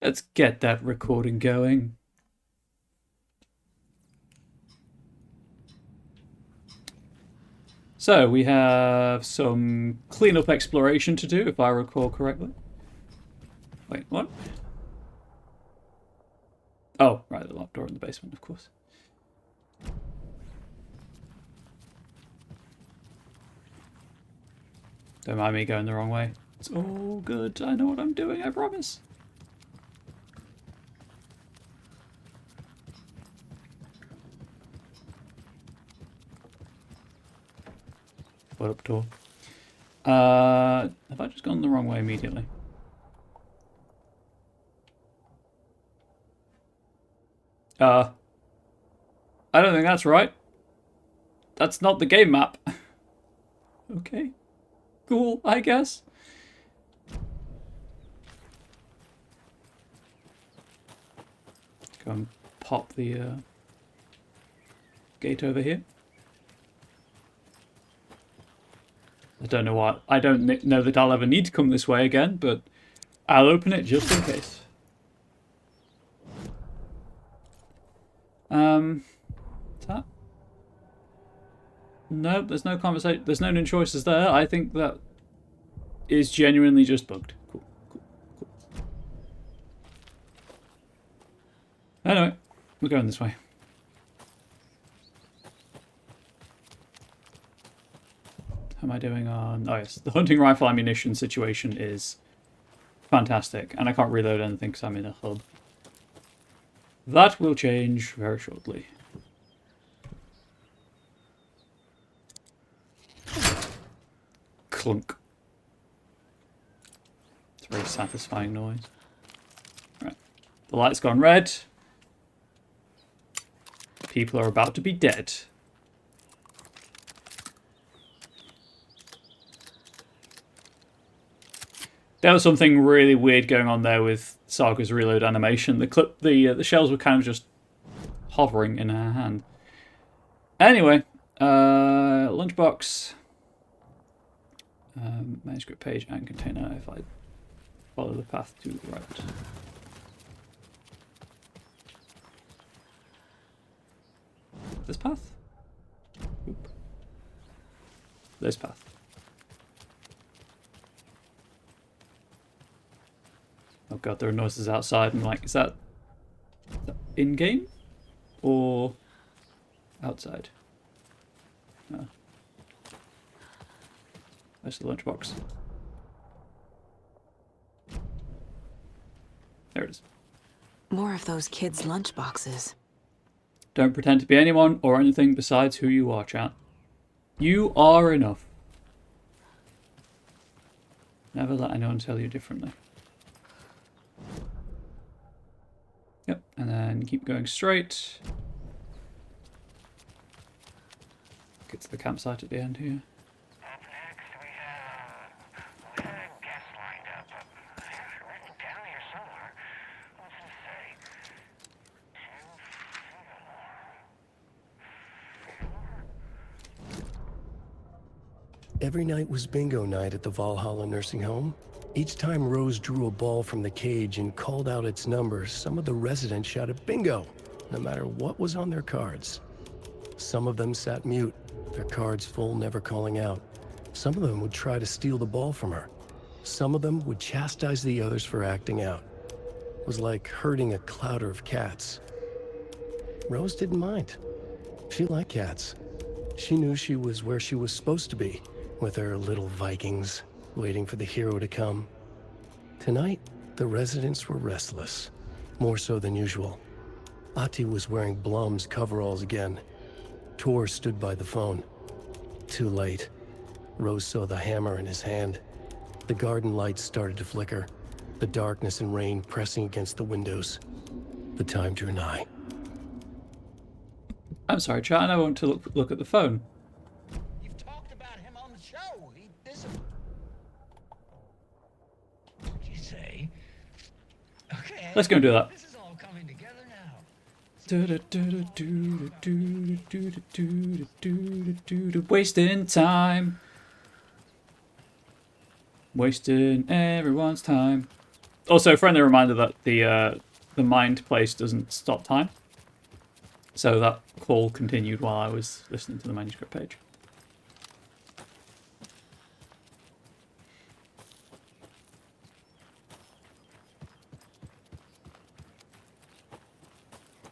Let's get that recording going. So we have some cleanup exploration to do, if I recall correctly. Wait, what? Oh, right, the locked door in the basement, of course. Don't mind me going the wrong way. It's all good. I know what I'm doing, I promise. What up, door? Have I just gone the wrong way immediately? I don't think that's right. That's not the game map. Okay. Cool, I guess. Go and pop the gate over here. I don't know what. I don't know that I'll ever need to come this way again, but I'll open it just in case. That? No, there's no conversation. There's no new choices there. I think that is genuinely just bugged. Cool. Anyway, we're going this way. How am I doing on... Oh, yes. The hunting rifle ammunition situation is fantastic. And I can't reload anything because I'm in a hub. That will change very shortly. Clunk. It's a very satisfying noise. Right. The light's gone red. People are about to be dead. There was something really weird going on there with Saga's reload animation. The shells were kind of just hovering in her hand. Anyway, lunchbox, manuscript page, and container. If I follow the path to the right. This path? Oop. This path. Oh god, there are noises outside. I'm like, is that in-game? Or outside? No. There's the lunchbox. There it is. More of those kids' lunchboxes. Don't pretend to be anyone or anything besides who you are, chat. You are enough. Never let anyone tell you differently. Yep, and then keep going straight. Get to the campsite at the end here. Up next, we have a guest lined up. Written down here somewhere. What's it say? Every night was bingo night at the Valhalla nursing home. Each time Rose drew a ball from the cage and called out its number, some of the residents shouted bingo, no matter what was on their cards. Some of them sat mute, their cards full, never calling out. Some of them would try to steal the ball from her. Some of them would chastise the others for acting out. It was like herding a clouder of cats. Rose didn't mind. She liked cats. She knew she was where she was supposed to be, with her little Vikings, waiting for the hero to come. Tonight, the residents were restless, more so than usual. Ahti was wearing Blum's coveralls again. Tor stood by the phone. Too late. Rose saw the hammer in his hand. The garden lights started to flicker, the darkness and rain pressing against the windows. The time drew nigh. I'm sorry, chat, and I want to look at the phone. You've talked about him on the show. He disappeared. What'd you say? Okay. Let's go and do that. This is all coming together now. Wasting time. Wasting everyone's time. Also, a friendly reminder that the mind place doesn't stop time. So that call continued while I was listening to the manuscript page.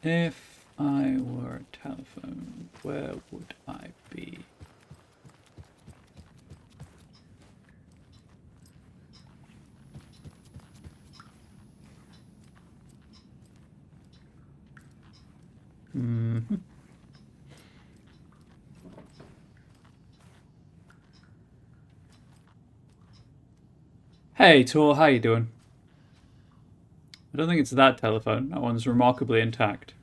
If I were a telephone, where would I be? Mm-hmm. Hey, Tor, how you doing? I don't think it's that telephone. That one's remarkably intact.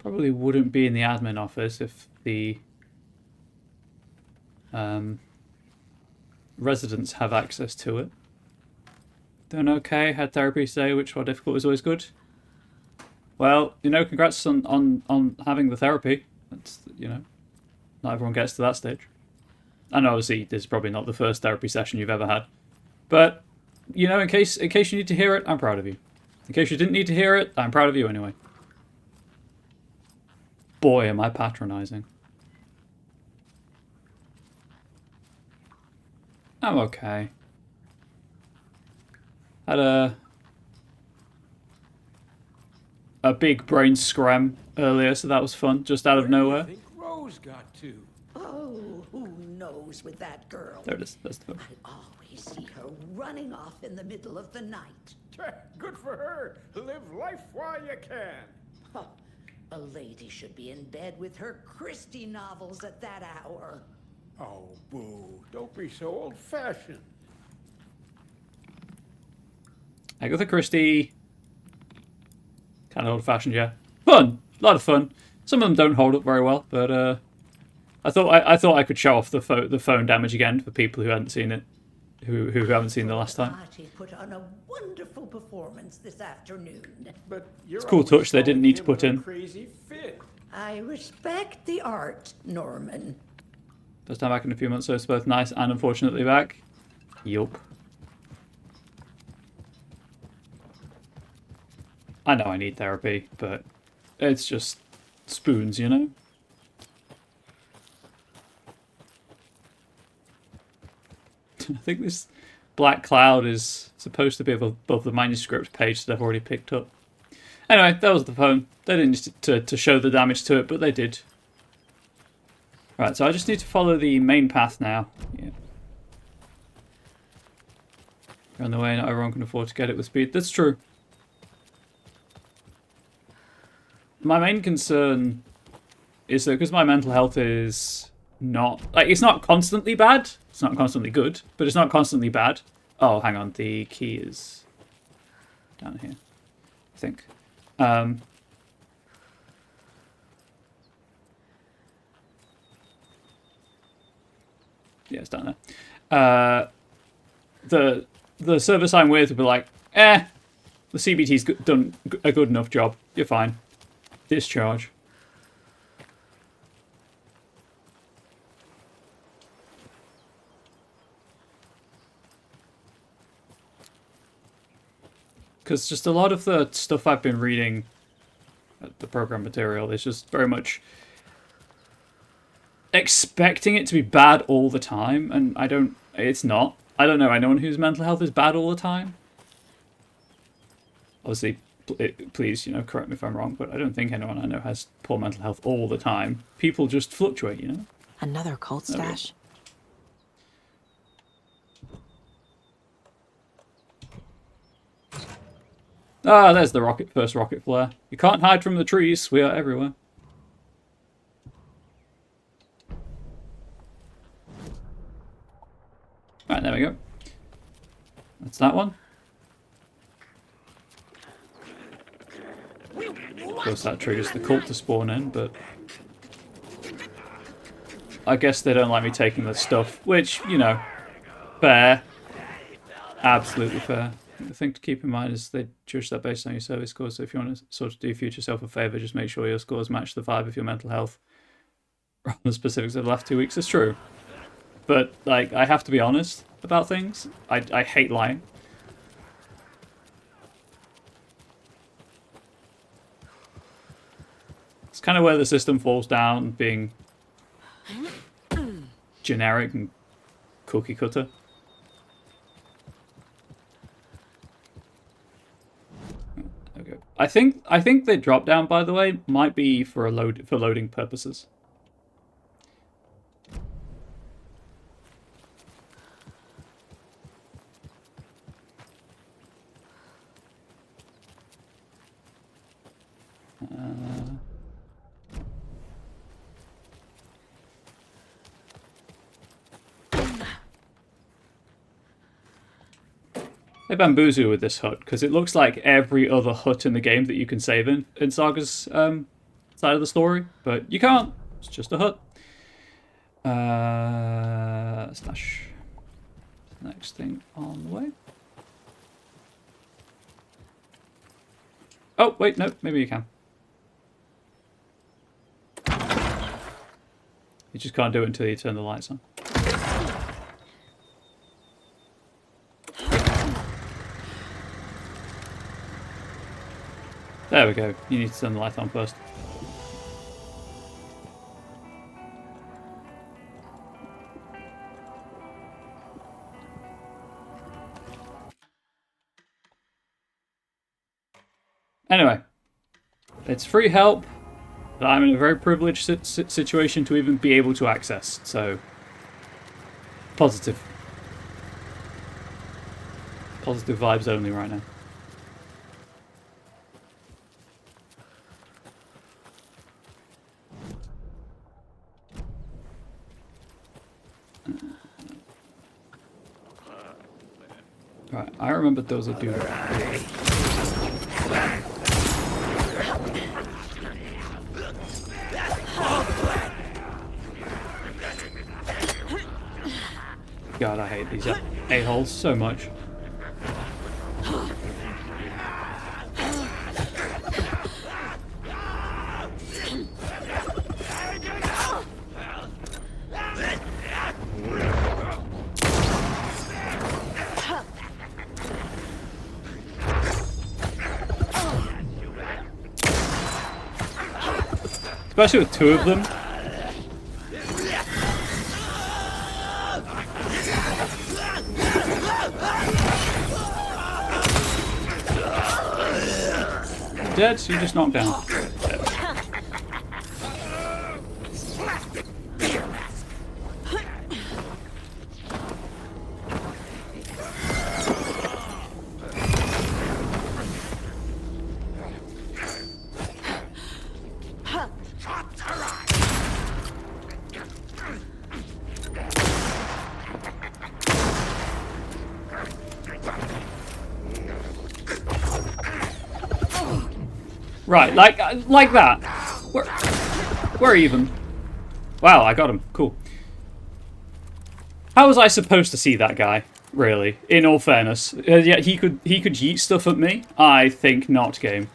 Probably wouldn't be in the admin office if the residents have access to it. Doing okay, had therapy today, which while difficult is always good. Well, you know, congrats on having the therapy. That's, you know, not everyone gets to that stage. And obviously, this is probably not the first therapy session you've ever had. But, you know, in case you need to hear it, I'm proud of you. In case you didn't need to hear it, I'm proud of you anyway. Boy, am I patronizing. I'm okay. Had a big brain scram earlier, so that was fun, just out of nowhere. I think Rose got to. Oh, who knows with that girl? There it is. That's the phone. I always see her running off in the middle of the night. Good for her. Live life while you can. Huh. A lady should be in bed with her Christie novels at that hour. Oh, boo. Don't be so old-fashioned. Agatha Christie. Kind of old-fashioned, yeah. Fun, a lot of fun. Some of them don't hold up very well, but I thought I could show off the phone damage again for people who hadn't seen it, who haven't seen the last time. Artie put on a wonderful performance this afternoon. But you're It's a cool always touch they didn't need to calling put him a in. Crazy fit. I respect the art, Norman. First time back in a few months, so it's both nice and unfortunately back. Yup. I know I need therapy, but it's just spoons, you know? I think this black cloud is supposed to be above the manuscript page that I've already picked up. Anyway, that was the phone. They didn't need to show the damage to it, but they did. Right, so I just need to follow the main path now. Yeah. You're on the way, not everyone can afford to get it with speed. That's true. My main concern is that because my mental health is not... Like, it's not constantly bad. It's not constantly good, but it's not constantly bad. Oh, hang on. The key is down here, I think. Yeah, it's down there. The service I'm with will be like, the CBT's done a good enough job. You're fine. Discharge. Because just a lot of the stuff I've been reading, the program material, is just very much expecting it to be bad all the time, and it's not. I don't know anyone whose mental health is bad all the time. Obviously, please, you know, correct me if I'm wrong, but I don't think anyone I know has poor mental health all the time. People just fluctuate, you know? Another cult There we go. stash? Ah, there's the first rocket flare. You can't hide from the trees. We are everywhere. Right, there we go. That's that one. Of course, that triggers the cult to spawn in, but I guess they don't like me taking the stuff, which, you know, fair. Absolutely fair. The thing to keep in mind is they judge that based on your service scores. So if you want to sort of do future self a favour, just make sure your scores match the vibe of your mental health. Rather than the specifics of the last 2 weeks, it's true. But like, I have to be honest about things. I hate lying. It's kind of where the system falls down, being generic and cookie cutter. Okay. I think the drop down, by the way, might be for loading purposes. They bamboozle with this hut because it looks like every other hut in the game that you can save in Saga's side of the story, but you can't. It's just a hut. Slash. Next thing on the way. Oh wait, no, maybe you can. You just can't do it until you turn the lights on. There we go. You need to turn the light on first. Anyway, it's free help that I'm in a very privileged situation to even be able to access, so positive. Positive vibes only right now. Right, I remember there was a dude. God, I hate these a-holes so much. Especially with two of them. Dead, so you just knocked down. Dead. Right, like that. We're even. Wow, I got him. Cool. How was I supposed to see that guy? Really, in all fairness, yeah, he could yeet stuff at me. I think not, game.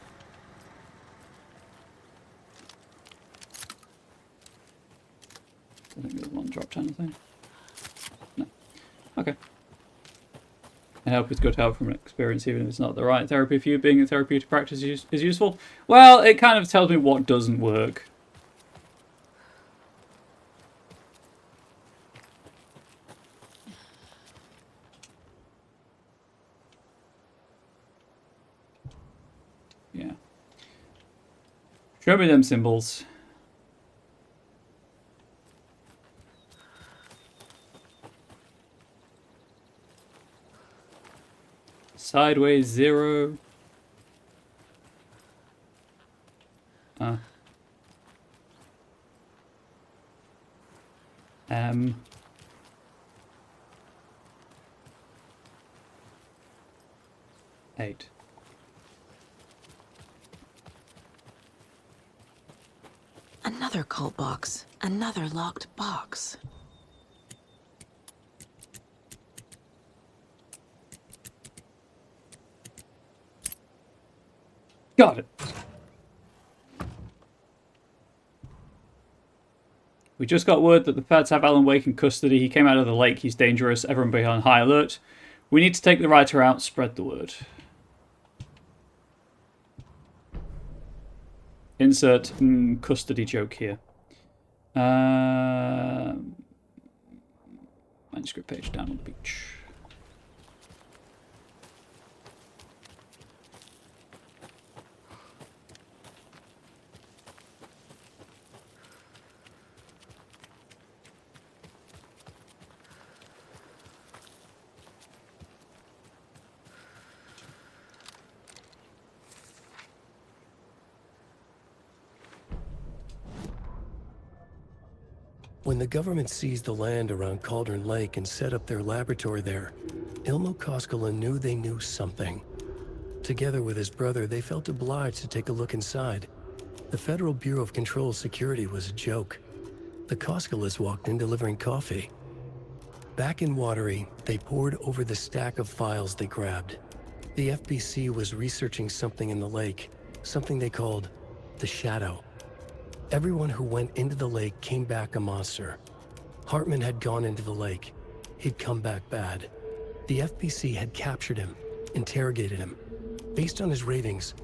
I think there's one drop down thing. No. Okay. Help is good help from an experience, even if it's not the right therapy for you. Being in therapeutic practice is useful. Well, it kind of tells me what doesn't work. Yeah. Show me them symbols. Sideways 0. M. Eight. Another cult box. Another locked box. Got it. We just got word that the feds have Alan Wake in custody. He came out of the lake. He's dangerous. Everyone be on high alert. We need to take the writer out. Spread the word. Insert custody joke here. Manuscript page down on the beach. When the government seized the land around Cauldron Lake and set up their laboratory there, Ilmo Koskela knew they knew something. Together with his brother, they felt obliged to take a look inside. The Federal Bureau of Control Security was a joke. The Koskelas walked in delivering coffee. Back in Watery, they pored over the stack of files they grabbed. The FBC was researching something in the lake, something they called the Shadow. Everyone who went into the lake came back a monster. Hartman had gone into the lake. He'd come back bad. The FBC had captured him, interrogated him. Based on his ravings,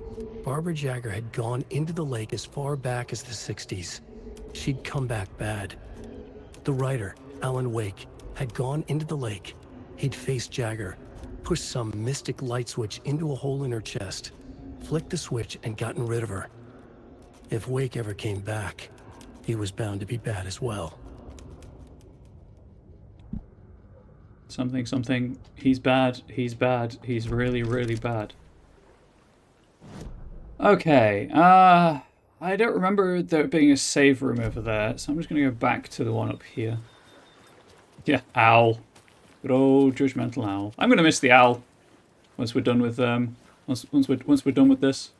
Barbara Jagger had gone into the lake as far back as the 60s. She'd come back bad. The writer, Alan Wake, had gone into the lake. He'd faced Jagger, pushed some mystic light switch into a hole in her chest, flicked the switch and gotten rid of her. If Wake ever came back, he was bound to be bad as well. Something. He's bad. He's bad. He's really, really bad. Okay. I don't remember there being a save room over there, so I'm just going to go back to the one up here. Yeah, owl. Good old judgmental owl. I'm going to miss the owl once we're done with once we're done with this.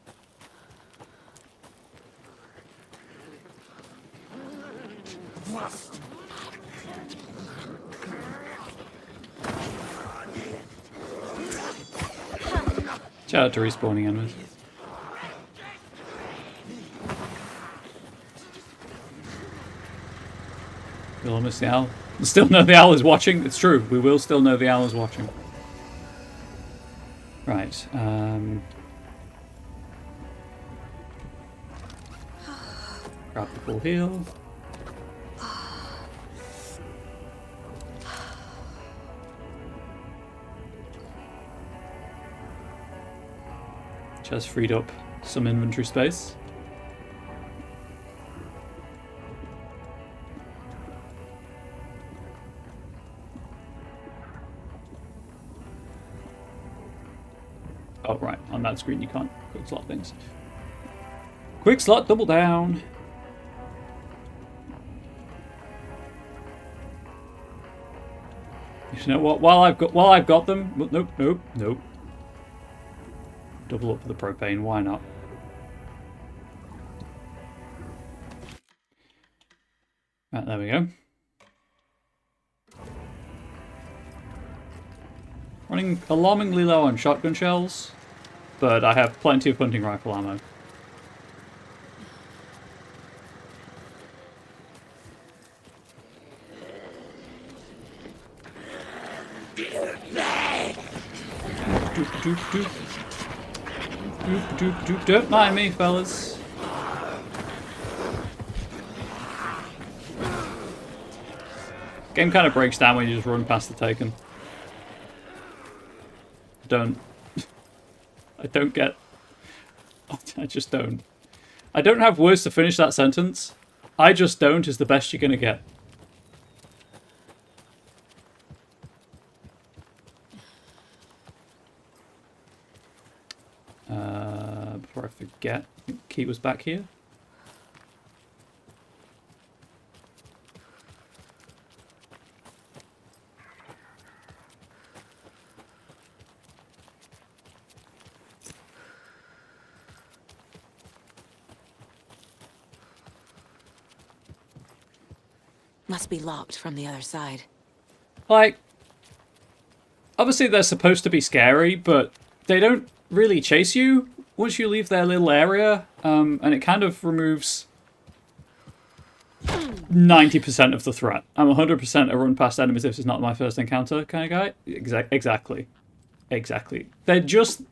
Shout out to respawning enemies. We'll miss the owl. We'll still know the owl is watching. It's true. We will still know the owl is watching. Right. Grab the full heal. Just freed up some inventory space. Oh, right. On that screen, you can't quick slot things. Quick slot, double down. You know what? While I've got them, nope. Double up for the propane. Why not? Right, there we go. Running alarmingly low on shotgun shells, but I have plenty of hunting rifle ammo. Don't mind me, fellas. Game kind of breaks down when you just run past the Taken. I don't get... I just don't. I don't have words to finish that sentence. I just don't is the best you're gonna get. Before I forget, I think Key was back here. Must be locked from the other side. Like, obviously they're supposed to be scary, but they don't really chase you once you leave their little area, and it kind of removes 90% of the threat. I'm 100% a run past enemies if it's not my first encounter kind of guy. Exactly. They're just...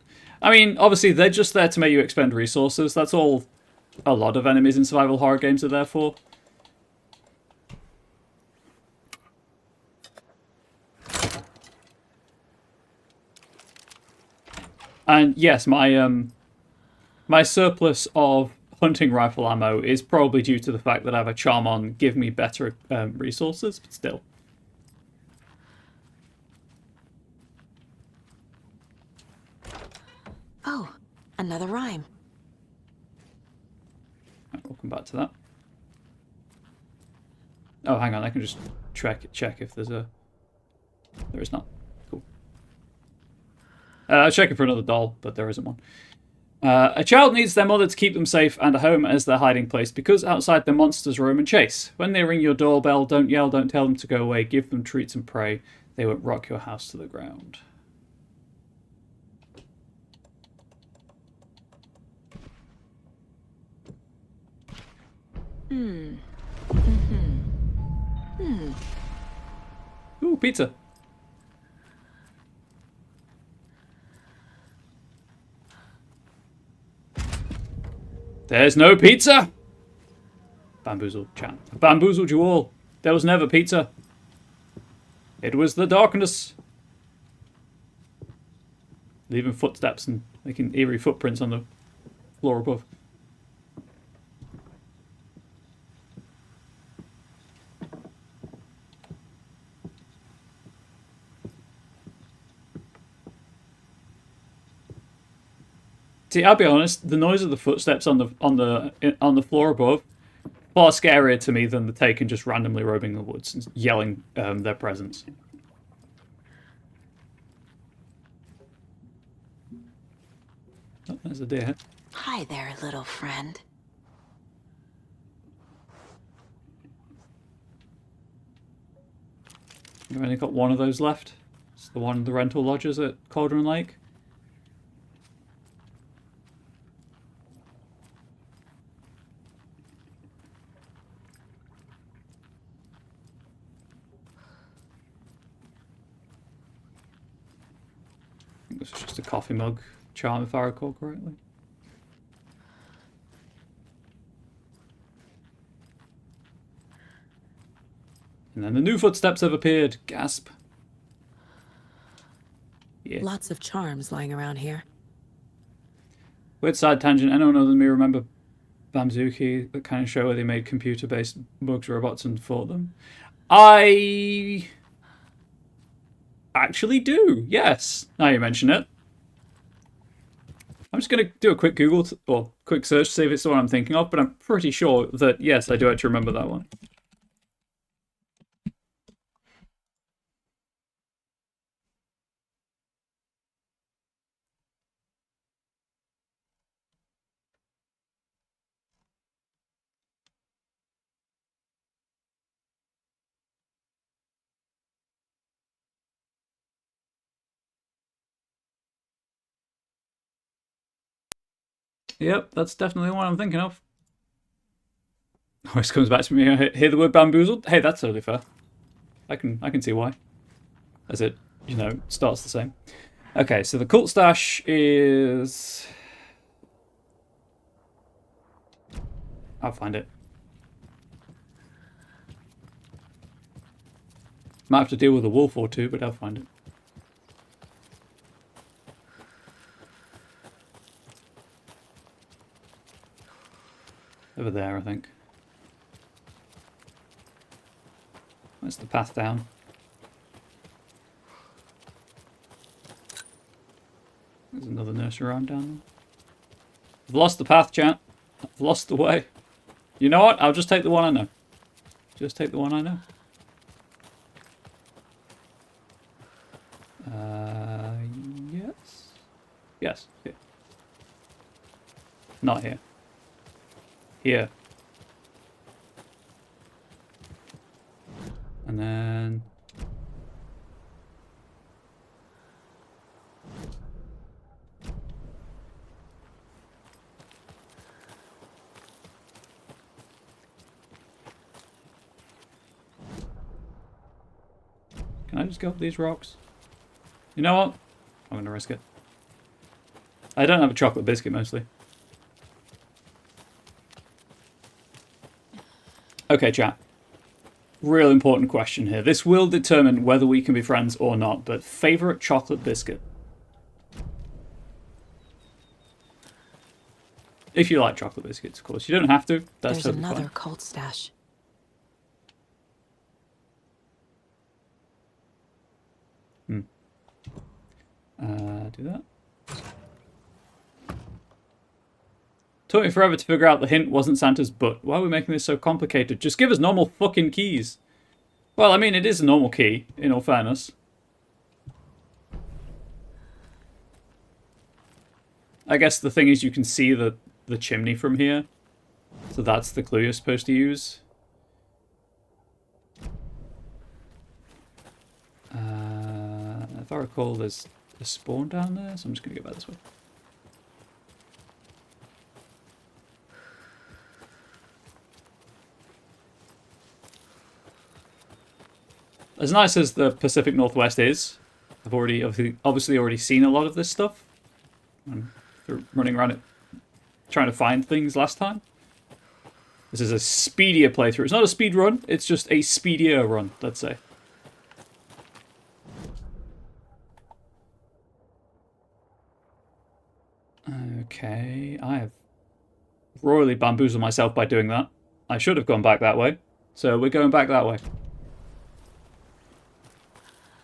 I mean, obviously, they're just there to make you expend resources. That's all a lot of enemies in survival horror games are there for. And yes, my surplus of hunting rifle ammo is probably due to the fact that I have a charm on give me better resources, but still. Oh, another rhyme. We'll come back to that. Oh, hang on, I can just check if there's a... There is not. Cool. I was checking for another doll, but there isn't one. A child needs their mother to keep them safe and a home as their hiding place because outside the monsters roam and chase. When they ring your doorbell, don't yell, don't tell them to go away, give them treats and pray. They won't rock your house to the ground. Ooh, pizza. There's no pizza! Bamboozled, chat. Bamboozled you all. There was never pizza. It was the darkness. Leaving footsteps and making eerie footprints on the floor above. See, I'll be honest. The noise of the footsteps on the floor above far scarier to me than the Taken just randomly roaming the woods and yelling their presence. Oh, there's a deer. Hi there, little friend. You've only got one of those left. It's the one, the rental lodges at Cauldron Lake. This is just a coffee mug charm, if I recall correctly. And then the new footsteps have appeared. Gasp. Yeah. Lots of charms lying around here. Weird side tangent. Anyone other than me remember Bamzuki, the kind of show where they made computer-based bugs robots and fought them? I actually do, yes. Now you mention it. I'm just going to do a quick Google or quick search to see if it's the one I'm thinking of, but I'm pretty sure that, yes, I do actually remember that one. Yep, that's definitely the one I'm thinking of. Always comes back to me. I hear the word bamboozled. Hey, that's totally fair. I can see why. As it, you know, starts the same. Okay, so the cult stash is... I'll find it. Might have to deal with a wolf or two, but I'll find it. Over there, I think. Where's the path down? There's another nursery rhyme down there. I've lost the path, chat. I've lost the way. You know what? I'll just take the one I know. Just take the one I know. Yes? Yes, here. Not here. Here. And then... Can I just go up these rocks? You know what? I'm going to risk it. I don't have a chocolate biscuit, mostly. Okay, chat. Real important question here. This will determine whether we can be friends or not, but favorite chocolate biscuit? If you like chocolate biscuits, of course. You don't have to. That's There's totally another fine. cult stash. Do that. Took me forever to figure out the hint wasn't Santa's butt. Why are we making this so complicated? Just give us normal fucking keys. Well, I mean, it is a normal key, in all fairness. I guess the thing is you can see the chimney from here. So that's the clue you're supposed to use. If I recall, there's a spawn down there, so I'm just going to go back this way. As nice as the Pacific Northwest is, I've obviously already seen a lot of this stuff. I'm running around it trying to find things last time. This is a speedier playthrough. It's not a speed run, it's just a speedier run, let's say. Okay, I have royally bamboozled myself by doing that. I should have gone back that way, so we're going back that way.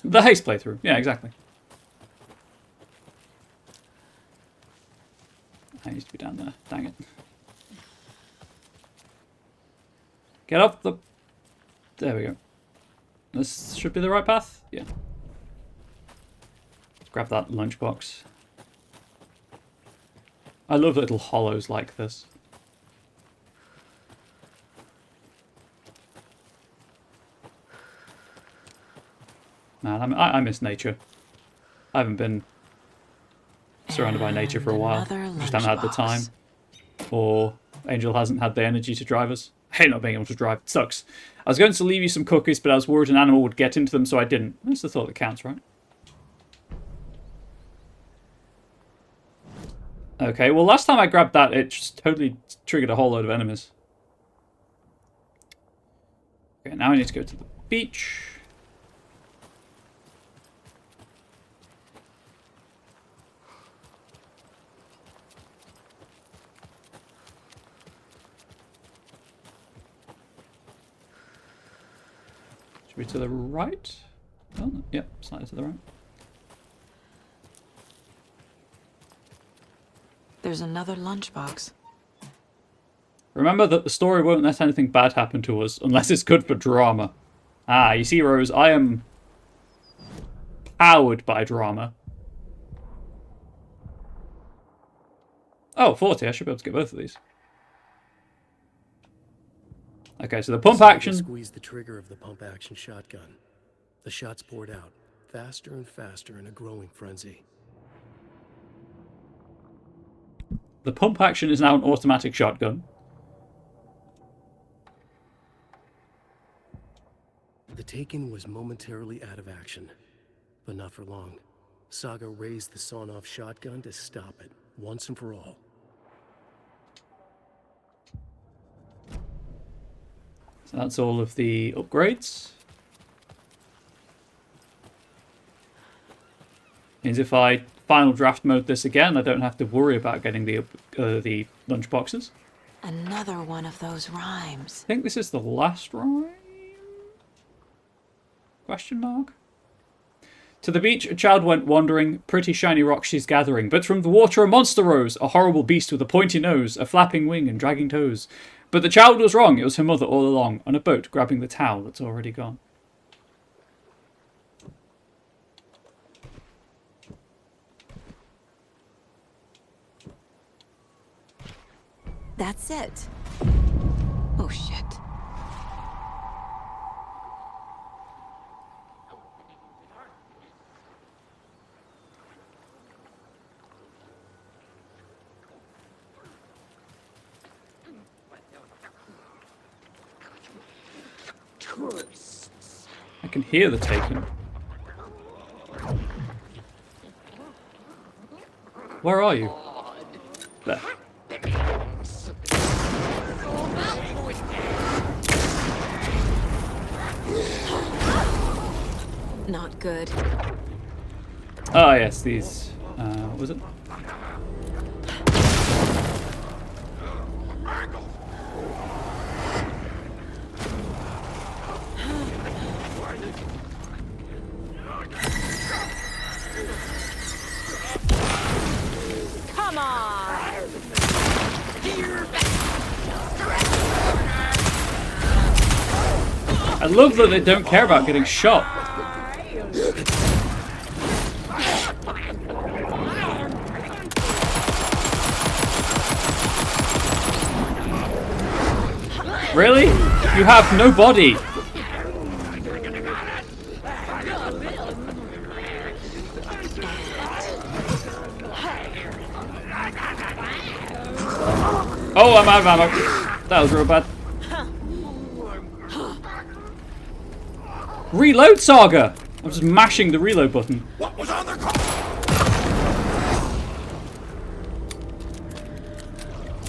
The haste playthrough, yeah, exactly. I used to be down there, dang it. Get up the... There we go. This should be the right path? Yeah. Grab that lunchbox. I love little hollows like this. Man, I miss nature. I haven't been surrounded by nature for a while. Just haven't had the time. Or Angel hasn't had the energy to drive us. I hate not being able to drive. It sucks. I was going to leave you some cookies, but I was worried an animal would get into them, so I didn't. That's the thought that counts, right? Okay, well, last time I grabbed that, it just totally triggered a whole load of enemies. Okay, now I need to go to the beach. Should be to the right? Oh, no. Yep, slightly to the right. There's another lunchbox. Remember that the story won't let anything bad happen to us unless it's good for drama. Ah, you see, Rose, I am powered by drama. Oh, 40. I should be able to get both of these. Okay, so the pump action... Squeeze the trigger of the pump action shotgun. The shots poured out, faster and faster in a growing frenzy. The pump action is now an automatic shotgun. The Taken was momentarily out of action, but not for long. Saga raised the sawn-off shotgun to stop it, once and for all. So that's all of the upgrades. Means if I final draft mode this again, I don't have to worry about getting the lunch boxes. Another one of those rhymes. I think this is the last rhyme? Question mark? To the beach, a child went wandering, pretty shiny rocks she's gathering, but from the water a monster rose, a horrible beast with a pointy nose, a flapping wing and dragging toes. But the child was wrong, it was her mother all along, on a boat grabbing the towel that's already gone. That's it. Oh, shit. I can hear the Taken. Where are you? There. Not good. Oh yes, these. What was it? Come on! I love that they don't care about getting shot. Really? You have no body. Oh, I'm out of ammo. That was real bad. Reload, Saga! I'm just mashing the reload button. What was on the call?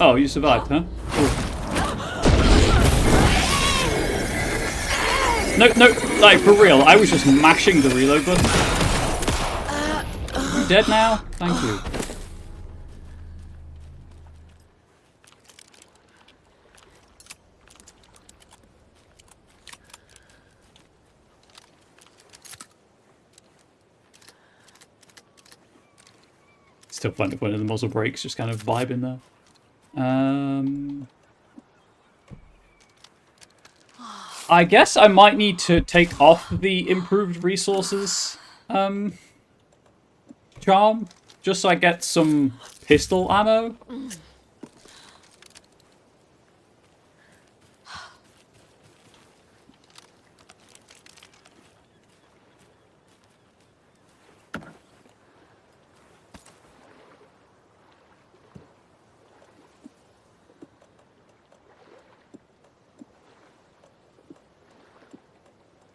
Oh, you survived, huh? No, no, like, for real, I was just mashing the reload button. You dead now? Thank you. Still plenty of the muzzle brakes, just kind of vibing there. I guess I might need to take off the improved resources charm, just so I get some pistol ammo.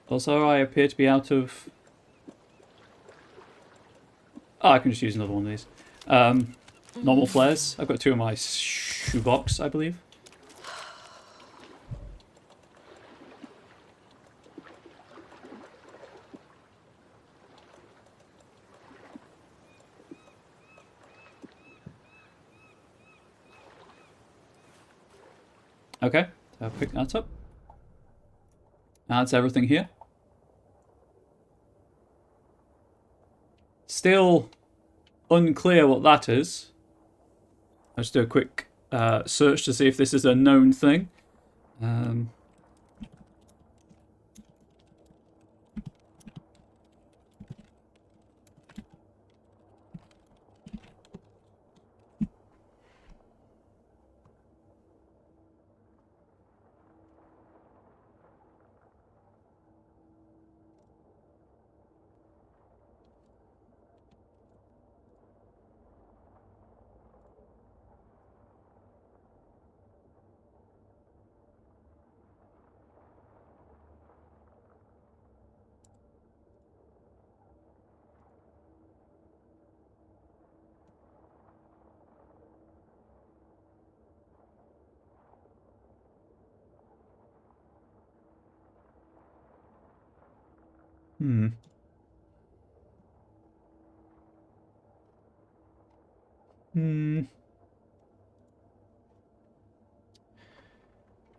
Also, I appear to be out of... Oh, I can just use another one of these. Normal flares. I've got 2 in my shoebox, I believe. Okay, I'll pick that up. That's everything here. Still unclear what that is. I'll just do a quick search to see if this is a known thing. Hmm.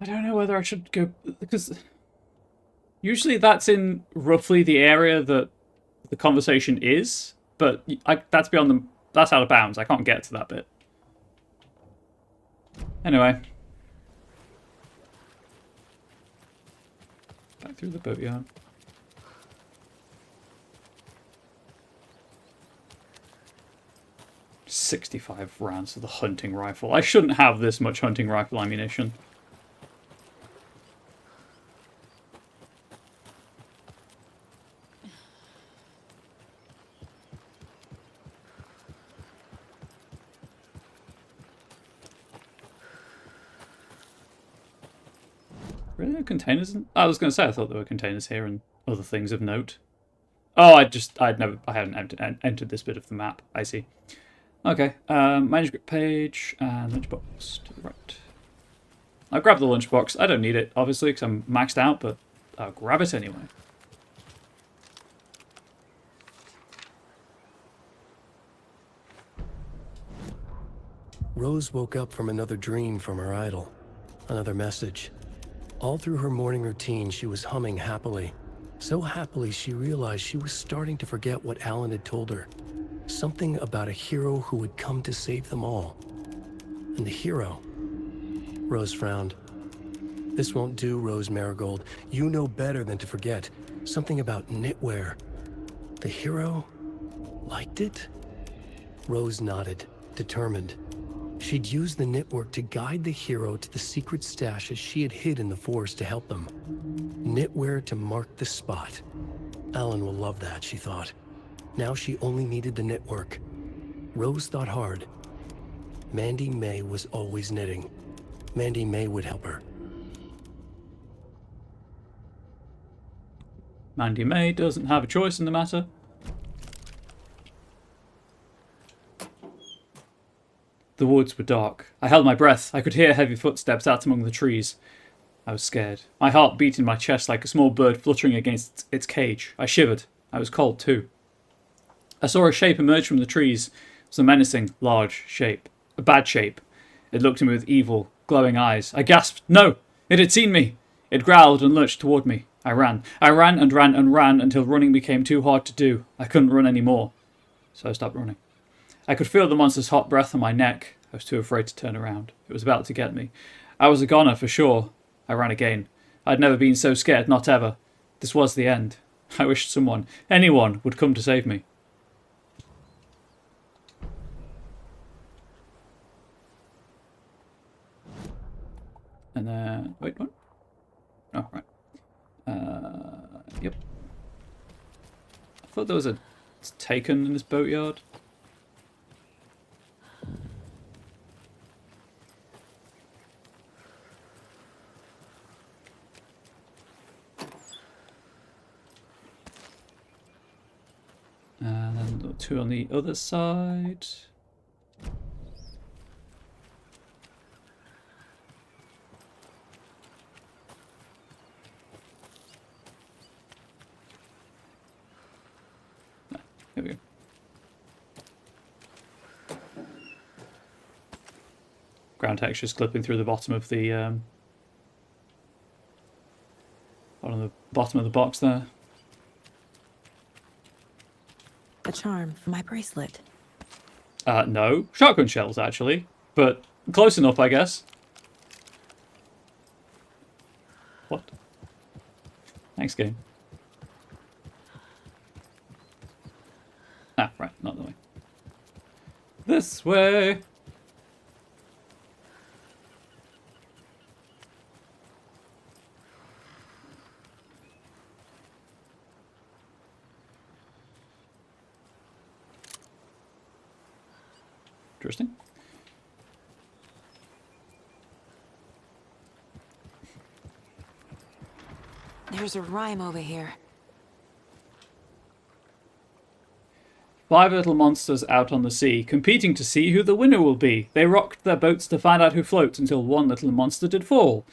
I don't know whether I should go, because usually that's in roughly the area that the conversation is, but that's beyond the, that's out of bounds. I can't get to that bit. Anyway. Back through the boatyard. $65 rounds for the hunting rifle. I shouldn't have this much hunting rifle ammunition. Really? No containers? I was going to say, I thought there were containers here and other things of note. Oh, I hadn't entered this bit of the map. I see. Okay, manuscript page and lunchbox to the right. I'll grab the lunchbox. I don't need it, obviously, because I'm maxed out, but I'll grab it anyway. Rose woke up from another dream from her idol. Another message. All through her morning routine, she was humming happily. So happily, she realized she was starting to forget what Alan had told her. Something about a hero who would come to save them all. And the hero... Rose frowned. This won't do, Rose Marigold. You know better than to forget. Something about knitwear. The hero... liked it? Rose nodded, determined. She'd use the knitwork to guide the hero to the secret stashes she had hid in the forest to help them. Knitwear to mark the spot. Alan will love that, she thought. Now she only needed the knitwork. Rose thought hard. Mandy May was always knitting. Mandy May would help her. Mandy May doesn't have a choice in the matter. The woods were dark. I held my breath. I could hear heavy footsteps out among the trees. I was scared. My heart beat in my chest like a small bird fluttering against its cage. I shivered. I was cold too. I saw a shape emerge from the trees. It was a menacing, large shape. A bad shape. It looked at me with evil, glowing eyes. I gasped. No! It had seen me! It growled and lurched toward me. I ran. I ran and ran and ran until running became too hard to do. I couldn't run anymore. So I stopped running. I could feel the monster's hot breath on my neck. I was too afraid to turn around. It was about to get me. I was a goner for sure. I ran again. I'd never been so scared, not ever. This was the end. I wished someone, anyone, would come to save me. And then... wait, what? Oh, right. Yep. I thought there was a taken in this boatyard. And then the two on the other side. Here we go. Ground textures clipping through the bottom of the bottom of the box there. A charm for my bracelet. No. Shotgun shells, actually. But close enough, I guess. What? Thanks, game. Ah, right. Not the way. This way! Interesting. There's a rhyme over here. 5 little monsters out on the sea, competing to see who the winner will be. They rocked their boats to find out who floats until one little monster did fall.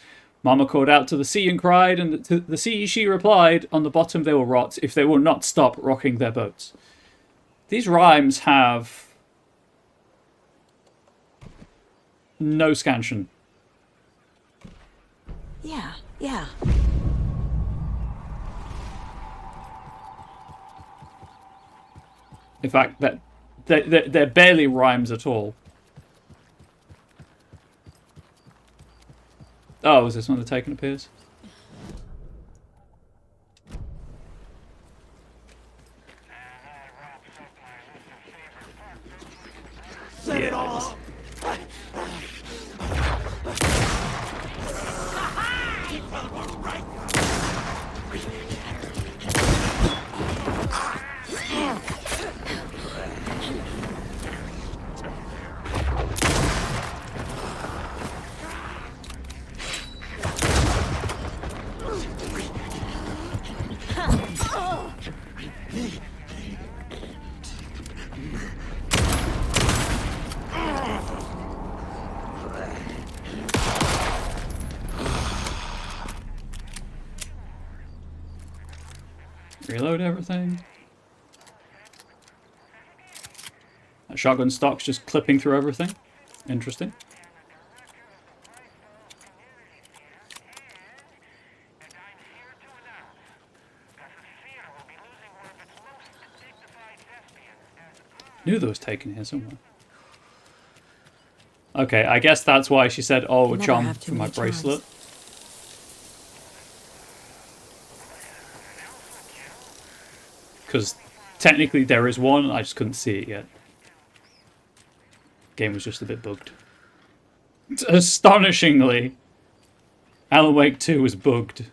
Mama called out to the sea and cried, and to the sea she replied, on the bottom they will rot if they will not stop rocking their boats. These rhymes have no scansion. Yeah. In fact, they're barely rhymes at all. Oh, is this when the taken appears? Set it all! Reload everything. That shotgun stock's just clipping through everything. Interesting. Knew there was taken here somewhere. Okay, I guess that's why she said, "Oh, a Never charm have too for my many charms. bracelet." Because technically there is one, I just couldn't see it yet. Game was just a bit bugged. Astonishingly, Alan Wake 2 was bugged.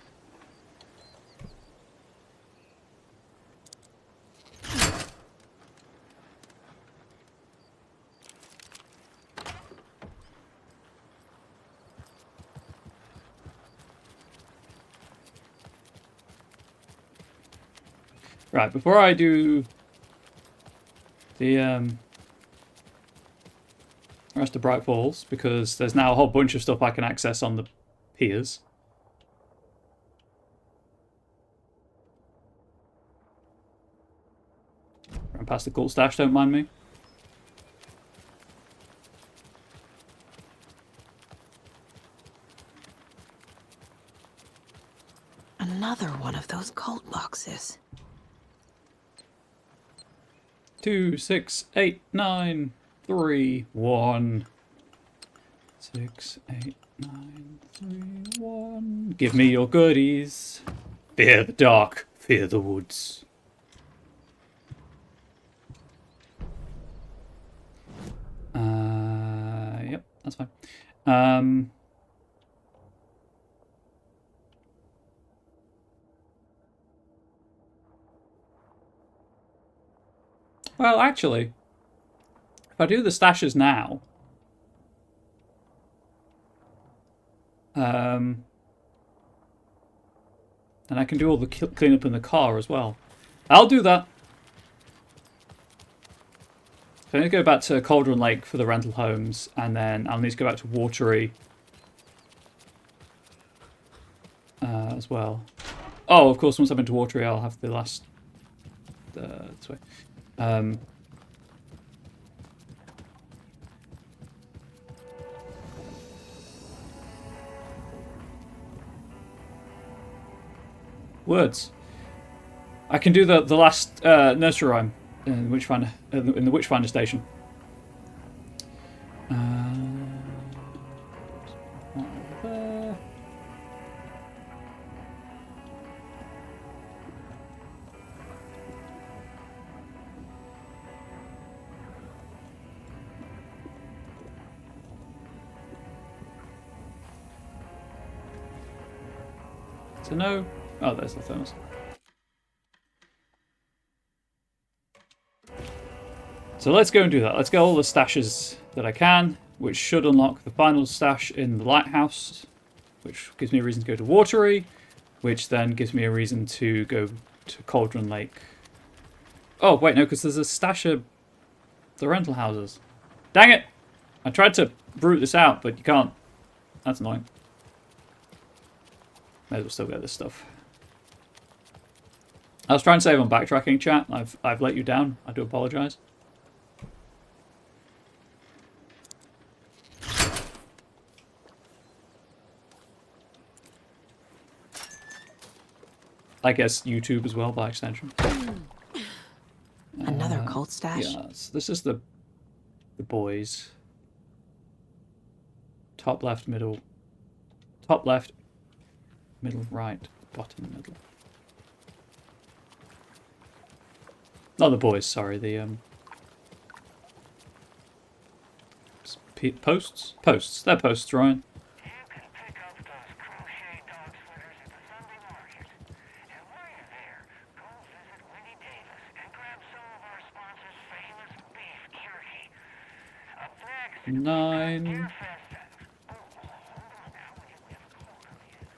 Right, before I do the rest of Bright Falls, because there's now a whole bunch of stuff I can access on the piers. Run past the cult stash, don't mind me. Another one of those cult boxes. 2, 6, 8, 9, 3, 1. 6, 8, 9, 3, 1. Give me your goodies. Fear the dark, fear the woods. Yep, that's fine. Well, actually, if I do the stashes now, then I can do all the cleanup in the car as well. I'll do that. So I need to go back to Cauldron Lake for the rental homes, and then I'll need to go back to Watery as well. Oh, of course, once I've been to Watery, I'll have the last... this way. Words. I can do the last nursery rhyme in Witchfinder in the Witchfinder station. There. So no. Oh, there's the thermos. So let's go and do that. Let's get all the stashes that I can, which should unlock the final stash in the lighthouse, which gives me a reason to go to Watery, which then gives me a reason to go to Cauldron Lake. Oh, wait, no, because there's a stash of the rental houses. Dang it! I tried to root this out, but you can't. That's annoying. May as well still get this stuff. I was trying to save on backtracking, chat. I've let you down. I do apologise. I guess YouTube as well by extension. Another cult stash? Yes, this is the boys. Top left, middle. Top left, middle right, bottom middle. Not the boys, sorry, the posts? Posts. They're posts, Ryan. You can pick up those crochet dog sweaters at the Sunday market. And while you're there, go visit Winnie Davis and grab some of our sponsor's famous beef jerky. Up next, 9. Deer Fest. Oh, hold on now, we haven't called her yet.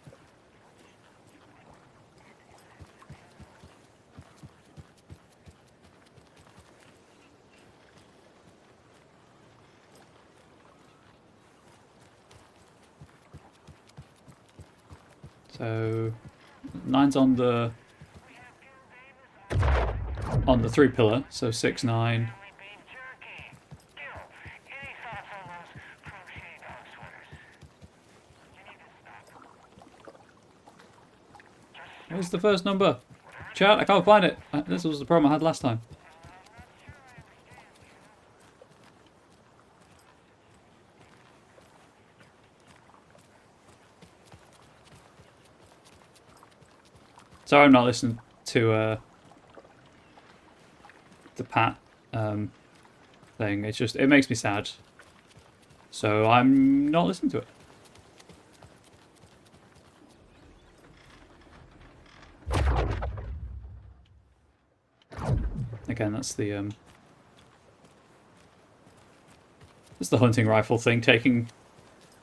So 9's on the on the 3-pillar, so 6, 9. Only beef jerky. Gil, any thoughts on those crochet dog sweaters? You need to stop. Where's the first number? Chat, I can't find it. This was the problem I had last time. Sorry, I'm not listening to the Pat thing. It's just, it makes me sad. So I'm not listening to it. Again, that's the hunting rifle thing taking,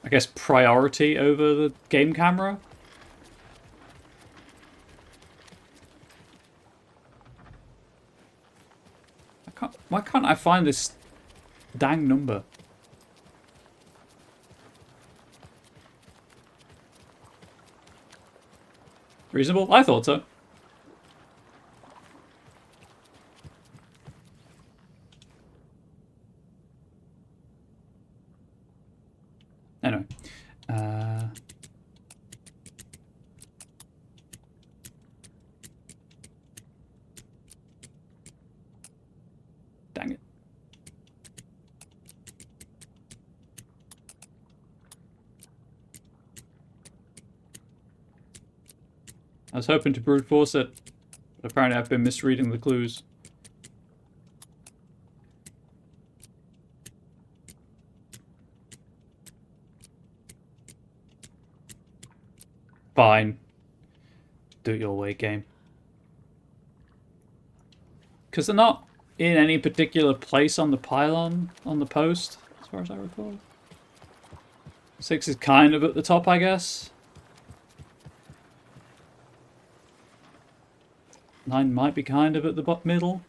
I guess, priority over the game camera. Why can't I find this dang number? Reasonable? I thought so. Anyway. Dang it. I was hoping to brute force it, but apparently I've been misreading the clues. Fine. Do it your way, game. Because they're not in any particular place on the pylon, on the post, as far as I recall. 6 is kind of at the top, I guess. 9 might be kind of at the middle.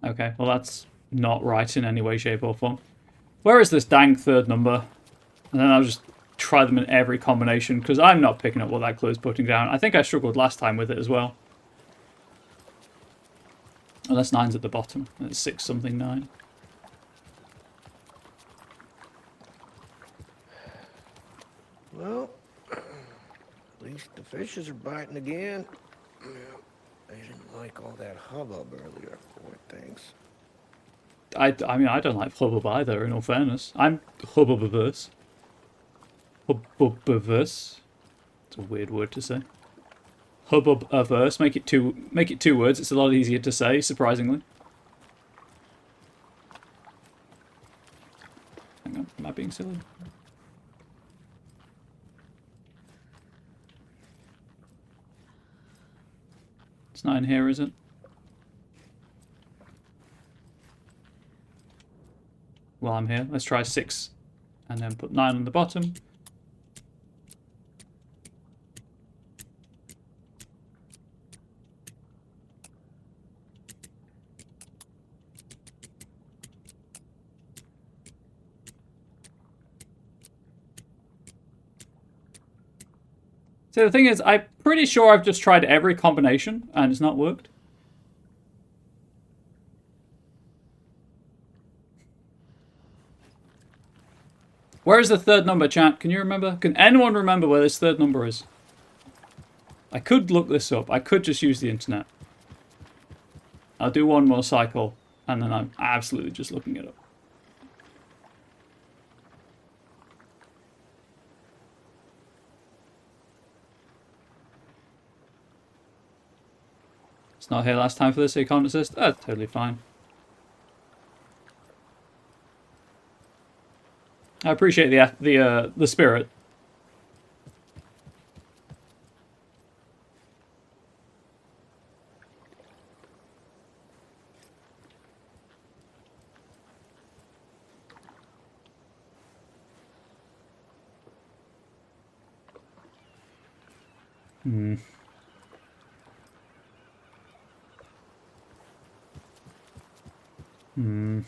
Okay, well that's not right in any way, shape or form. Where is this dang third number? And then I'll just try them in every combination, because I'm not picking up what that clue is putting down. I think I struggled last time with it as well. Unless 9's at the bottom. And it's 6 something 9. Well, at least the fishes are biting again. Yeah, they didn't like all that hubbub earlier, poor things. I mean, I don't like hubbub either, in all fairness. I'm hubbub-averse. Hubbub-averse. It's a weird word to say. Hubbub-averse. Make it two words. It's a lot easier to say, surprisingly. Hang on, am I being silly? It's 9 here, is it? Well, I'm here. Let's try 6 and then put 9 on the bottom. So the thing is, I'm pretty sure I've just tried every combination and it's not worked. Where is the third number, chat? Can you remember? Can anyone remember where this third number is? I could look this up. I could just use the internet. I'll do one more cycle and then I'm absolutely just looking it up. It's not here last time for this, so you can't assist. That's totally fine. I appreciate the spirit. Hmm. Hmm.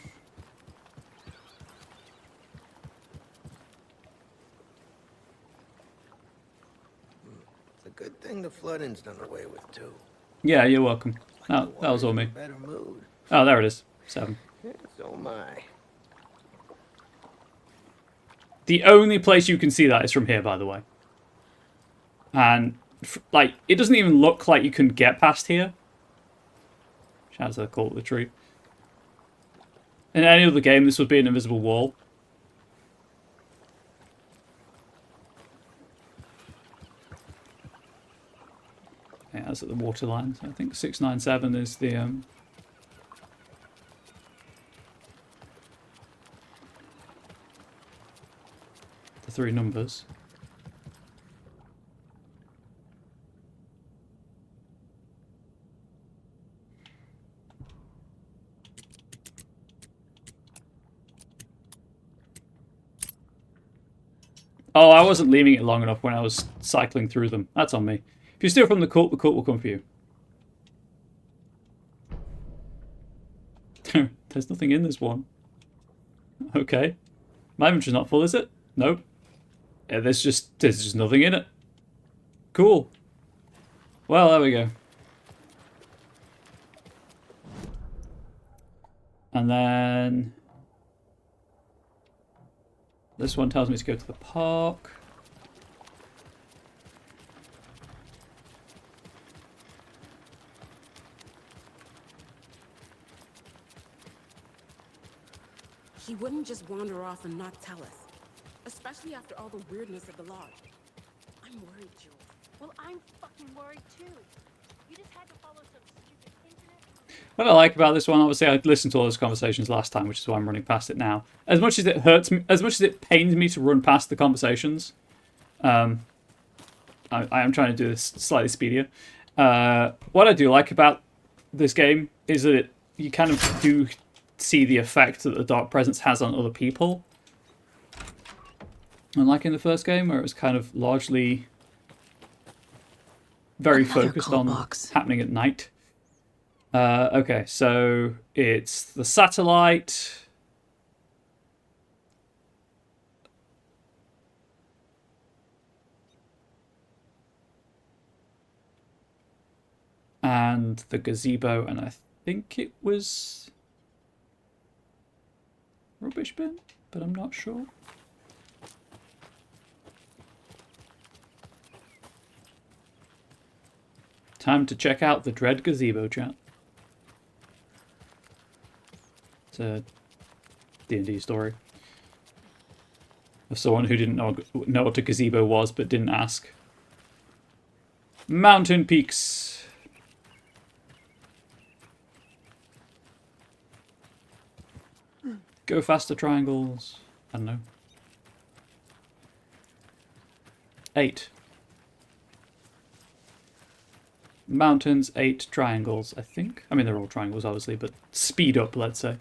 It's a good thing the flooding's done away with, too. Yeah, you're welcome. Like Oh, the that was all water's me. in a better mood. Oh, there it is. 7. So am I. The only place you can see that is from here, by the way. And, like, it doesn't even look like you can get past here. Shout out to the Cult of the Tree. In any other game, this would be an invisible wall. Yeah, that's at the water line. So I think 697 is the 3 numbers. Oh, I wasn't leaving it long enough when I was cycling through them. That's on me. If you steal from the cult will come for you. There's nothing in this one. Okay. My inventory's not full, is it? Nope. Yeah, there's just nothing in it. Cool. Well, there we go. And then this one tells me to go to the park. He wouldn't just wander off and not tell us. Especially after all the weirdness of the lodge. I'm worried, Jules. Well, I'm fucking worried too. You just had to follow some stupid internet. What I like about this one, obviously, I listened to all those conversations last time, which is why I'm running past it now. As much as it hurts me, as much as it pains me to run past the conversations, I am trying to do this slightly speedier. What I do like about this game is that you kind of do see the effect that the Dark Presence has on other people. Unlike in the first game, where it was kind of largely very Another focused cult on box. happening at night. Okay, so it's the satellite. And the gazebo, and I think it was rubbish bin, but I'm not sure. Time to check out the Dread Gazebo, chat. It's a D&D story of someone who didn't know what a gazebo was, but didn't ask. Mountain peaks. Go faster triangles. I don't know. 8. Mountains, 8 triangles, I think. I mean, they're all triangles, obviously, but speed up, let's say.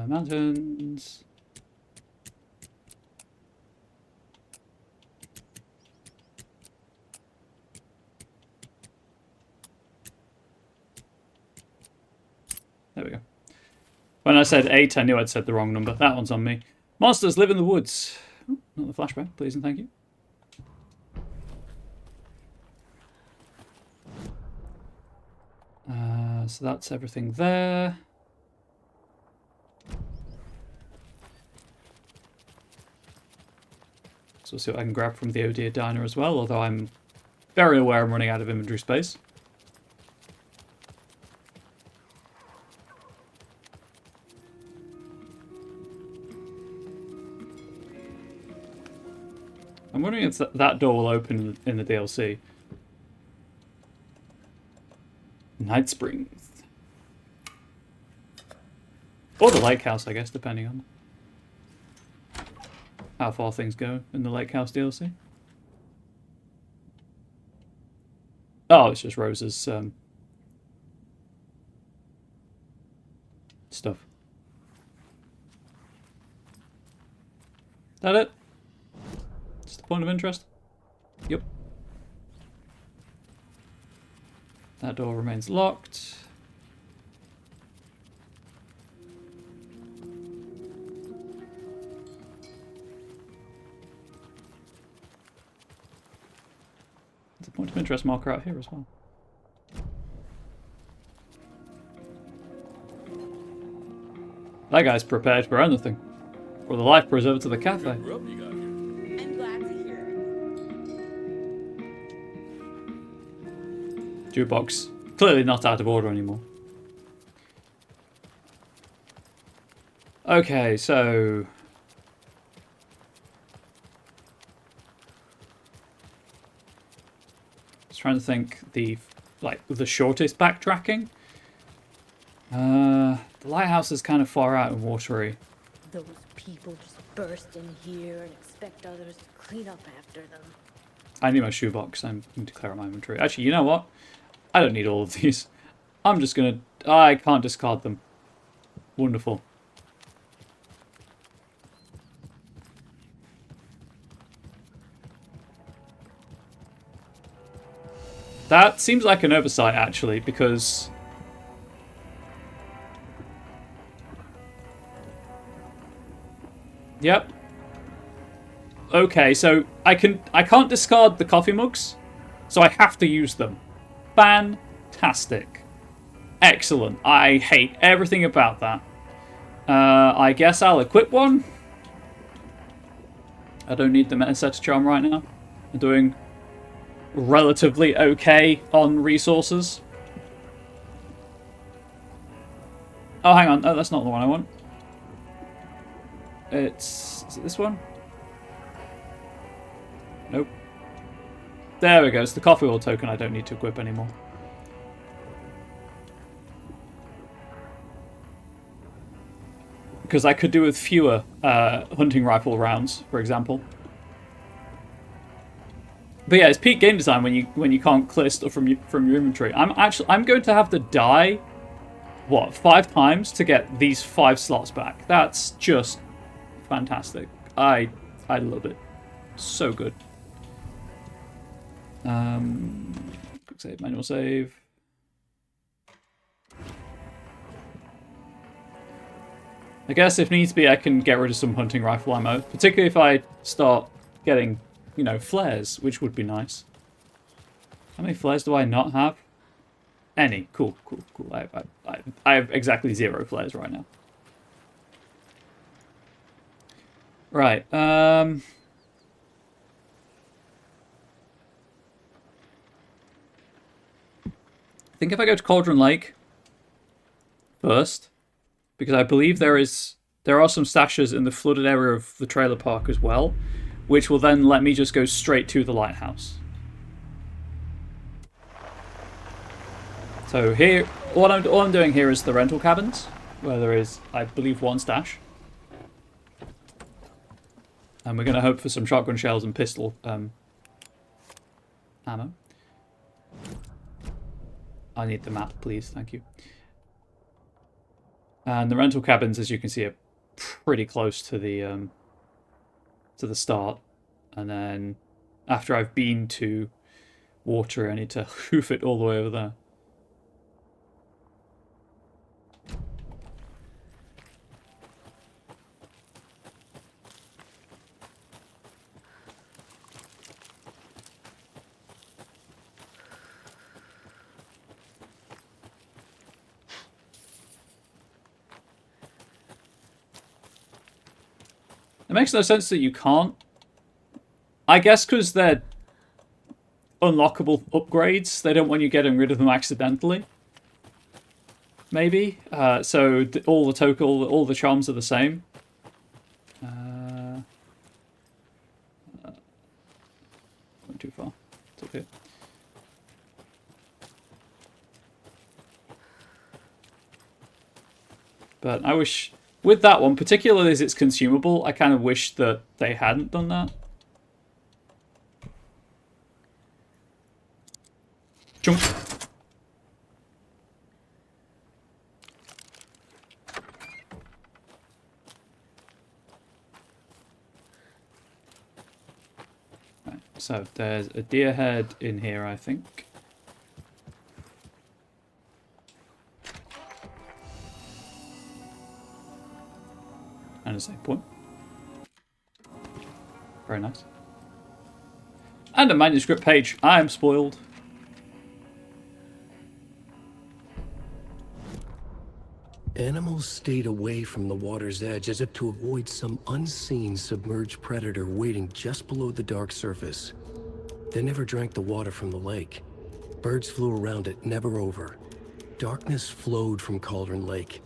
Mountains. There we go. When I said 8, I knew I'd said the wrong number. That one's on me. Monsters live in the woods. Ooh, not the flashback, please and thank you. So that's everything there. So we'll see what I can grab from the Oh Dear Diner as well, although I'm very aware I'm running out of inventory space. I'm wondering if that door will open in the DLC. Night Springs. Or the Lake House, I guess, depending on how far things go in the Lake House DLC. Oh, it's just Rose's stuff. That it? That's the point of interest? Yep. That door remains locked. There's a point of interest marker out here as well. That guy's prepared for anything. For the life preserver to the cafe. I'm glad to hear it. Jukebox. Clearly not out of order anymore. Okay, so... Just trying to think the shortest backtracking. The lighthouse is kind of far out and watery. Those people just burst in here and expect others to clean up after them. I need my shoebox. I need to clear out my inventory. Actually, you know what? I don't need all of these. I'm just gonna... I can't discard them. Wonderful. That seems like an oversight, actually, because... Yep. Okay, so I can't discard the coffee mugs, so I have to use them. Fantastic. Excellent. I hate everything about that. I guess I'll equip one. I don't need the Metaset Charm right now. I'm doing relatively okay on resources. Oh, hang on. Oh, that's not the one I want. Is it this one? Nope. There we go. It's the coffee oil token I don't need to equip anymore. Because I could do with fewer hunting rifle rounds, for example. But yeah, it's peak game design when you can't clear stuff from your inventory. I'm going to have to die, what, 5 times to get these 5 slots back. That's just fantastic. I love it. So good. Quick save, manual save. I guess if needs be, I can get rid of some hunting rifle ammo, particularly if I start getting, you know, flares, which would be nice. How many flares do I not have? Any. Cool. I have exactly 0 flares right now. Right. I think if I go to Cauldron Lake first, because I believe there are some stashes in the flooded area of the trailer park as well, which will then let me just go straight to the lighthouse. So here, all I'm doing here is the rental cabins, where there is, I believe, 1 stash. And we're going to hope for some shotgun shells and pistol ammo. I need the map, please. Thank you. And the rental cabins, as you can see, are pretty close to the start. And then after I've been to water, I need to hoof it all the way over there. It makes no sense that you can't. I guess because they're unlockable upgrades, they don't want you getting rid of them accidentally. Maybe. So all the token, all the charms are the same. Went too far. It's okay. But I wish... With that one, particularly as it's consumable, I kind of wish that they hadn't done that. Jump. Right, so there's a deer head in here, I think. And a save point. Very nice. And a manuscript page. I am spoiled. Animals stayed away from the water's edge as if to avoid some unseen submerged predator waiting just below the dark surface. They never drank the water from the lake. Birds flew around it, never over. Darkness flowed from Cauldron Lake.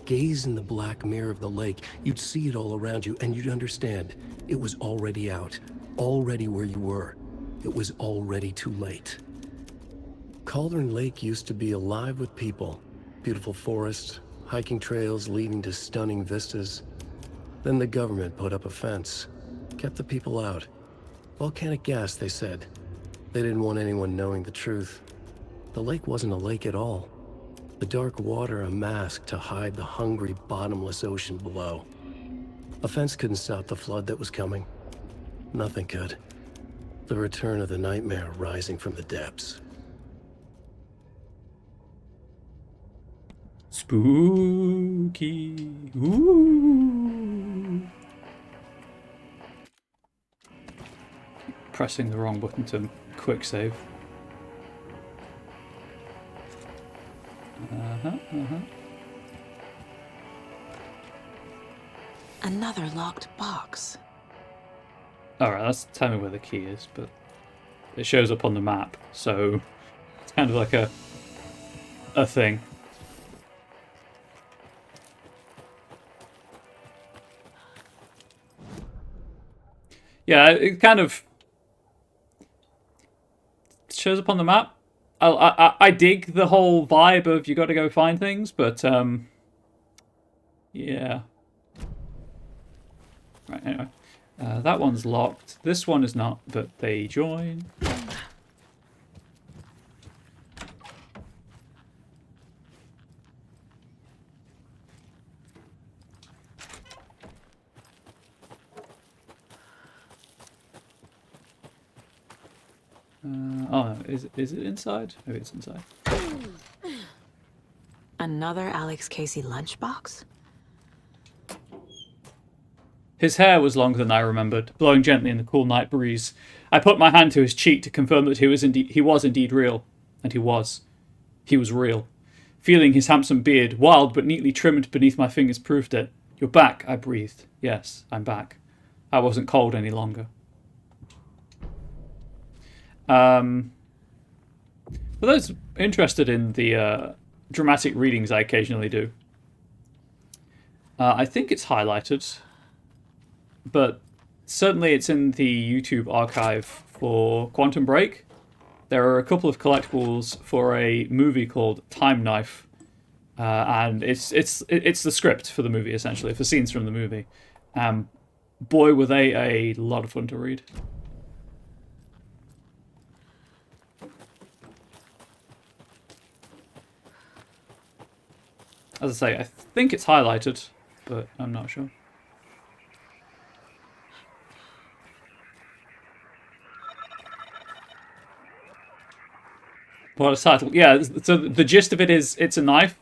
Gaze in the black mirror of the lake, you'd see it all around you, and you'd understand. It was already out, already where you were. It was already too late. Cauldron Lake used to be alive with people. Beautiful forests, hiking trails leading to stunning vistas. Then the government put up a fence, kept the people out. Volcanic gas, they said. They didn't want anyone knowing the truth. The lake wasn't a lake at all. The dark water a mask to hide the hungry, bottomless ocean below. A fence couldn't stop the flood that was coming. Nothing could. The return of the nightmare rising from the depths. Spooky. Ooh. Pressing the wrong button to quick save. Another locked box. Alright, that's tell me where the key is, but it shows up on the map, so it's kind of like a thing. Yeah, it kind of shows up on the map. I dig the whole vibe of you got to go find things, but yeah. Right, anyway. That one's locked. This one is not, but they join. Oh, is it inside? Maybe it's inside. Another Alex Casey lunchbox? His hair was longer than I remembered, blowing gently in the cool night breeze. I put my hand to his cheek to confirm that he was indeed real. And he was. He was real. Feeling his handsome beard, wild but neatly trimmed beneath my fingers, proved it. "You're back," I breathed. Yes, I'm back. I wasn't cold any longer. For those interested in the dramatic readings I occasionally do, I think it's highlighted, but certainly it's in the YouTube archive for Quantum Break. There are a couple of collectibles for a movie called Time Knife, and it's the script for the movie, essentially, for scenes from the movie. Boy, were they a lot of fun to read. As I say, I think it's highlighted, but I'm not sure. What a title. Yeah, so the gist of it is it's a knife,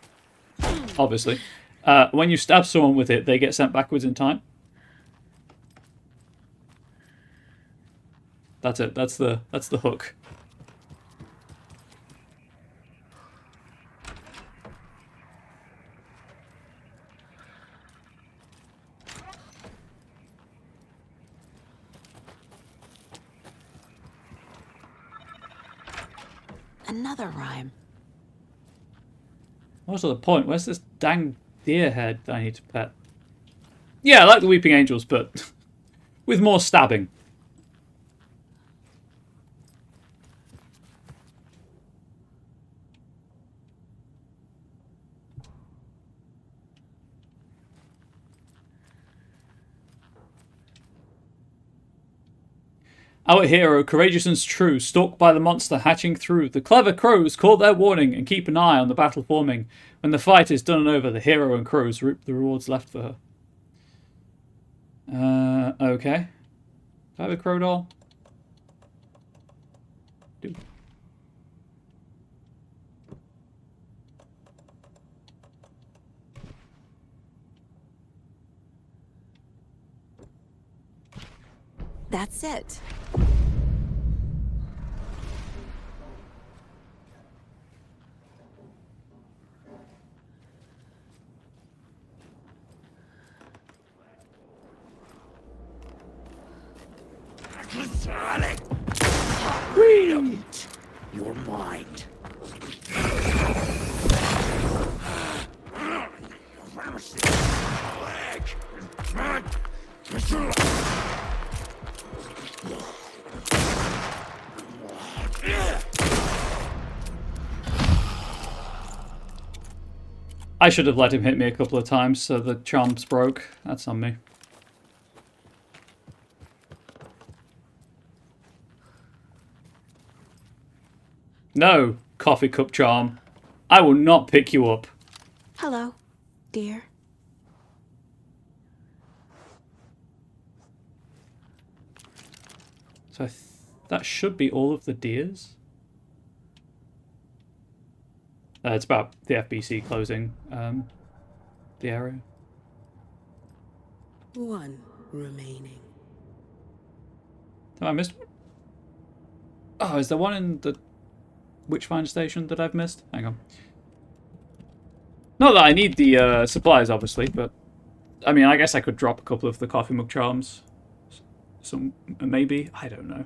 obviously. When you stab someone with it, they get sent backwards in time. That's it. That's the hook. Another rhyme. What's the point? Where's this dang deer head that I need to pet? Yeah, I like the Weeping Angels, but with more stabbing. Our hero, courageous and true, stalked by the monster hatching through. The clever crows caught their warning and keep an eye on the battle forming. When the fight is done and over, the hero and crows reap the rewards left for her. Okay. Do I have a crow doll? Do. That's it. Freedom! Your mind. I should have let him hit me a couple of times so the charms broke. That's on me. No, coffee cup charm. I will not pick you up. Hello, dear. So that should be all of the deers. It's about the FBC closing the area. One remaining. Have I missed one? Oh, is there one in the Witchfinder station that I've missed? Hang on. Not that I need the supplies, obviously, but I mean, I guess I could drop a couple of the coffee mug charms. Some, maybe? I don't know.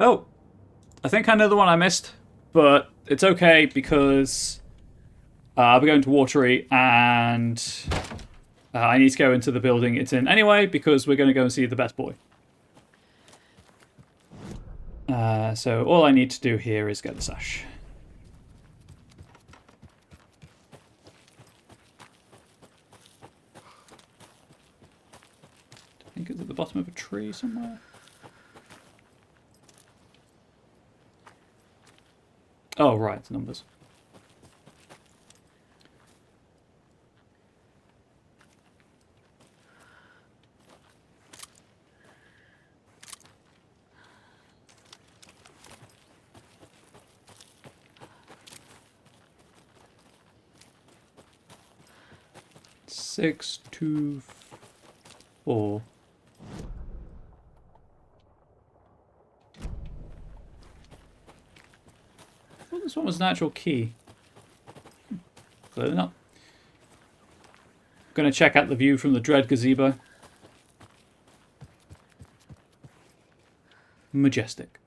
Oh, I think I know the one I missed, but it's okay because I'll be going to Watery and I need to go into the building it's in anyway because we're going to go and see the best boy. So all I need to do here is get the sash. I think it's at the bottom of a tree somewhere. Oh, right, numbers. Six, 2, 4. I thought this one was an actual key. Clearly not. Gonna check out the view from the Dread Gazebo. Majestic.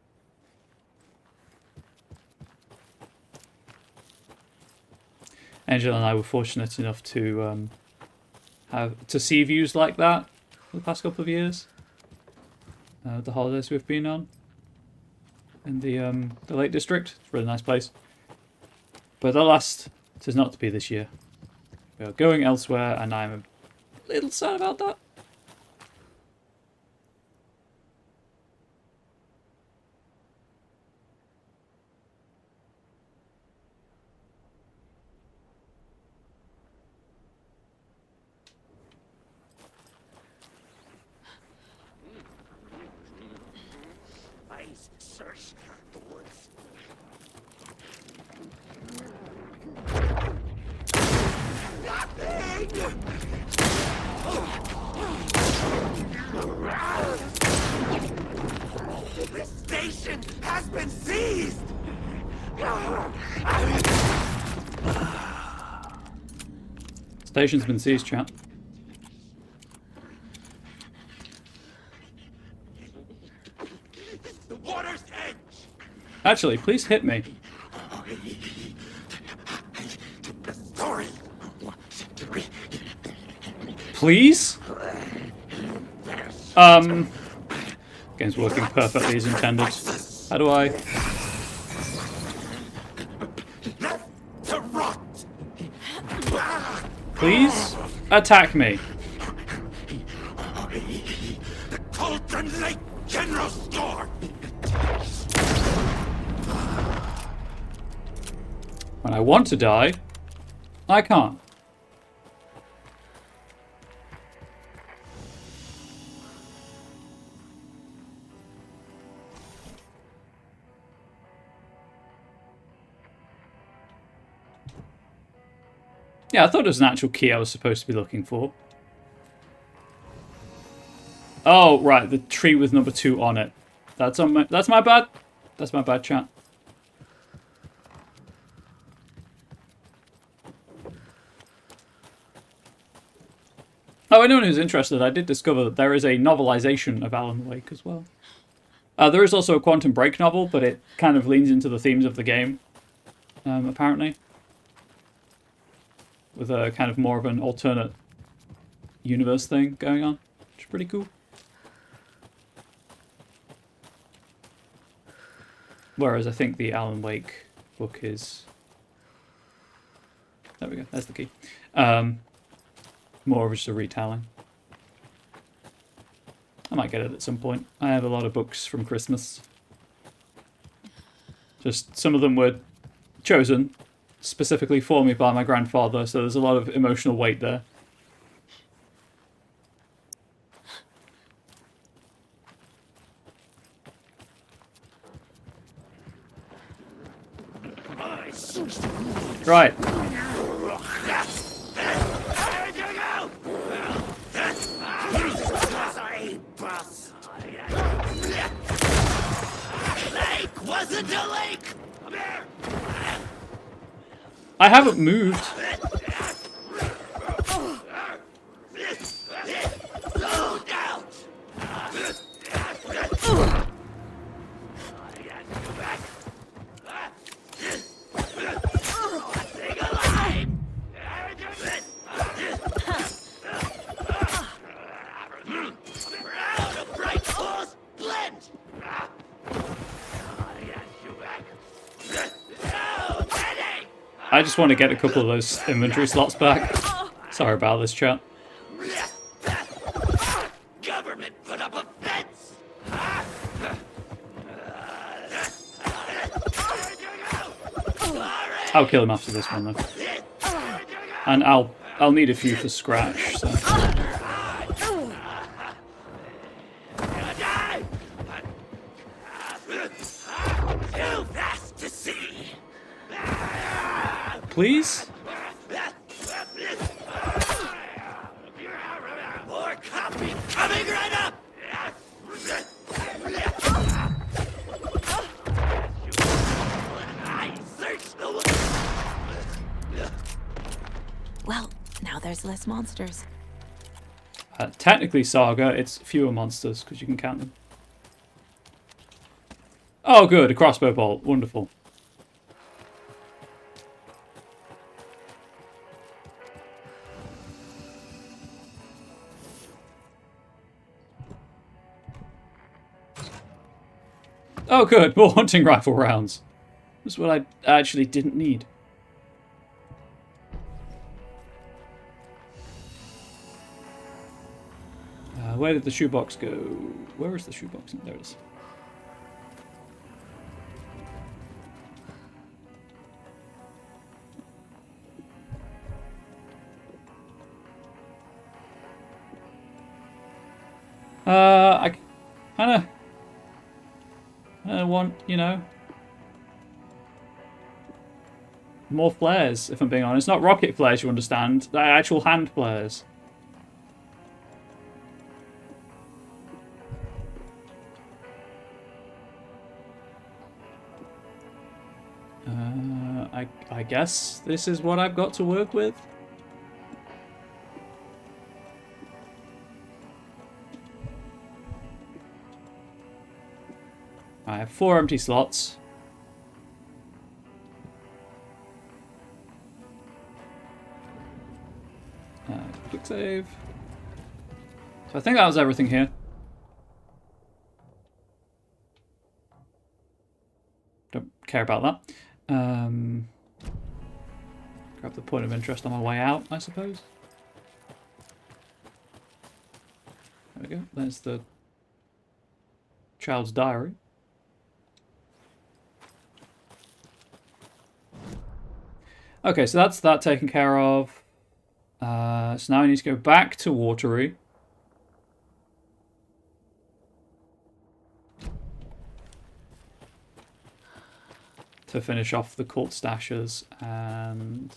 Angela and I were fortunate enough to see views like that for the past couple of years. The holidays we've been on in the Lake District. It's a really nice place. But alas, it is not to be this year. We are going elsewhere, and I'm a little sad about that. I searched the woods. station has been seized! Station's been seized, chat. The water's edge! Actually, please hit me. Sorry. Please? Game's working perfectly as intended. How do I... To rot! Please? Attack me. The Cauldron Lake General Store! When I want to die, I can't. Yeah, I thought it was an actual key I was supposed to be looking for. Oh, right, the tree with number 2 on it. That's my bad. That's my bad, chat. Oh, anyone who's interested, I did discover that there is a novelization of Alan Wake as well. There is also a Quantum Break novel, but it kind of leans into the themes of the game, apparently. With a kind of more of an alternate universe thing going on, which is pretty cool. Whereas I think the Alan Wake book is... There we go, that's the key. More of just a retelling. I might get it at some point. I have a lot of books from Christmas. Just some of them were chosen specifically for me by my grandfather, so there's a lot of emotional weight there. Right. Lake wasn't a lake! I haven't moved. I just want to get a couple of those inventory slots back. Sorry about this, chat. Government put up a fence! I'll kill him after this one though. And I'll need a few for Scratch, so. Too fast to see! Please? More copy coming right up! I searched the... Well, now there's less monsters. Technically, Saga, it's fewer monsters, because you can count them. Oh, good, a crossbow bolt. Wonderful. Oh, good, more hunting rifle rounds. That's what I actually didn't need. Where did the shoebox go? Where is the shoebox? There it is. I kind of want, you know, more flares, if I'm being honest. Not rocket flares, you understand. They're actual hand flares. I guess this is what I've got to work with. I have 4 empty slots. Quick save. So I think that was everything here. Don't care about that. Grab the point of interest on my way out, I suppose. There we go. There's the child's diary. Okay, so that's that taken care of. So now I need to go back to Watery. To finish off the cult stashes and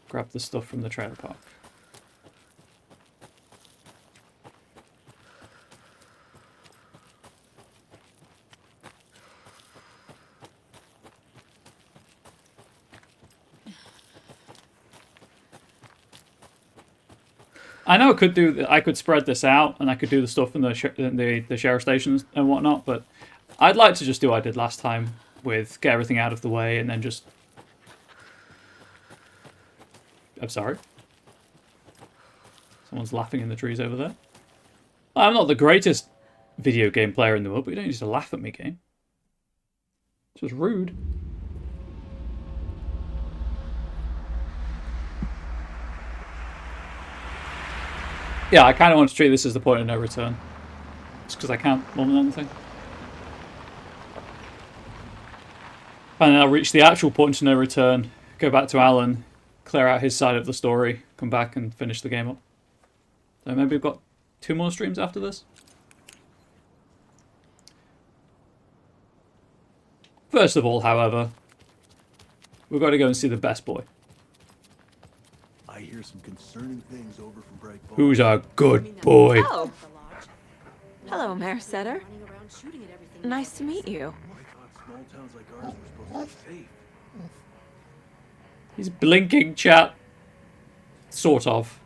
grab the stuff from the trailer park. I know I could spread this out and I could do the stuff in the sheriff stations and whatnot, but I'd like to just do what I did last time with get everything out of the way and then just... I'm sorry. Someone's laughing in the trees over there. I'm not the greatest video game player in the world, but you don't need to laugh at me, game. It's just rude. Yeah, I kind of want to treat this as the point of no return. Just because I can't more than anything. And then I'll reach the actual point of no return, go back to Alan, clear out his side of the story, come back and finish the game up. So maybe we've got 2 more streams after this. First of all, however, we've got to go and see the best boy. I hear some concerning things over from Bright Falls. Who's a good boy? Oh. Hello, Mayor Setter. Nice to meet you. I thought small towns like ours were supposed to be safe. He's blinking, chat. Sort of.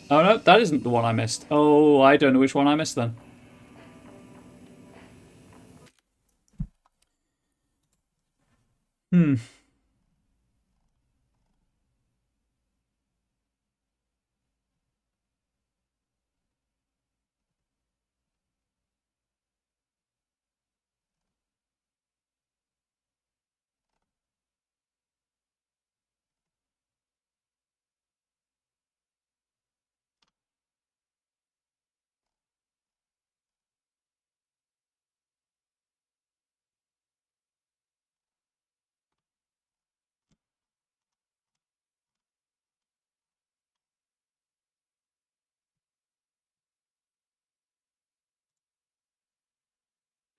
Oh no, that isn't the one I missed. Oh, I don't know which one I missed then.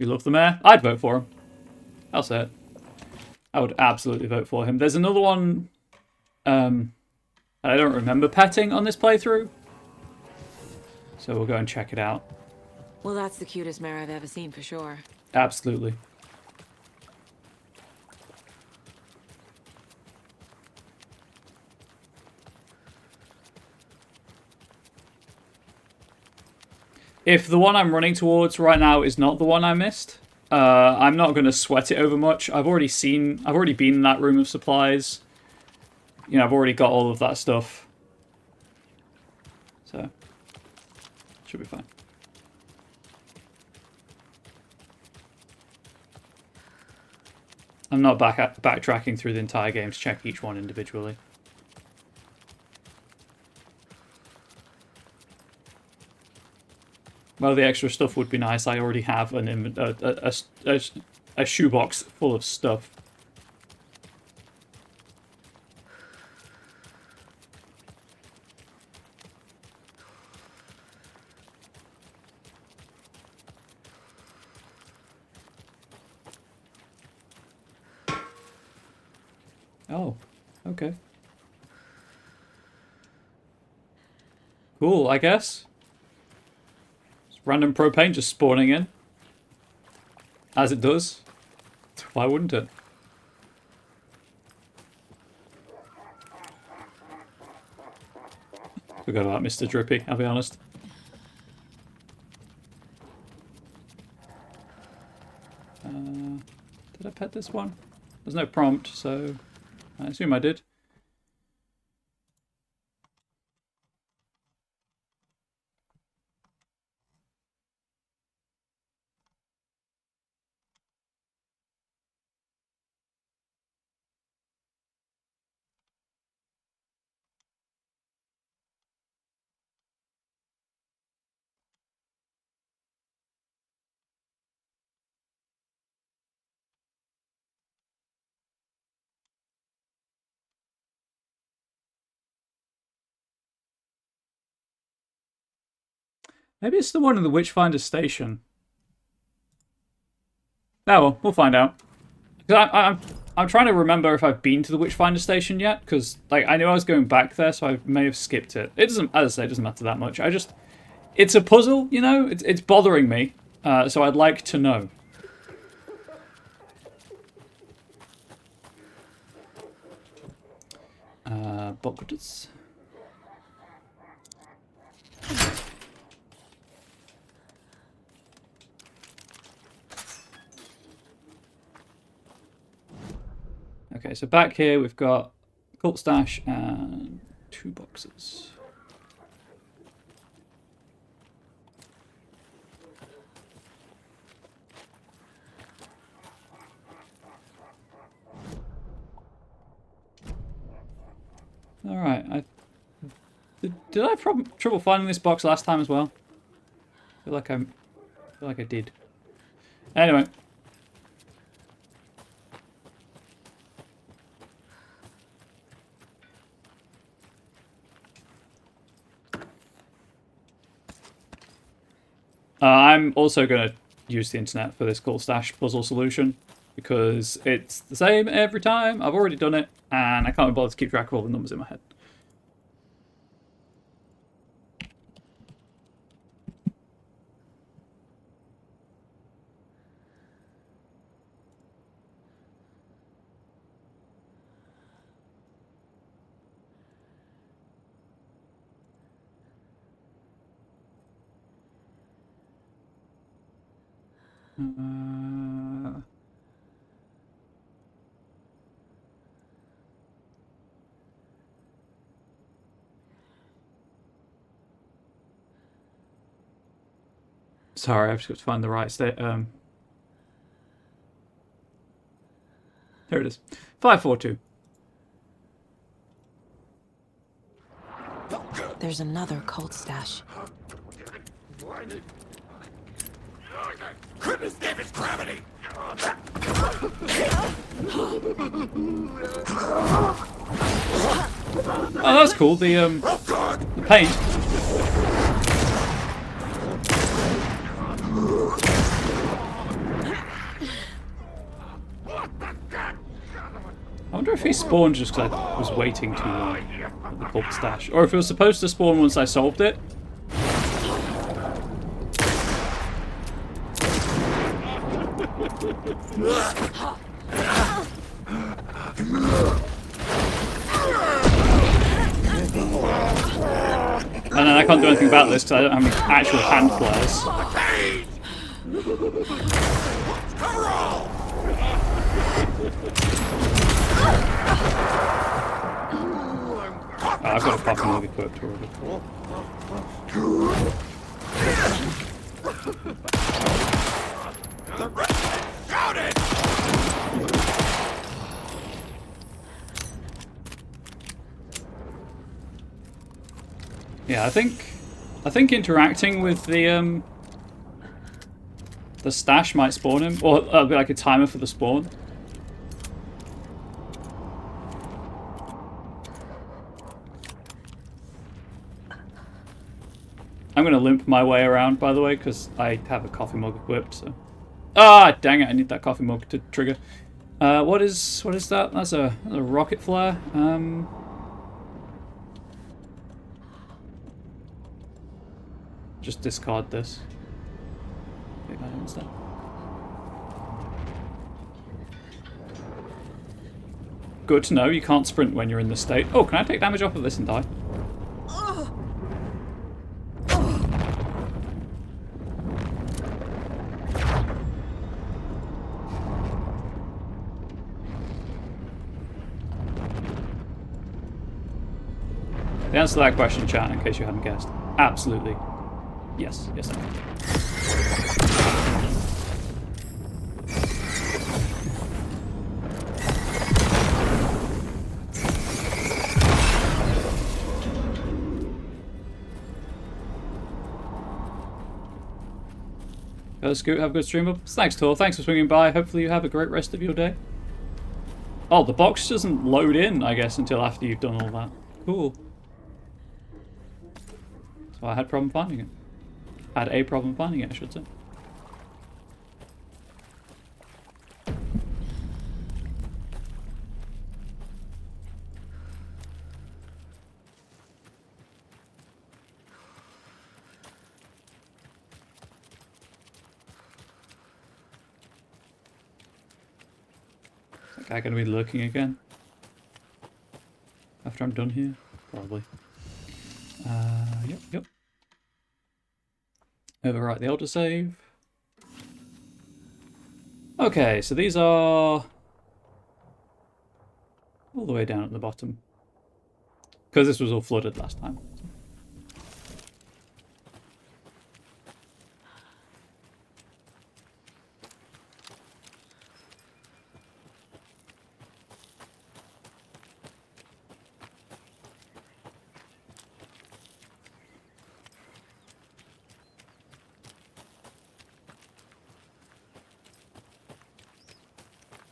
You love the mayor? I'd vote for him. I'll say it. I would absolutely vote for him. There's another one I don't remember petting on this playthrough. So we'll go and check it out. Well, that's the cutest mare I've ever seen for sure. Absolutely. If the one I'm running towards right now is not the one I missed, I'm not going to sweat it over much. I've already been in that room of supplies. You know, I've already got all of that stuff. So, should be fine. I'm not backtracking through the entire game to check each one individually. Well, the extra stuff would be nice. I already have a shoebox full of stuff. Oh, okay. Cool, I guess. Random propane just spawning in. As it does. Why wouldn't it? Forgot about Mr. Drippy, I'll be honest. Did I pet this one? There's no prompt, so I assume I did. Maybe it's the one in the Witchfinder station. Oh well, we'll find out. I'm trying to remember if I've been to the Witchfinder station yet, because like I knew I was going back there, so I may have skipped it. It doesn't, as I say, it doesn't matter that much. It's a puzzle, you know. It's bothering me, so I'd like to know. Buckets. Okay, so back here we've got Cult Stash and 2 boxes. All right, did I have trouble finding this box last time as well? I feel like I did. Anyway. I'm also going to use the internet for this Cult Stash puzzle solution because it's the same every time. I've already done it and I can't be bothered to keep track of all the numbers in my head. Sorry, I've just got to find the right state. There it is. 542. There's another Cult Stash. Goodness, David's gravity! Oh, that's cool. The paint. I wonder if he spawned just because I was waiting too long at the Cult Stash, or if it was supposed to spawn once I solved it. And then I can't do anything about this because I don't have any actual hand flares. Oh, I've got a coffin mug equipped already. Yeah, I think interacting with the stash might spawn him, or it'll be like a timer for the spawn. I'm going to limp my way around, by the way, because I have a coffee mug equipped. So, ah, dang it! I need that coffee mug to trigger. What is that? That's a rocket flare. Just discard this. Take that instead. Good to know. You can't sprint when you're in this state. Oh, can I take damage off of this and die? The answer to that question, chat, in case you hadn't guessed. Absolutely. Yes. Yes, I am. Scoot, have a good stream up. Thanks, Tor. Thanks for swinging by. Hopefully you have a great rest of your day. Oh, the box doesn't load in, I guess, until after you've done all that. Cool. So I had a problem finding it. Had a problem finding it, I should say. Is that guy going to be lurking again? After I'm done here? Probably. Yep. Overwrite the autosave. Okay, so these are all the way down at the bottom. Because this was all flooded last time.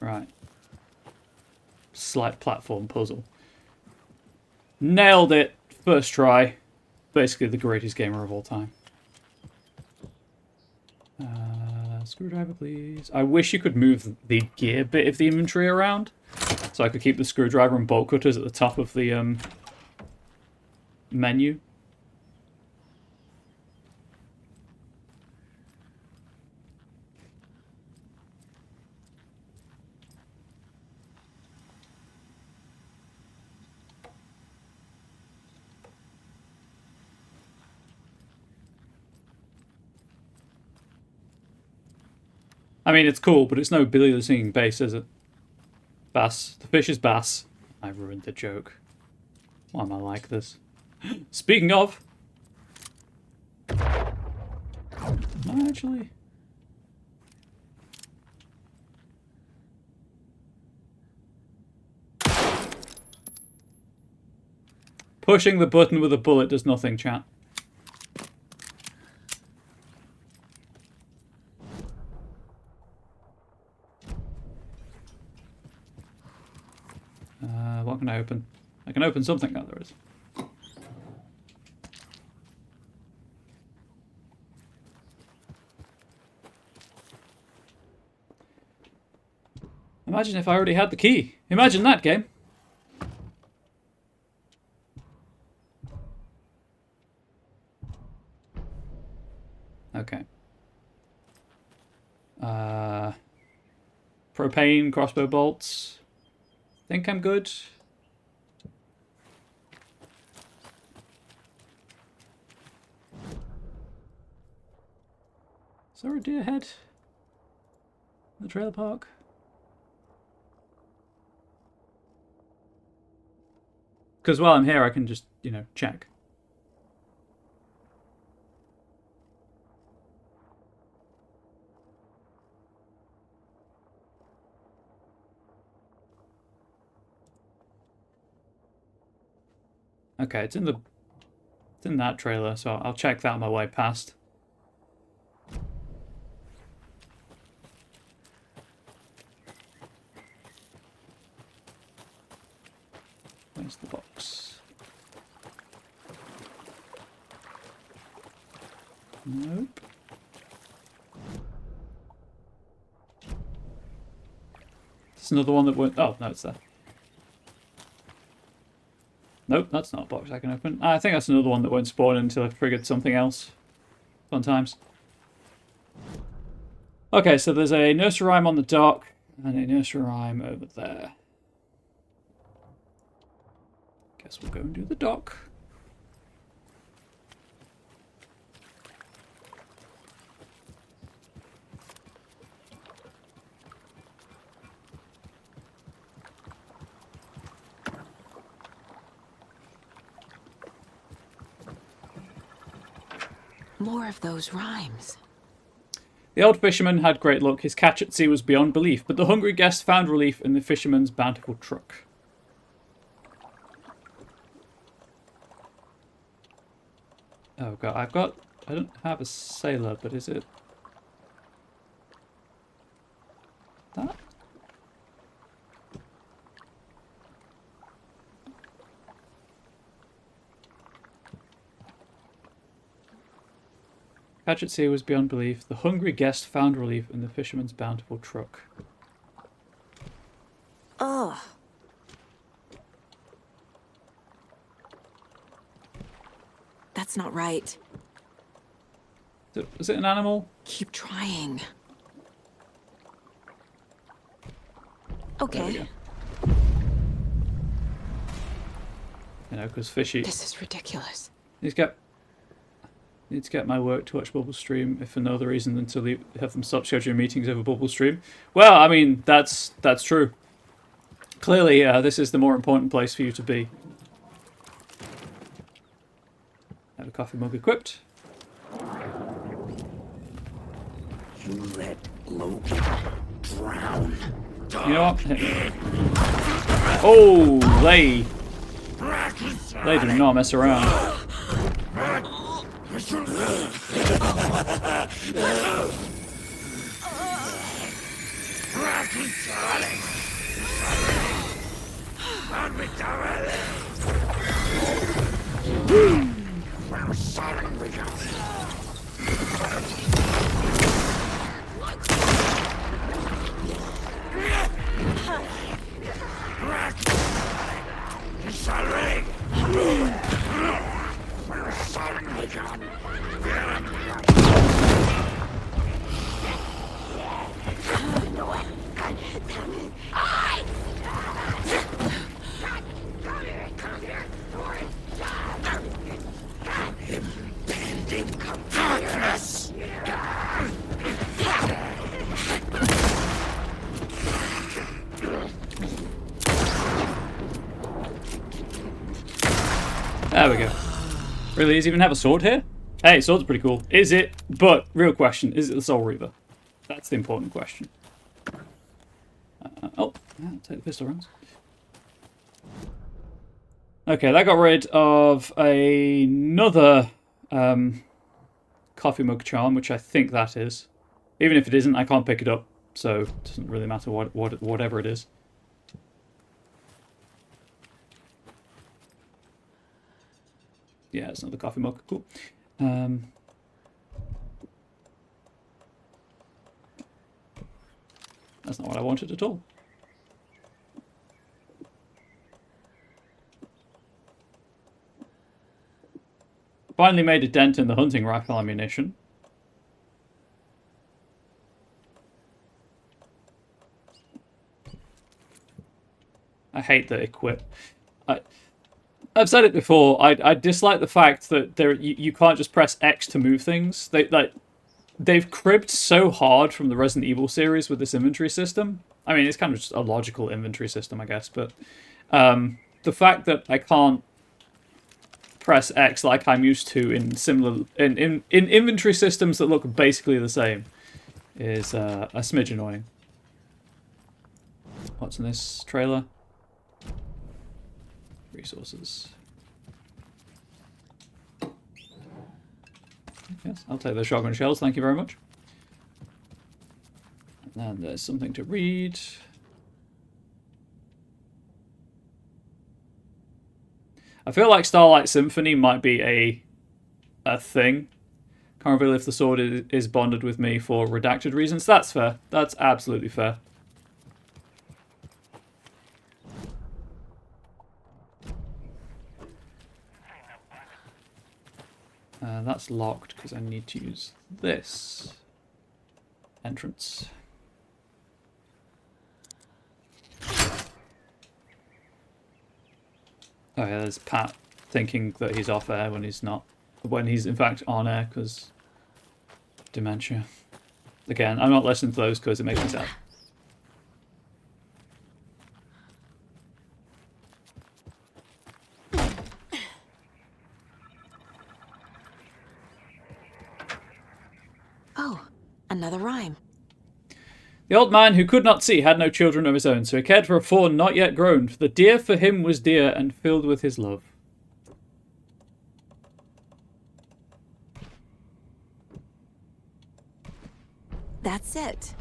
Right. Slight platform puzzle. Nailed it! First try. Basically the greatest gamer of all time. Screwdriver, please. I wish you could move the gear bit of the inventory around. So I could keep the screwdriver and bolt cutters at the top of the menu. I mean, it's cool, but it's no Billy the Singing Bass, is it? Bass. The fish is bass. I ruined the joke. Why am I like this? Speaking of... Actually... Pushing the button with a bullet does nothing, chat. What can I open? I can open something. Oh, there is. Imagine if I already had the key. Imagine that, game. Okay. Propane, crossbow bolts. Think I'm good. Is there a deer head in the trailer park? Because while I'm here, I can just, you know, check. Okay, it's in that trailer, so I'll check that on my way past. Where's the box? Nope. It's another one that won't... Oh, no, it's there. Nope, that's not a box I can open. I think that's another one that won't spawn until I've triggered something else. Fun times. Okay, so there's a nursery rhyme on the dock and a nursery rhyme over there. Guess we'll go and do the dock. More of those rhymes. The old fisherman had great luck. His catch at sea was beyond belief, but the hungry guest found relief in the fisherman's bountiful truck. Oh god, I don't have a sailor, but is it that? Catch at sea was beyond belief. The hungry guest found relief in the fisherman's bountiful truck. Ugh. That's not right. Is it an animal? Keep trying. There we Okay. go. You know, because fishy. This is ridiculous. Need to get my work to watch Bubble Stream, if for no other reason than to have them stop scheduling meetings over Bubble Stream. Well, I mean, that's true. Clearly, this is the more important place for you to be. Have a coffee mug equipped. You let Logan drown. You know what? Oh, they do not mess around. There we go. Really, does he even have a sword here? Hey, sword's pretty cool. Is it? But, real question, is it the Soul Reaver? That's the important question. I'll take the pistol rounds. Okay, that got rid of another coffee mug charm, which I think that is. Even if it isn't, I can't pick it up, so it doesn't really matter whatever it is. Yeah, it's another coffee mug. Cool. That's not what I wanted at all. Finally made a dent in the hunting rifle ammunition. I hate the equip. I've said it before. I dislike the fact that you can't just press X to move things. They've cribbed so hard from the Resident Evil series with this inventory system. I mean, it's kind of just a logical inventory system, I guess. But the fact that I can't press X like I'm used to in similar in inventory systems that look basically the same is a smidge annoying. What's in this trailer? Resources. Yes, I'll take those shotgun shells, thank you very much. And then there's something to read. I feel like Starlight Symphony might be a thing. Can't reveal if the sword is bonded with me for redacted reasons. That's fair. That's absolutely fair. That's locked because I need to use this entrance. Oh yeah, there's Pat thinking that he's off air when he's not. When he's in fact on air because dementia. Again, I'm not listening to those because it makes me sad. Oh, another rhyme. The old man who could not see had no children of his own, so he cared for a fawn not yet grown. For the deer for him was dear and filled with his love. That's it.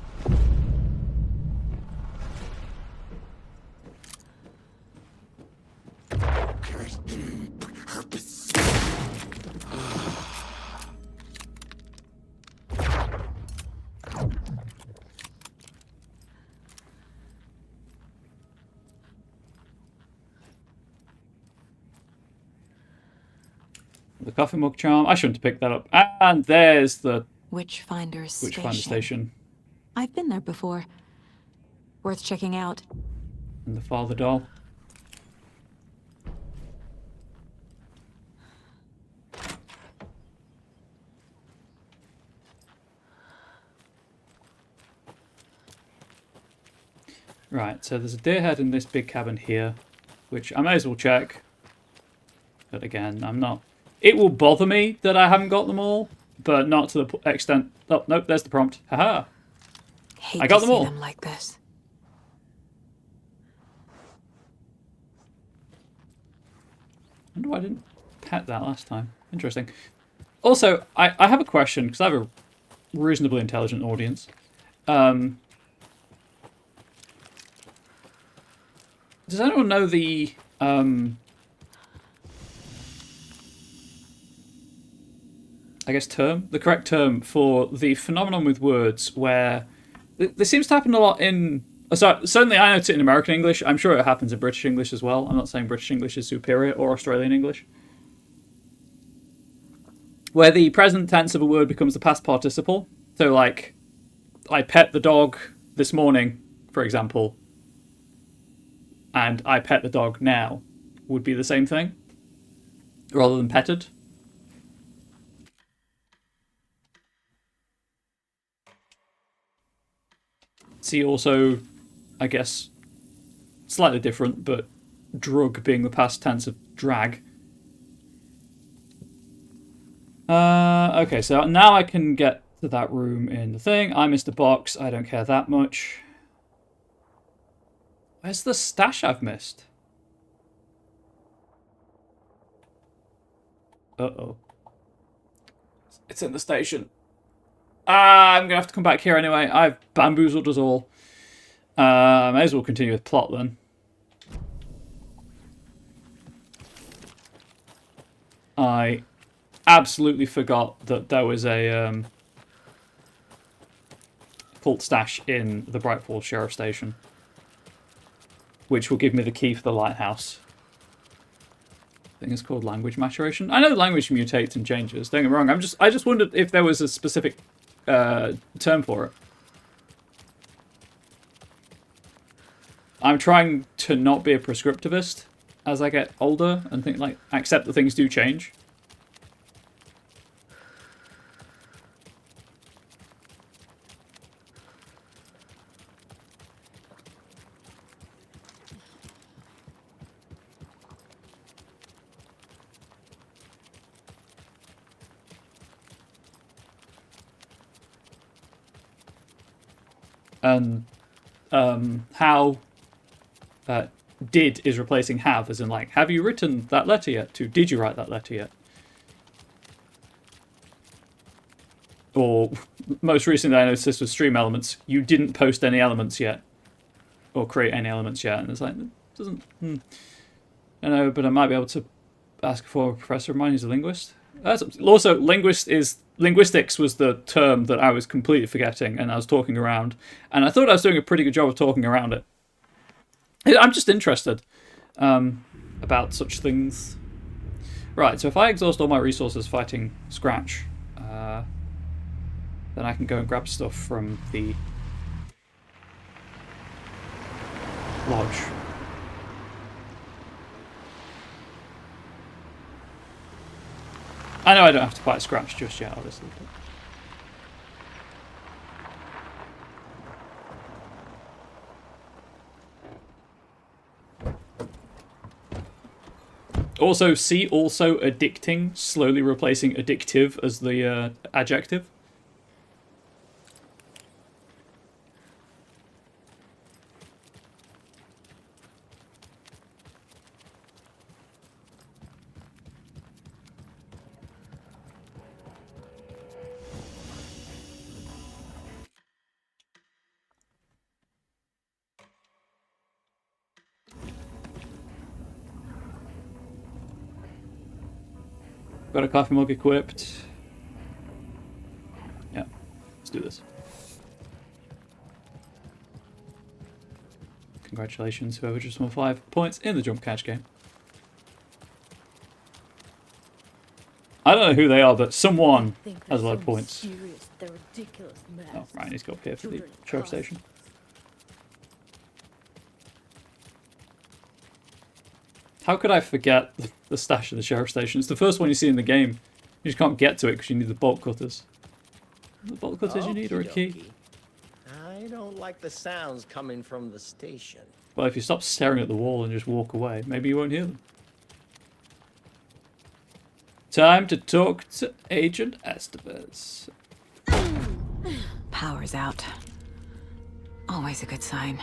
The coffee mug charm. I shouldn't have picked that up. And there's the Witchfinder's Witchfinder Station. I've been there before. Worth checking out. And the father doll. Right, so there's a deer head in this big cabin here, which I may as well check. But again, I'm not... It will bother me that I haven't got them all, but not to the extent... Oh, nope, there's the prompt. Haha! Hate I got to them see all. them like this. I wonder why I didn't pet that last time. Interesting. Also, I have a question, because I have a reasonably intelligent audience. Does anyone know the... I guess the correct term for the phenomenon with words where this seems to happen a lot in... Sorry, certainly I notice it in American English. I'm sure it happens in British English as well. I'm not saying British English is superior or Australian English. Where the present tense of a word becomes the past participle. So like, I pet the dog this morning, for example, and I pet the dog now would be the same thing, rather than petted. See also, I guess, slightly different, but drug being the past tense of drag. Okay, so now I can get to that room in the thing. I missed a box. I don't care that much. Where's the stash I've missed? Uh-oh. It's in the station. I'm going to have to come back here anyway. I've bamboozled us all. May as well continue with plot then. I absolutely forgot that there was a cult stash in the Brightfall Sheriff Station, which will give me the key for the lighthouse. I think it's called language maturation. I know language mutates and changes. Don't get me wrong. I just wondered if there was a specific term for it. I'm trying to not be a prescriptivist as I get older and think like accept that things do change. And how did is replacing have, as in like, have you written that letter yet? To did you write that letter yet? Or most recently I noticed this with stream elements, you didn't post any elements yet. Or create any elements yet. And it's like, it doesn't... I know, but I might be able to ask for a professor of mine who's a linguist. Also, linguistics was the term that I was completely forgetting, and I was talking around. And I thought I was doing a pretty good job of talking around it. I'm just interested about such things. Right, so if I exhaust all my resources fighting Scratch, then I can go and grab stuff from the lodge. I know I don't have to fight Scratch just yet, obviously. Also, see also addicting, slowly replacing addictive as the adjective. Got a coffee mug equipped. Yeah, let's do this. Congratulations, whoever just won 5 points in the jump catch game. I don't know who they are, but someone has a lot of points. Serious, they're ridiculous mess. Oh, right, he's got up here for the Children sheriff cause- station. How could I forget the stash of the sheriff station? It's the first one you see in the game. You just can't get to it because you need the bolt cutters. The bolt cutters you need, or a key? I don't like the sounds coming from the station. Well, if you stop staring at the wall and just walk away, maybe you won't hear them. Time to talk to Agent Estevez. Power's out. Always a good sign.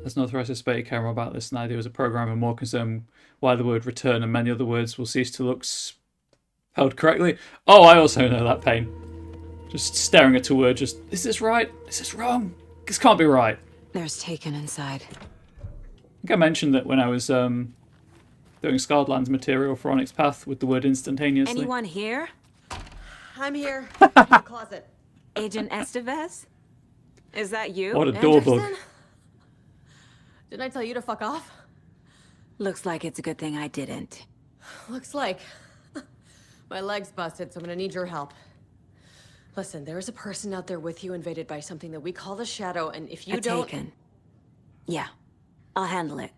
There's no authorized spare camera about this, neither is a programmer more concerned why the word return and many other words will cease to look spelled correctly. Oh, I also know that pain. Just staring at a word, just, is this right? Is this wrong? This can't be right. There's Taken inside. I think I mentioned that when I was doing Scarred material for Onyx Path with the word instantaneously. Anyone here? I'm here. In the closet. Agent Estevez? Is that you? What a door bug. Anderson? Didn't I tell you to fuck off? Looks like it's a good thing I didn't. Looks like. My leg's busted, so I'm gonna need your help. Listen, there is a person out there with you invaded by something that we call the Shadow, and if you don't... Taken. Yeah, I'll handle it.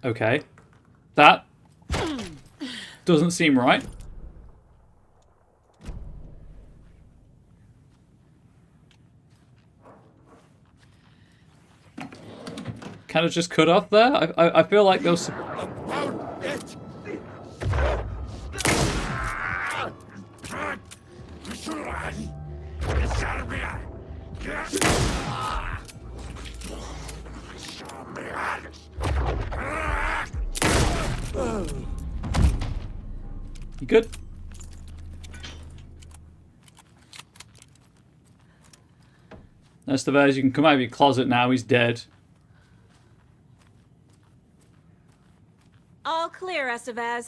Okay. That doesn't seem right. Kind of just cut off there. I feel like those. You good? Estevez, you can come out of your closet now. He's dead. All clear, Estevez.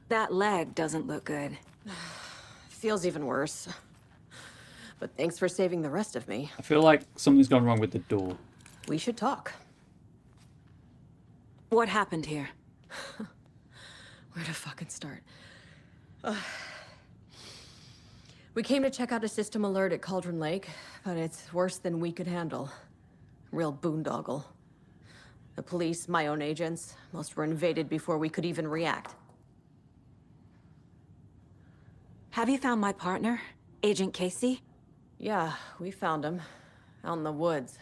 That leg doesn't look good. Feels even worse. But thanks for saving the rest of me. I feel like something's gone wrong with the door. We should talk. What happened here? Where to fucking start? We came to check out a system alert at Cauldron Lake, but it's worse than we could handle. Real boondoggle. The police, my own agents, most were invaded before we could even react. Have you found my partner, Agent Casey? Yeah, we found him. Out in the woods.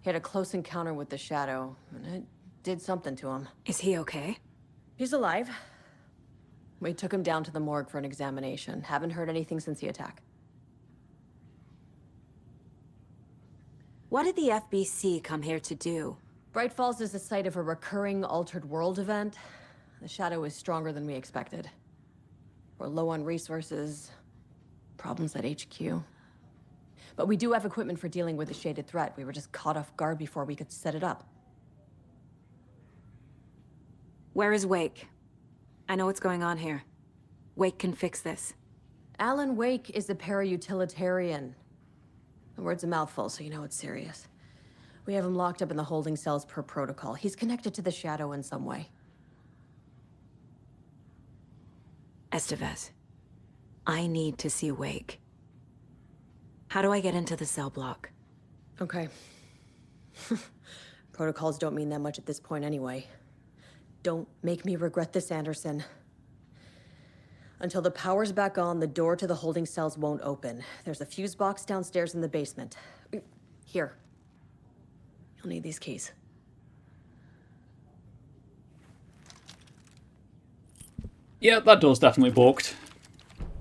He had a close encounter with the Shadow, and it did something to him. Is he okay? He's alive. We took him down to the morgue for an examination. Haven't heard anything since the attack. What did the FBC come here to do? Bright Falls is the site of a recurring Altered World event. The Shadow is stronger than we expected. We're low on resources, problems at HQ. But we do have equipment for dealing with the shaded threat. We were just caught off guard before we could set it up. Where is Wake? I know what's going on here. Wake can fix this. Alan Wake is a para-utilitarian. The word's a mouthful, so you know it's serious. We have him locked up in the holding cells per protocol. He's connected to the Shadow in some way. Estevez, I need to see Wake. How do I get into the cell block? Okay. Protocols don't mean that much at this point anyway. Don't make me regret this, Anderson. Until the power's back on, the door to the holding cells won't open. There's a fuse box downstairs in the basement. Here. You'll need these keys. Yeah, that door's definitely balked.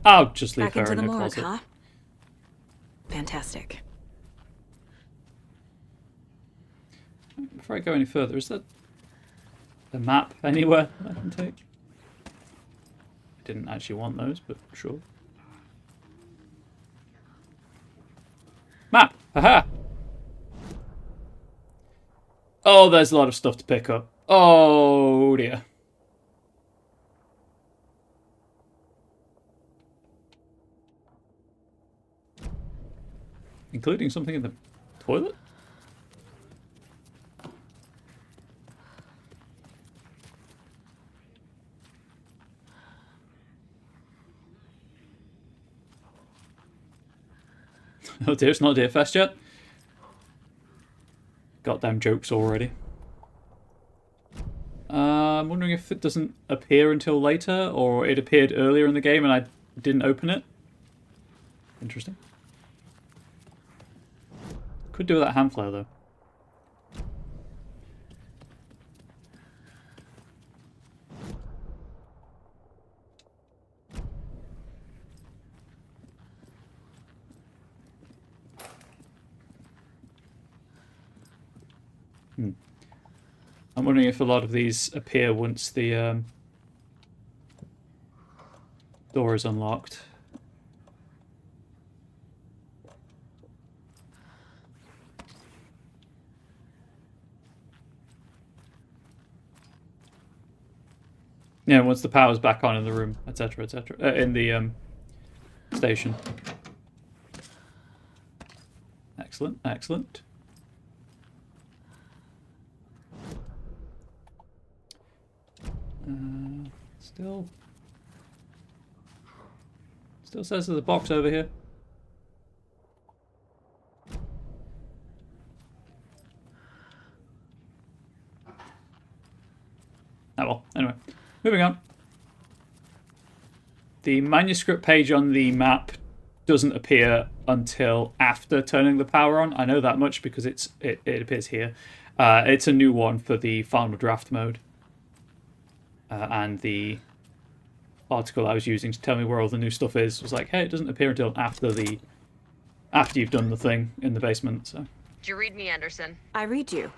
I'll just leave Back her into in the the morgue, closet. huh? Fantastic. Before I go any further, is there a map anywhere I can take? I didn't actually want those, but sure. Map! Haha! Oh, there's a lot of stuff to pick up. Oh dear. Including something in the toilet? Oh dear, it's not DFS yet. Goddamn jokes already. I'm wondering if it doesn't appear until later, or it appeared earlier in the game and I didn't open it. Interesting. Could do with that hand flare though. I'm wondering if a lot of these appear once the door is unlocked. Yeah, once the power's back on in the room, etc., etc., in the station. Excellent, excellent. Still says there's a box over here. Oh well, anyway. Moving on. The manuscript page on the map doesn't appear until after turning the power on. I know that much because it appears here. It's a new one for the final draft mode. And the article I was using to tell me where all the new stuff is was like, hey, it doesn't appear until after you've done the thing in the basement. So. Did you read me, Anderson? I read you.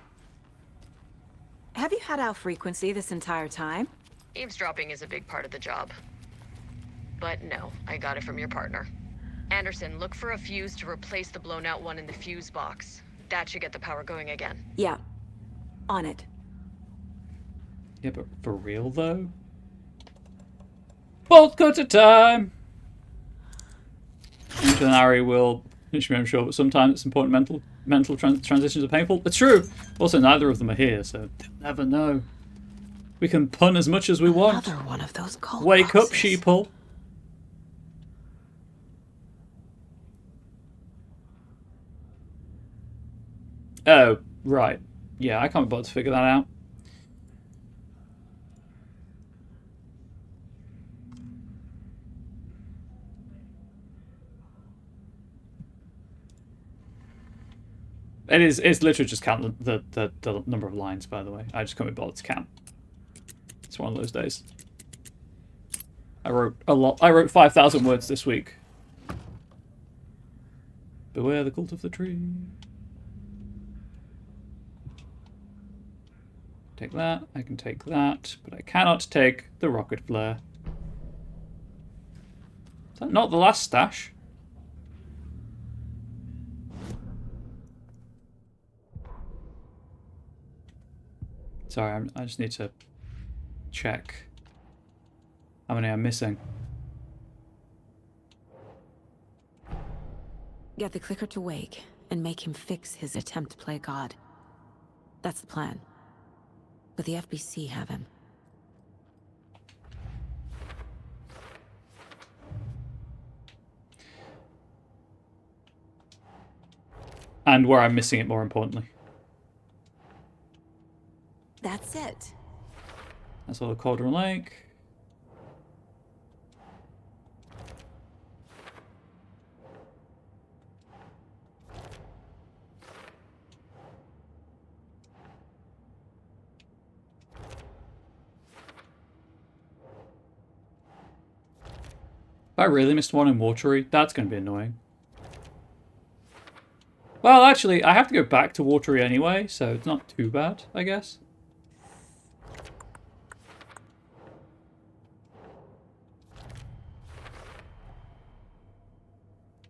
Have you had our frequency this entire time? Eavesdropping is a big part of the job. But no, I got it from your partner. Anderson, look for a fuse to replace the blown out one in the fuse box. That should get the power going again. Yeah. On it. Yeah, but for real though? Bolt cutter time! Ari will finish me, I'm sure, but sometimes it's important mental transitions are painful. It's true! Also, neither of them are here, so never know. We can pun as much as we want. Another one of those cold Wake boxes. up, sheeple. Oh, right. Yeah, I can't be bothered to figure that out. It's literally just count the number of lines, by the way. I just can't be bothered to count. It's one of those days. I wrote a lot. I wrote 5,000 words this week. Beware the cult of the tree. Take that. I can take that, but I cannot take the rocket flare. Is that not the last stash? Sorry, I just need to check how many I'm missing. Get the clicker to Wake and make him fix his attempt to play God. That's the plan. But the FBC have him. and where I'm missing it, more importantly. That's it. That's all the Cauldron Lake. If I really missed one in Watery, that's going to be annoying. Well, actually, I have to go back to Watery anyway, so it's not too bad, I guess.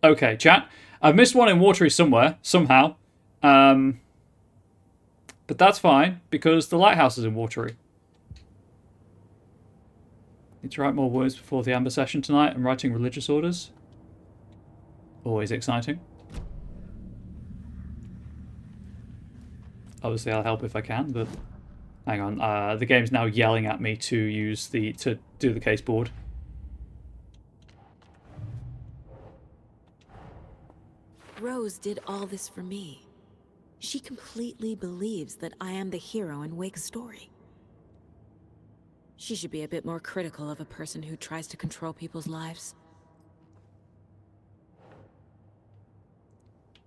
Okay, chat. I've missed one in Watery somewhere, somehow. But that's fine, because the lighthouse is in Watery. Need to write more words before the Amber session tonight. I'm writing religious orders. Always exciting. Obviously, I'll help if I can, but hang on. The game's now yelling at me to do the case board. Rose did all this for me. She completely believes that I am the hero in Wake's story. She should be a bit more critical of a person who tries to control people's lives.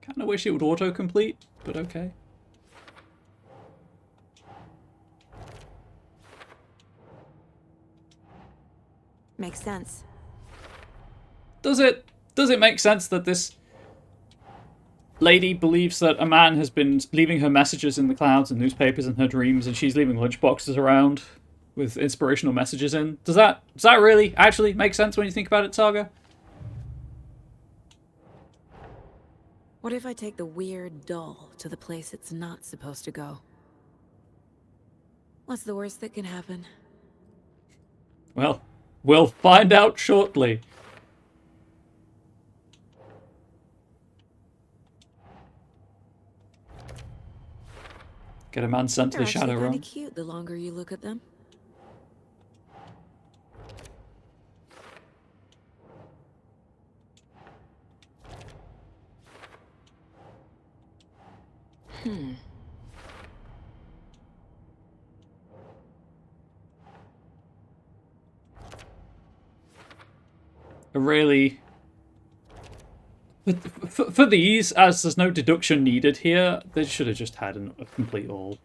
Kinda wish it would auto-complete, but okay. Makes sense. Does it make sense that this lady believes that a man has been leaving her messages in the clouds and newspapers in her dreams, and she's leaving lunchboxes around with inspirational messages in? Does that really actually make sense when you think about it, Saga? What if I take the weird doll to the place it's not supposed to go? What's the worst that can happen? Well, we'll find out shortly. Get a man sent to the They're Shadow actually Realm. kinda cute the longer you look at them. Really, for these, as there's no deduction needed here, they should have just had a complete all.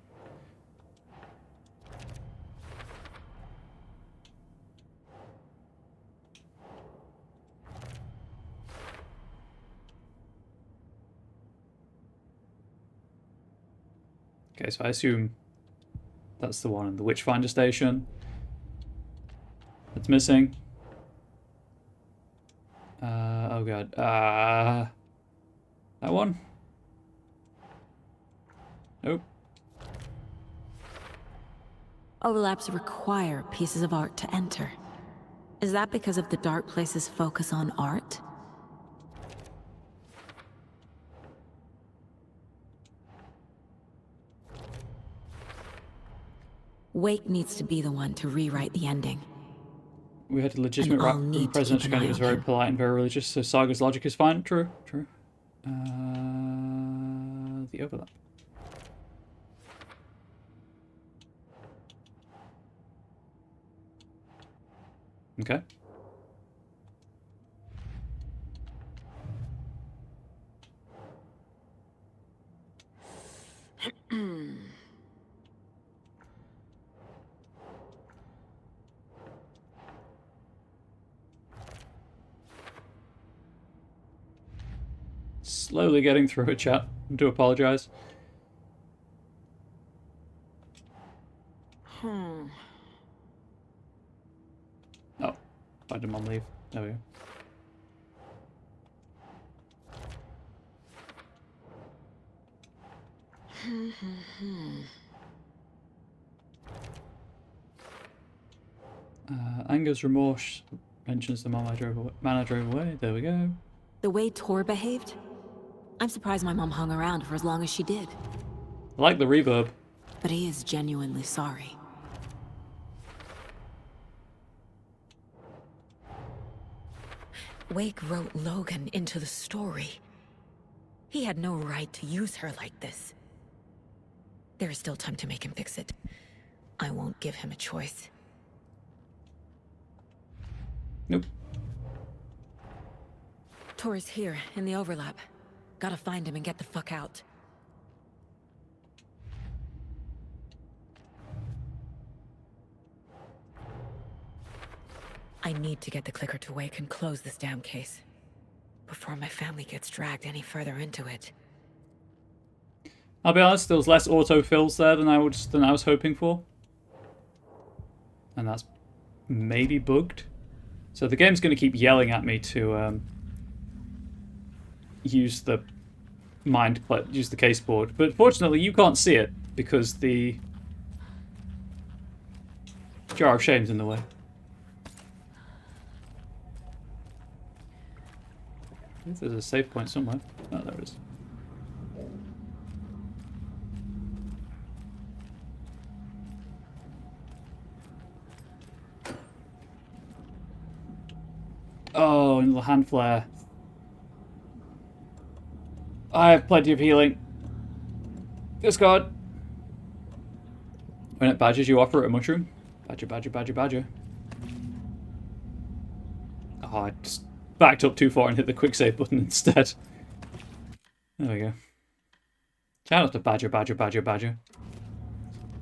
Okay, so I assume that's the one in the Witchfinder station that's missing. Oh god. That one? Nope. Overlaps require pieces of art to enter. Is that because of the Dark Place's focus on art? Wake needs to be the one to rewrite the ending. We had a legitimate And I'll rap from the need to presidential keep an eye candidate was on very him. polite and very religious, so Saga's logic is fine. True, true. The overlap. Okay. Slowly getting through it, chat. I do apologize. Oh, find him on leave. There we go. Anger's remorse mentions the man I drove away. There we go. The way Tor behaved? I'm surprised my mom hung around for as long as she did. I like the reverb. But he is genuinely sorry. Wake wrote Logan into the story. He had no right to use her like this. There is still time to make him fix it. I won't give him a choice. Nope. Tor's here, in the overlap. Gotta find him and get the fuck out. I need to get the clicker to Wake and close this damn case. Before my family gets dragged any further into it. I'll be honest, there was less autofills there than I was hoping for. And that's maybe bugged. So the game's going to keep yelling at me to use the case board. But fortunately you can't see it because the jar of shame's in the way. I think there's a save point somewhere. Oh, there it is. Oh, and the hand flare. I have plenty of healing. Discard. When it badgers, you offer it a mushroom. Badger, badger, badger, badger. Oh, I just backed up too far and hit the quick save button instead. There we go. Shout out to badger, badger, badger, badger.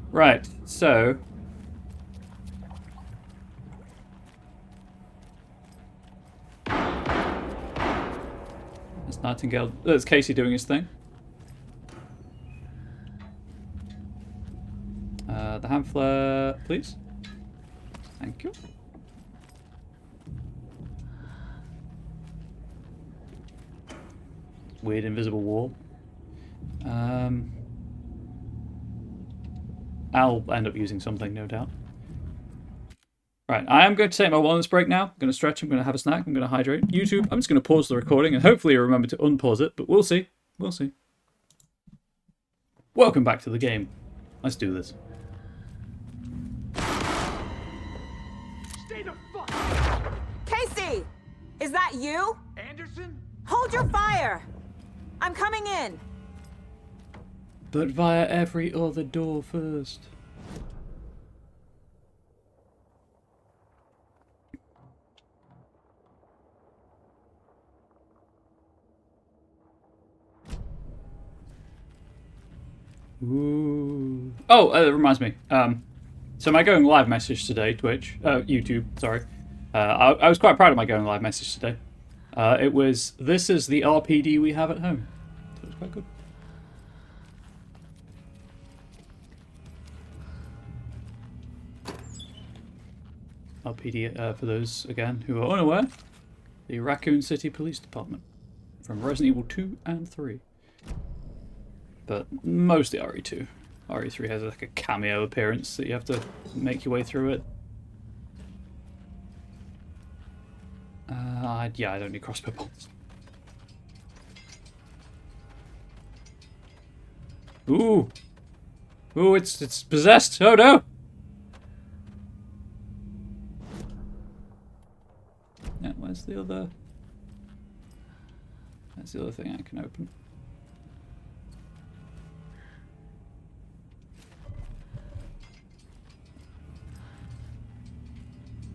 Right, so... That's Nightingale. That's Casey doing his thing. The hand flare, please. Thank you. Weird invisible wall. I'll end up using something, no doubt. Right, I am going to take my wellness break now. I'm going to stretch, I'm going to have a snack, I'm going to hydrate. YouTube, I'm just going to pause the recording and hopefully you'll remember to unpause it, but we'll see. We'll see. Welcome back to the game. Let's do this. Stay the fuck! Casey! Is that you? Anderson? Hold your fire! I'm coming in! But via every other door first. Ooh. Oh, it reminds me. So my going live message today, Twitch, YouTube, sorry. I was quite proud of my going live message today. It was, this is the RPD we have at home. So it was quite good. RPD, for those, again, who are unaware, the Raccoon City Police Department. From Resident Evil 2 and 3. But mostly RE2. RE3 has like a cameo appearance that you have to make your way through it. Yeah, I don't need crossbow bolts. Ooh! Ooh, it's possessed! Oh no! Yeah, where's the other... That's the other thing I can open.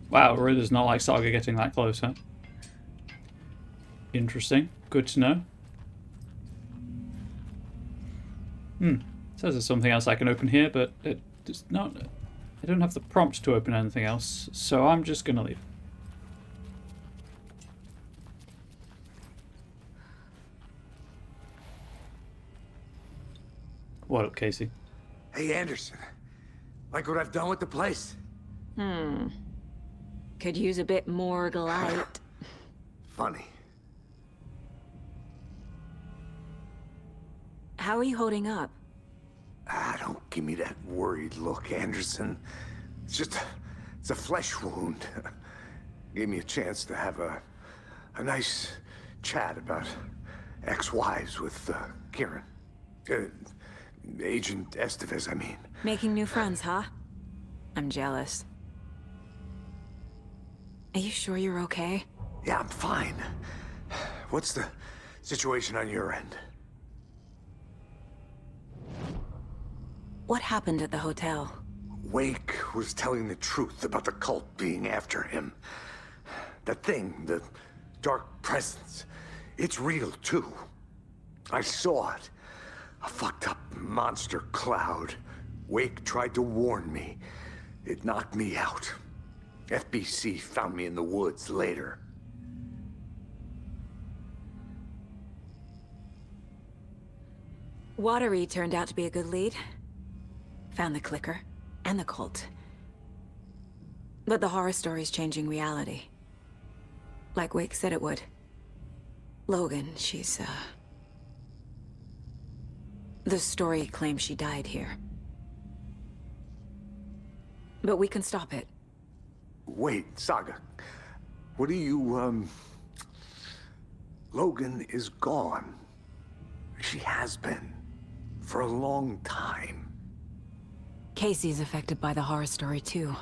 Wow, it really does not like Saga getting that close, huh? Interesting. Good to know. It says there's something else I can open here, but it does not... I don't have the prompt to open anything else, so I'm just gonna leave. What up, Casey? Hey, Anderson. Like what I've done with the place? Could use a bit more light. Funny. How are you holding up? Don't give me that worried look, Anderson. It's a flesh wound. Gave me a chance to have a nice chat about ex-wives with Kieran. Agent Estevez, I mean. Making new friends, huh? I'm jealous. Are you sure you're okay? Yeah, I'm fine. What's the situation on your end? What happened at the hotel? Wake was telling the truth about the cult being after him. That thing, the dark presence, it's real too. I saw it. A fucked up monster cloud. Wake tried to warn me. It knocked me out. FBC found me in the woods later. Watery turned out to be a good lead. Found the clicker and the cult. But the horror story's changing reality. Like Wake said it would. Logan, she's, the story claims she died here. But we can stop it. Wait, Saga. What do you, Logan is gone. She has been. For a long time. Casey's affected by the horror story too.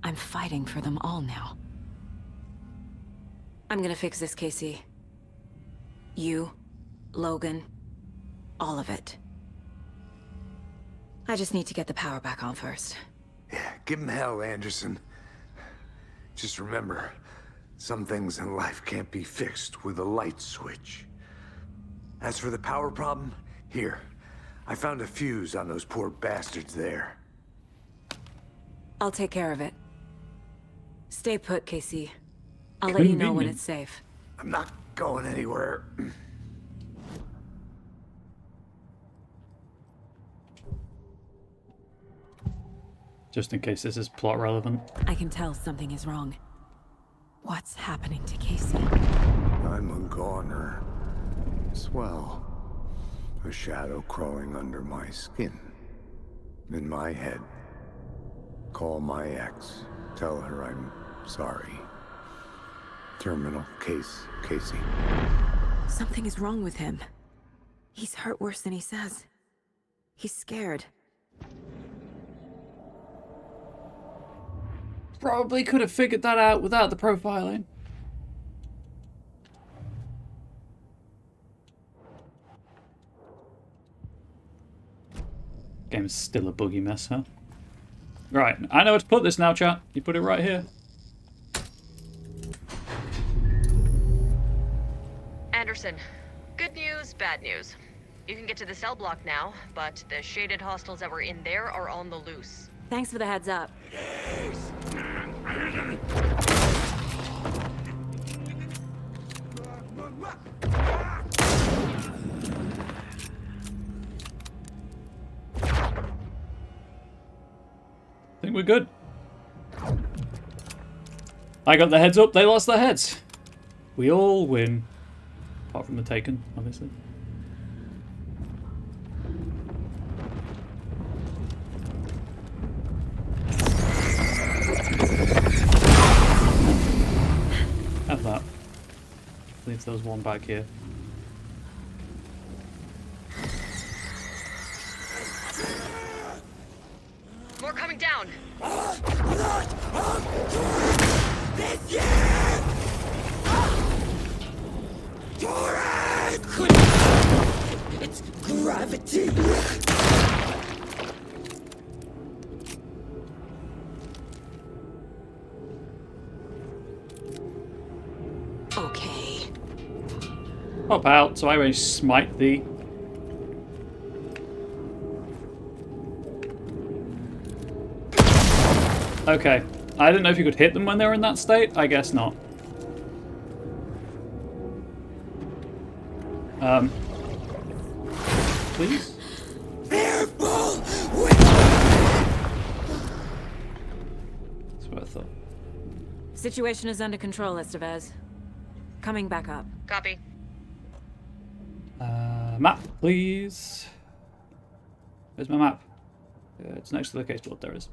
I'm fighting for them all now. I'm gonna fix this, Casey. You, Logan, all of it. I just need to get the power back on first. Yeah, give him hell, Anderson. Just remember, some things in life can't be fixed with a light switch. As for the power problem, here, I found a fuse on those poor bastards there. I'll take care of it. Stay put, Casey. I'll let you know when it's safe. I'm not going anywhere. Just in case this is plot relevant. I can tell something is wrong. What's happening to Casey? I'm a goner. Swell. A shadow crawling under my skin. In my head. Call my ex. Tell her I'm sorry. Terminal case, Casey. Something is wrong with him. He's hurt worse than he says. He's scared. Probably could have figured that out without the profiling. Game's still a buggy mess, huh? Right, I know where to put this now, chat. You put it right here. Anderson, good news, bad news. You can get to the cell block now, but the shaded hostiles that were in there are on the loose. Thanks for the heads up. I think we're good. I got the heads up, they lost their heads. We all win. Apart from the Taken, obviously. Have that. Leave those one back here. More coming down. It's gravity. Okay. Pop out, so I may smite thee. Okay. I didn't know if you could hit them when they were in that state. I guess not. Please? Fearful! That's what I thought. Situation is under control, Estevez. Coming back up. Copy. Map, please. Where's my map? It's next to the caseboard. There it is.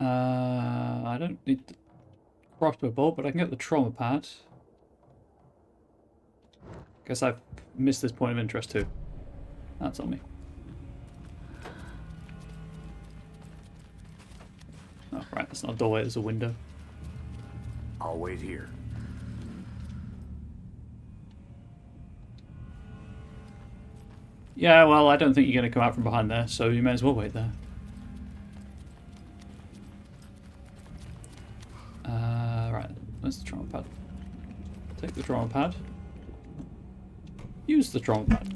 I don't need the crossbow bolt, but I can get the trauma pad. Guess I've missed this point of interest too. That's on me. Oh, right, that's not a doorway, it's a window. I'll wait here. Yeah, well, I don't think you're going to come out from behind there, so you may as well wait there. Right, where's the trauma pad? Take the trauma pad. Use the trauma pad.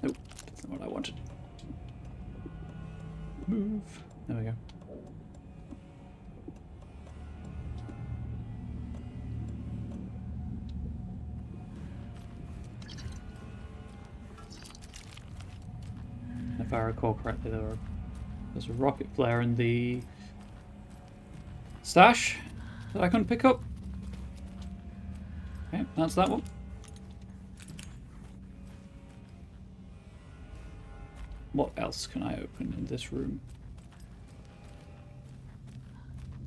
Nope, that's not what I wanted. Move. There we go. If I recall correctly, there's a rocket flare in the stash that I couldn't pick up. Okay, that's that one. What else can I open in this room?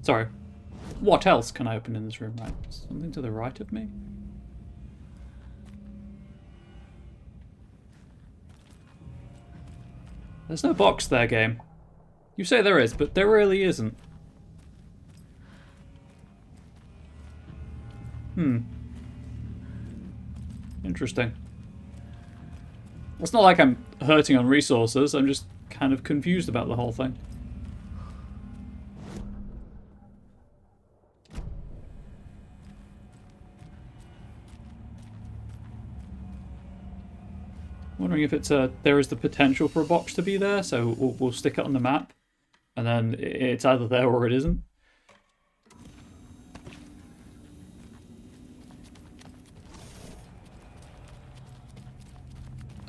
Sorry. What else can I open in this room? Right, something to the right of me? There's no box there, game. You say there is, but there really isn't. Interesting. It's not like I'm hurting on resources, I'm just kind of confused about the whole thing. Wondering if it's there is the potential for a box to be there, so we'll stick it on the map, and then it's either there or it isn't.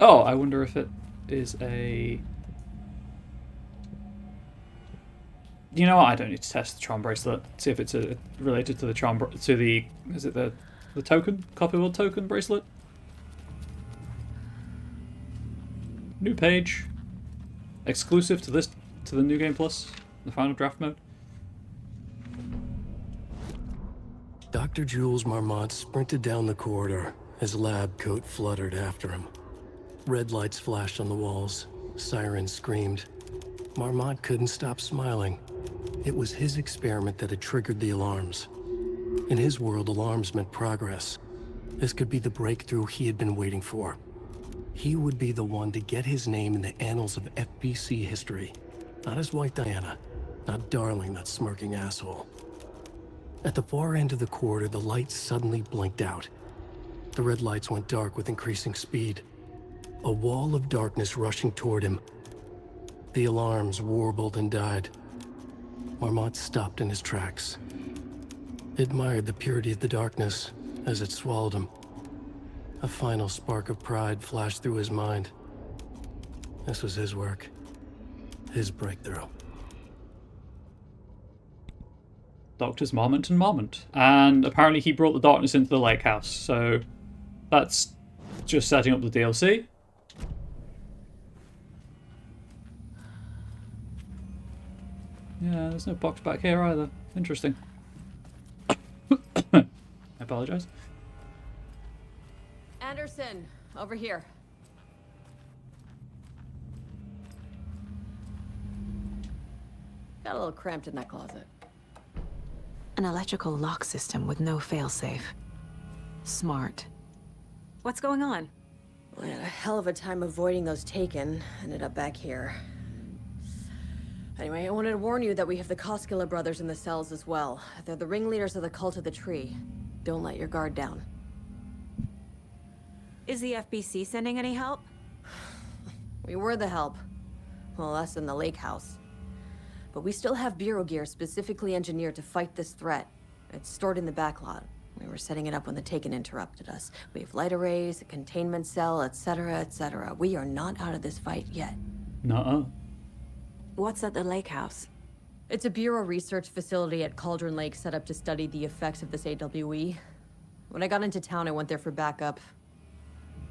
Oh, I wonder if it is a... You know what? I don't need to test the charm bracelet. See if it's related to the charm to the... Is it the token? Copy world token bracelet? New page. Exclusive to the New Game Plus, the final draft mode. Dr. Jules Marmont sprinted down the corridor, his lab coat fluttered after him. Red lights flashed on the walls. Sirens screamed. Marmont couldn't stop smiling. It was his experiment that had triggered the alarms. In his world, alarms meant progress. This could be the breakthrough he had been waiting for. He would be the one to get his name in the annals of FBC history. Not his wife Diana, not Darling, that smirking asshole. At the far end of the corridor, the lights suddenly blinked out. The red lights went dark with increasing speed. A wall of darkness rushing toward him. The alarms warbled and died. Marmont stopped in his tracks. He admired the purity of the darkness as it swallowed him. A final spark of pride flashed through his mind. This was his work. His breakthrough. Doctors Marmont and Marmont. And apparently he brought the darkness into the lake house, so that's just setting up the DLC. Yeah, there's no box back here either. Interesting. I apologize. Anderson, over here. Got a little cramped in that closet. An electrical lock system with no failsafe. Smart. What's going on? We had a hell of a time avoiding those taken. Ended up back here. Anyway, I wanted to warn you that we have the Koskela brothers in the cells as well. They're the ringleaders of the Cult of the Tree. Don't let your guard down. Is the FBC sending any help? We were the help. Well, us in the lake house. But we still have Bureau gear specifically engineered to fight this threat. It's stored in the backlot. We were setting it up when the Taken interrupted us. We have light arrays, a containment cell, etc., etc. We are not out of this fight yet. Nuh-uh. What's at the lake house? It's a Bureau research facility at Cauldron Lake set up to study the effects of this AWE. When I got into town, I went there for backup.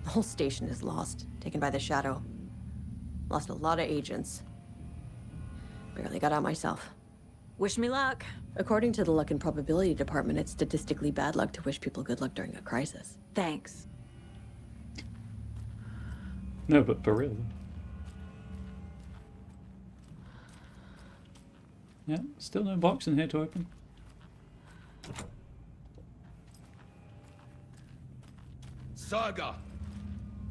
The whole station is lost, taken by the Shadow. Lost a lot of agents. Barely got out myself. Wish me luck. According to the Luck and Probability Department, it's statistically bad luck to wish people good luck during a crisis. Thanks. No, but for real. Yeah, still no box in here to open. Saga!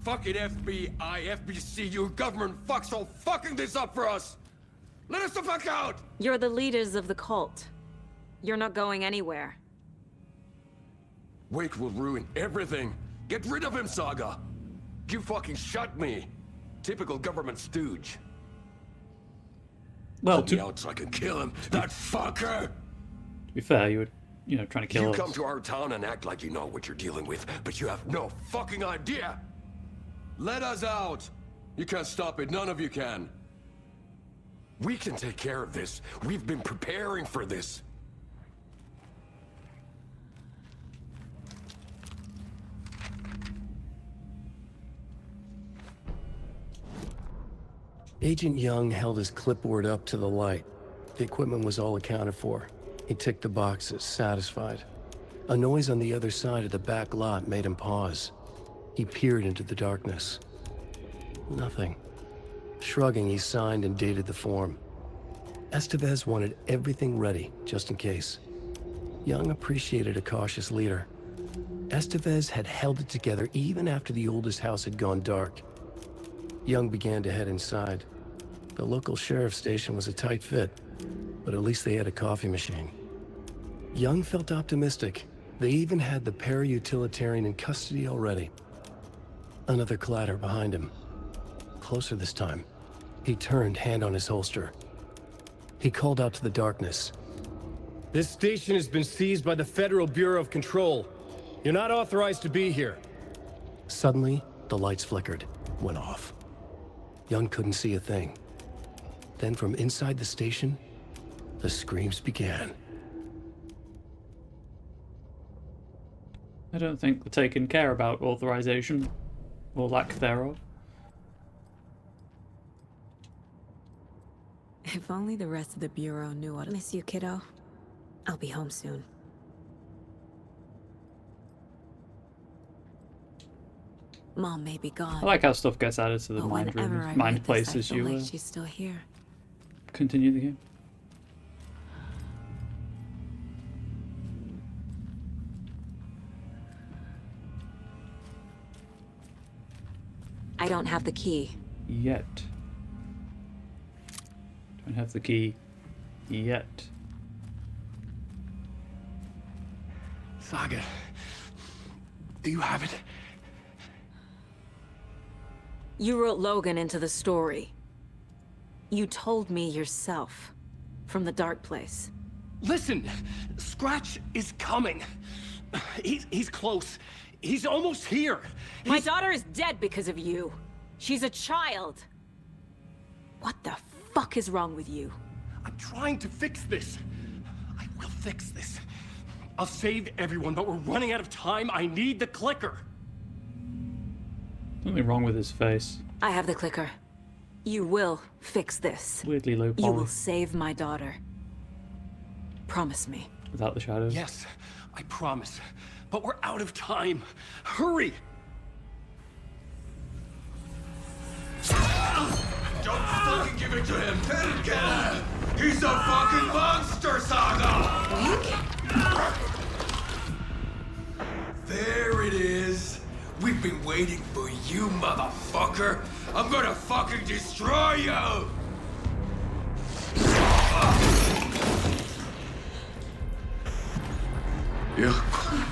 Fucking FBI, FBC, you government fucks all fucking this up for us! Let us the fuck out! You're the leaders of the cult. You're not going anywhere. Wake will ruin everything. Get rid of him, Saga! You fucking shot me! Typical government stooge. Well, Put me out so I can kill him, that fucker! To be fair, you were, trying to kill You us. come to our town and act like you know what you're dealing with, but you have no fucking idea! Let us out! You can't stop it, none of you can. We can take care of this. We've been preparing for this. Agent Young held his clipboard up to the light. The equipment was all accounted for. He ticked the boxes, satisfied. A noise on the other side of the back lot made him pause. He peered into the darkness. Nothing. Shrugging, he signed and dated the form. Estevez wanted everything ready, just in case. Young appreciated a cautious leader. Estevez had held it together even after the oldest house had gone dark. Young began to head inside. The local sheriff's station was a tight fit, but at least they had a coffee machine. Young felt optimistic. They even had the para-utilitarian in custody already. Another clatter behind him. Closer this time. He turned, hand on his holster. He called out to the darkness. This station has been seized by the Federal Bureau of Control. You're not authorized to be here. Suddenly, the lights flickered, went off. Young couldn't see a thing. Then from inside the station, the screams began. I don't think they're taking care about authorization, or lack thereof. If only the rest of the Bureau knew what... Miss you, kiddo. I'll be home soon. Mom may be gone. I like how stuff gets added to the but mind whenever I room, read mind this, place I as feel you like she's still here. continue the game. I don't have the key. Yet. Don't have the key yet. Saga, do you have it? You wrote Logan into the story. You told me yourself. From the dark place. Listen, Scratch is coming. He's close. He's almost here. My daughter is dead because of you. She's a child. What the fuck is wrong with you? I'm trying to fix this. I will fix this. I'll save everyone, but we're running out of time. I need the clicker. Something wrong with his face. I have the clicker. You will fix this. Weirdly low You poly. will save my daughter. Promise me. Without the shadows. Yes, I promise. But we're out of time. Hurry! Don't fucking give it to him! Get him! He's a fucking monster, Saga! There it is! We've been waiting for you, motherfucker! I'm gonna fucking destroy you! Yeah.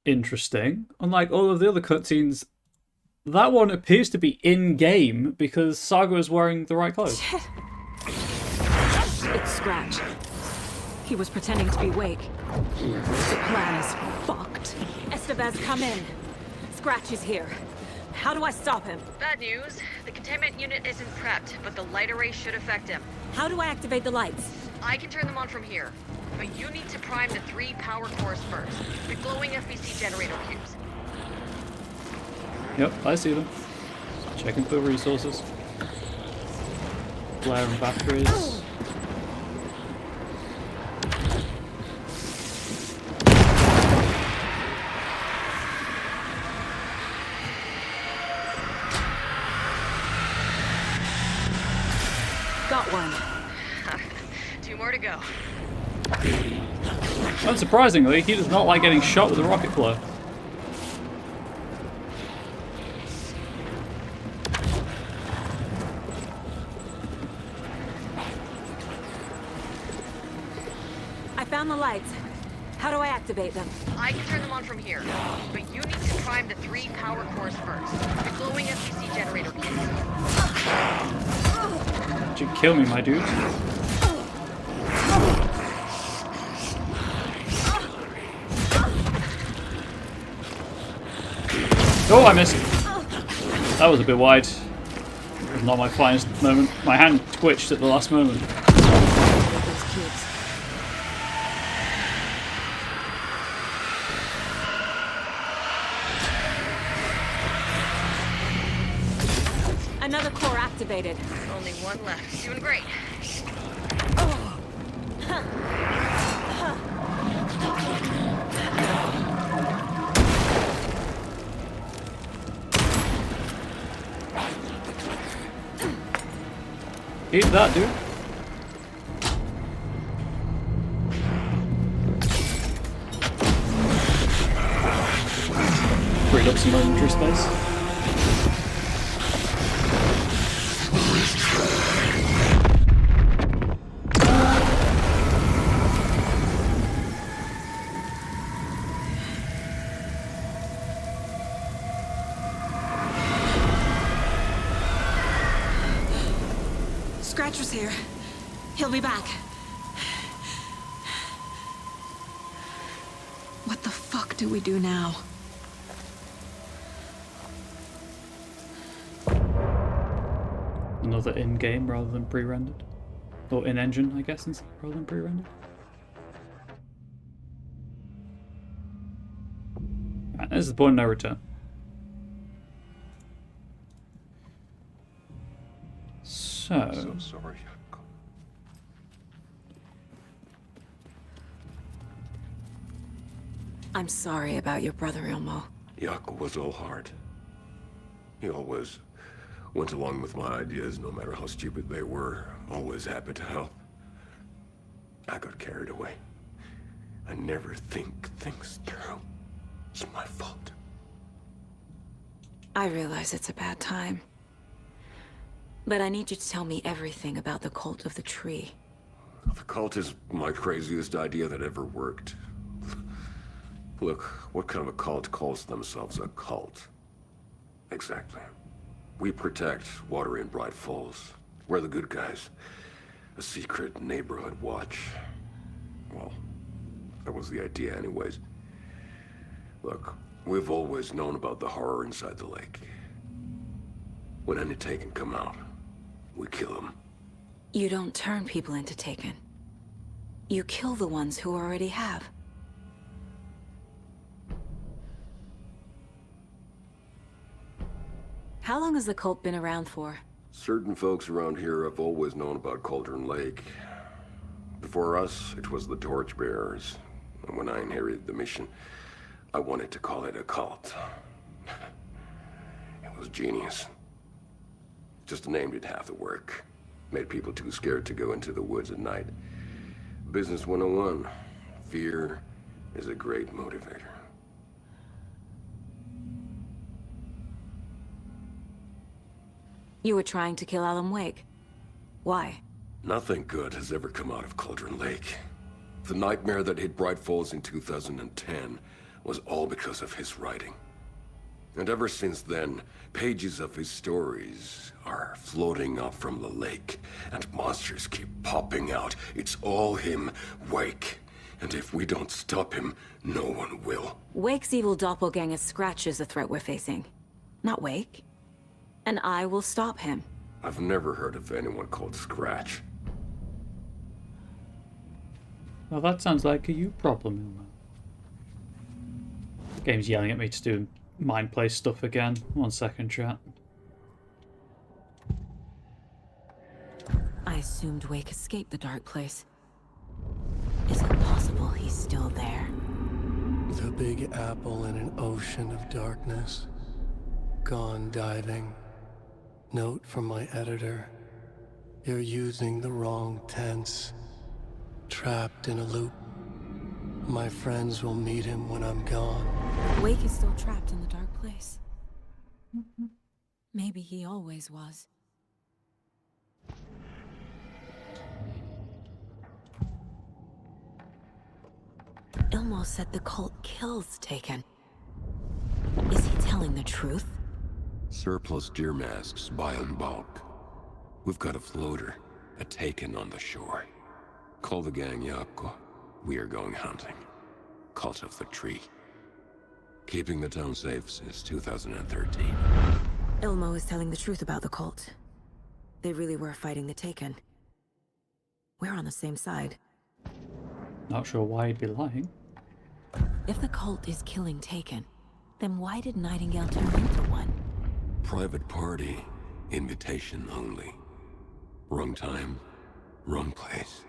Interesting. Unlike all of the other cutscenes, that one appears to be in-game because Saga is wearing the right clothes. It's Scratch. He was pretending to be Wake. The plan is fucked. Estevez, come in. Scratch is here. How do I stop him? Bad news. The containment unit isn't prepped, but the light array should affect him. How do I activate the lights? I can turn them on from here, but you need to prime the 3 power cores first. The glowing FBC generator cubes. Yep, I see them. Checking for resources. Flare and batteries. Got one. 2 more to go. Unsurprisingly, he does not like getting shot with a rocket flare. I found the lights. How do I activate them? I can turn them on from here, but you need to prime the 3 power cores first. The glowing SPC generator kits. Did you kill me, my dude? Oh, I missed. That was a bit wide. It was not my finest moment. My hand twitched at the last moment. Another core activated. Only one left. Doing great. Eat that, dude. Freed up some inventory space. Scratcher's here. He'll be back. What the fuck do we do now? Another in-game rather than pre-rendered. Or in-engine, I guess, rather than pre-rendered. Right, this is the point of no return. I'm so sorry. I'm sorry about your brother, Ilmo. Jaakko was all heart. He always went along with my ideas, no matter how stupid they were. Always happy to help. I got carried away. I never think things through. It's my fault. I realize it's a bad time. But I need you to tell me everything about the Cult of the Tree. The cult is my craziest idea that ever worked. Look, what kind of a cult calls themselves a cult? Exactly. We protect water in Bright Falls. We're the good guys. A secret neighborhood watch. Well, that was the idea anyways. Look, we've always known about the horror inside the lake. When any Taken come out, we kill them. You don't turn people into Taken. You kill the ones who already have. How long has the cult been around for? Certain folks around here have always known about Cauldron Lake. Before us, it was the Torchbearers. And when I inherited the mission, I wanted to call it a cult. It was genius. Just a name did half the work. Made people too scared to go into the woods at night. Business 101. Fear is a great motivator. You were trying to kill Alan Wake. Why? Nothing good has ever come out of Cauldron Lake. The nightmare that hit Bright Falls in 2010 was all because of his writing. And ever since then, pages of his stories are floating up from the lake, and monsters keep popping out. It's all him, Wake. And if we don't stop him, no one will. Wake's evil doppelganger Scratch is the threat we're facing. Not Wake. And I will stop him. I've never heard of anyone called Scratch. Well, that sounds like a you problem, Ilmo. The game's yelling at me to do mind play stuff again. 1 second, chat. I assumed Wake escaped the dark place. Is it possible he's still there? The Big Apple in an ocean of darkness. Gone diving. Note from my editor. You're using the wrong tense. Trapped in a loop. My friends will meet him when I'm gone. Wake is still trapped in the dark place. Maybe he always was. Ilmo said the cult kills Taken. Is he telling the truth? Surplus deer masks buy in bulk. We've got a floater, a Taken on the shore. Call the gang Yakko. We are going hunting. Cult of the Tree. Keeping the town safe since 2013. Ilmo is telling the truth about the cult. They really were fighting the Taken. We're on the same side. Not sure why he'd be lying. If the cult is killing Taken, then why did Nightingale turn into one? Private party. Invitation only. Wrong time. Wrong place.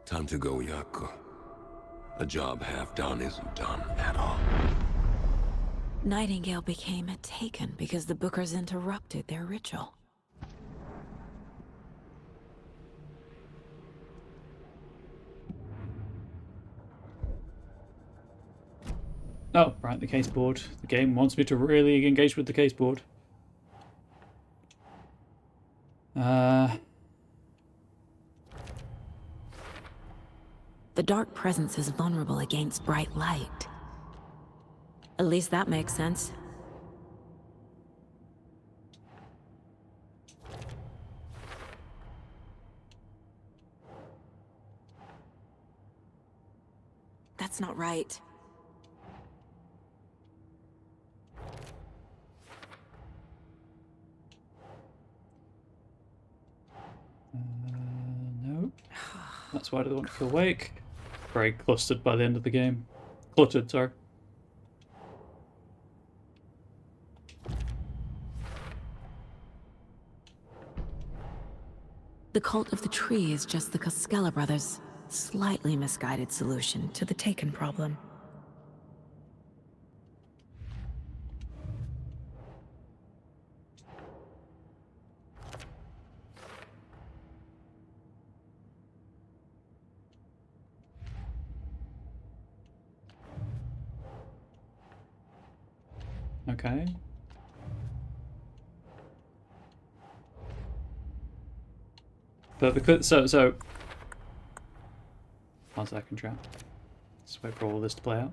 Time to go, Yakko. A job half done isn't done at all. Nightingale became a Taken because the Bookers interrupted their ritual. Oh, right, the case board. The game wants me to really engage with the case board. The dark presence is vulnerable against bright light. At least that makes sense. That's not right. No. That's why I don't want to kill Wake. Very clustered by the end of the game. Cluttered, sorry. The Cult of the Tree is just the Koskela brothers' slightly misguided solution to the Taken problem. Okay. But because so 1 second, chat. Let's wait for all this to play out.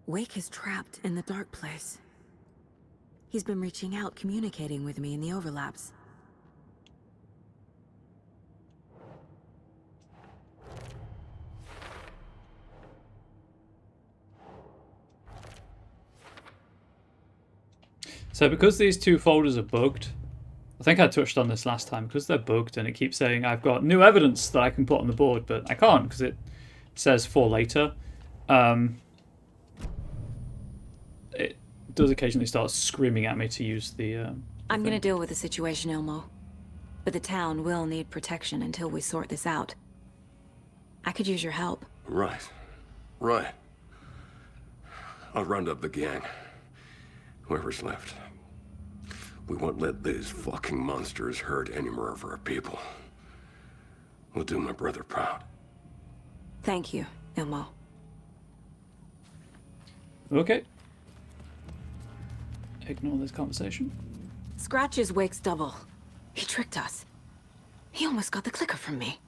Wake is trapped in the dark place. He's been reaching out, communicating with me in the overlaps. So because these two folders are bugged, I think I touched on this last time, because they're bugged and it keeps saying I've got new evidence that I can put on the board, but I can't because it says for later. It does occasionally start screaming at me to use the I'm gonna deal with the situation, Ilmo. But the town will need protection until we sort this out. I could use your help. Right. Right. I'll round up the gang. Whoever's left. We won't let these fucking monsters hurt any more of our people. We'll do my brother proud. Thank you, Ilmo. Okay. Ignore this conversation. Scratch is Wake's double. He tricked us. He almost got the clicker from me.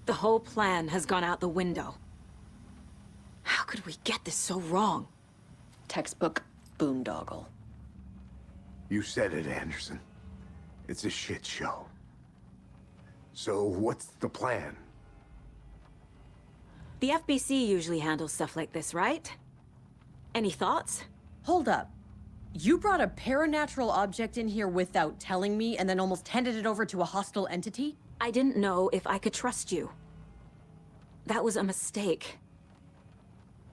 The whole plan has gone out the window. How could we get this so wrong? Textbook boondoggle. You said it, Anderson. It's a shit show. So what's the plan? The FBC usually handles stuff like this, right? Any thoughts? Hold up. You brought a paranatural object in here without telling me and then almost handed it over to a hostile entity? I didn't know if I could trust you. That was a mistake.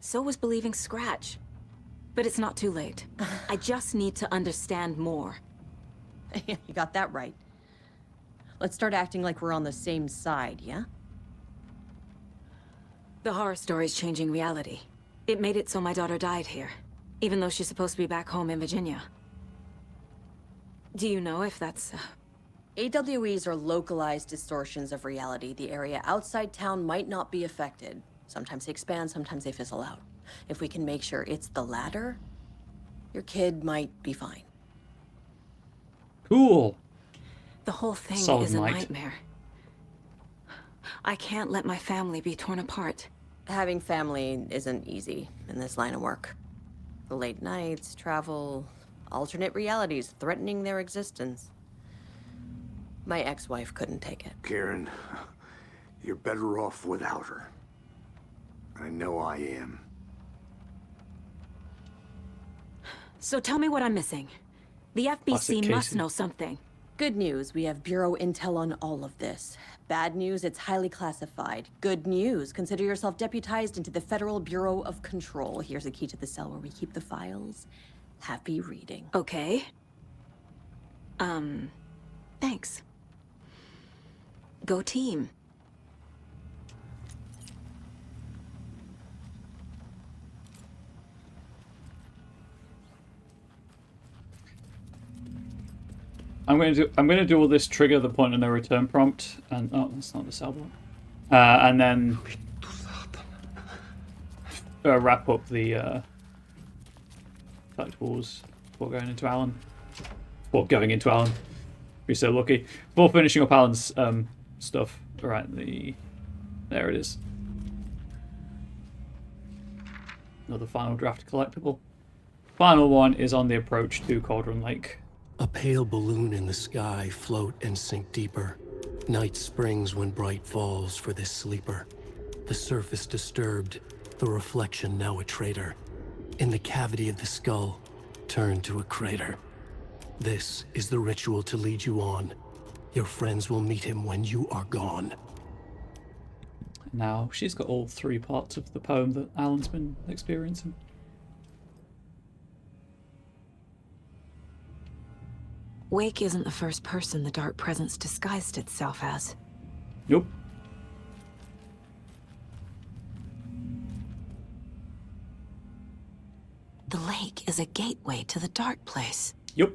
So was believing Scratch. But it's not too late. I just need to understand more. You got that right. Let's start acting like we're on the same side, yeah? The horror story's changing reality. It made it so my daughter died here, even though she's supposed to be back home in Virginia. Do you know if that's... AWEs are localized distortions of reality. The area outside town might not be affected. Sometimes they expand, sometimes they fizzle out. If we can make sure it's the latter, your kid might be fine. Cool. The whole thing Solid is a light. nightmare. I can't let my family be torn apart. Having family isn't easy in this line of work. The late nights, travel, alternate realities threatening their existence. My ex-wife couldn't take it. Karen, you're better off without her. I know I am. So tell me what I'm missing. The FBC must know something. Good news, we have Bureau intel on all of this. Bad news, it's highly classified. Good news, consider yourself deputized into the Federal Bureau of Control. Here's a key to the cell where we keep the files. Happy reading. Okay. Thanks. Go team. I'm going to do all this, trigger the point of no return prompt, and oh, that's not the cell block. And then wrap up the collectibles before going into Alan. Or going into Alan. Be so lucky. Before finishing up Alan's stuff. Alright, there it is. Another final draft collectible. Final one is on the approach to Cauldron Lake. A pale balloon in the sky, float and sink deeper. Night springs when bright falls for this sleeper. The surface disturbed, the reflection now a traitor. In the cavity of the skull, turned to a crater. This is the ritual to lead you on. Your friends will meet him when you are gone. Now, she's got all 3 parts of the poem that Alan's been experiencing. Wake isn't the first person the Dark Presence disguised itself as. Nope. The lake is a gateway to the Dark Place. Yep.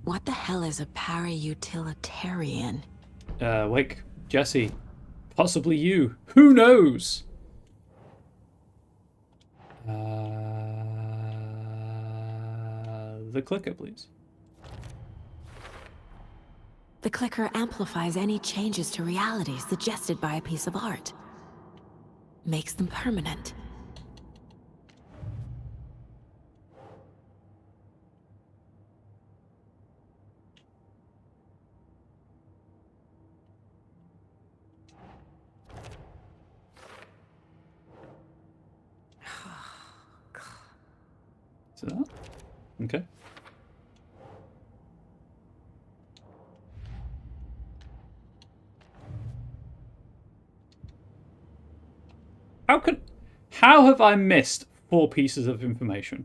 What the hell is a para-utilitarian? Wake, Jesse, possibly you. Who knows? The clicker, please. The clicker amplifies any changes to reality suggested by a piece of art. Makes them permanent. Is that? Okay. How have I missed 4 pieces of information?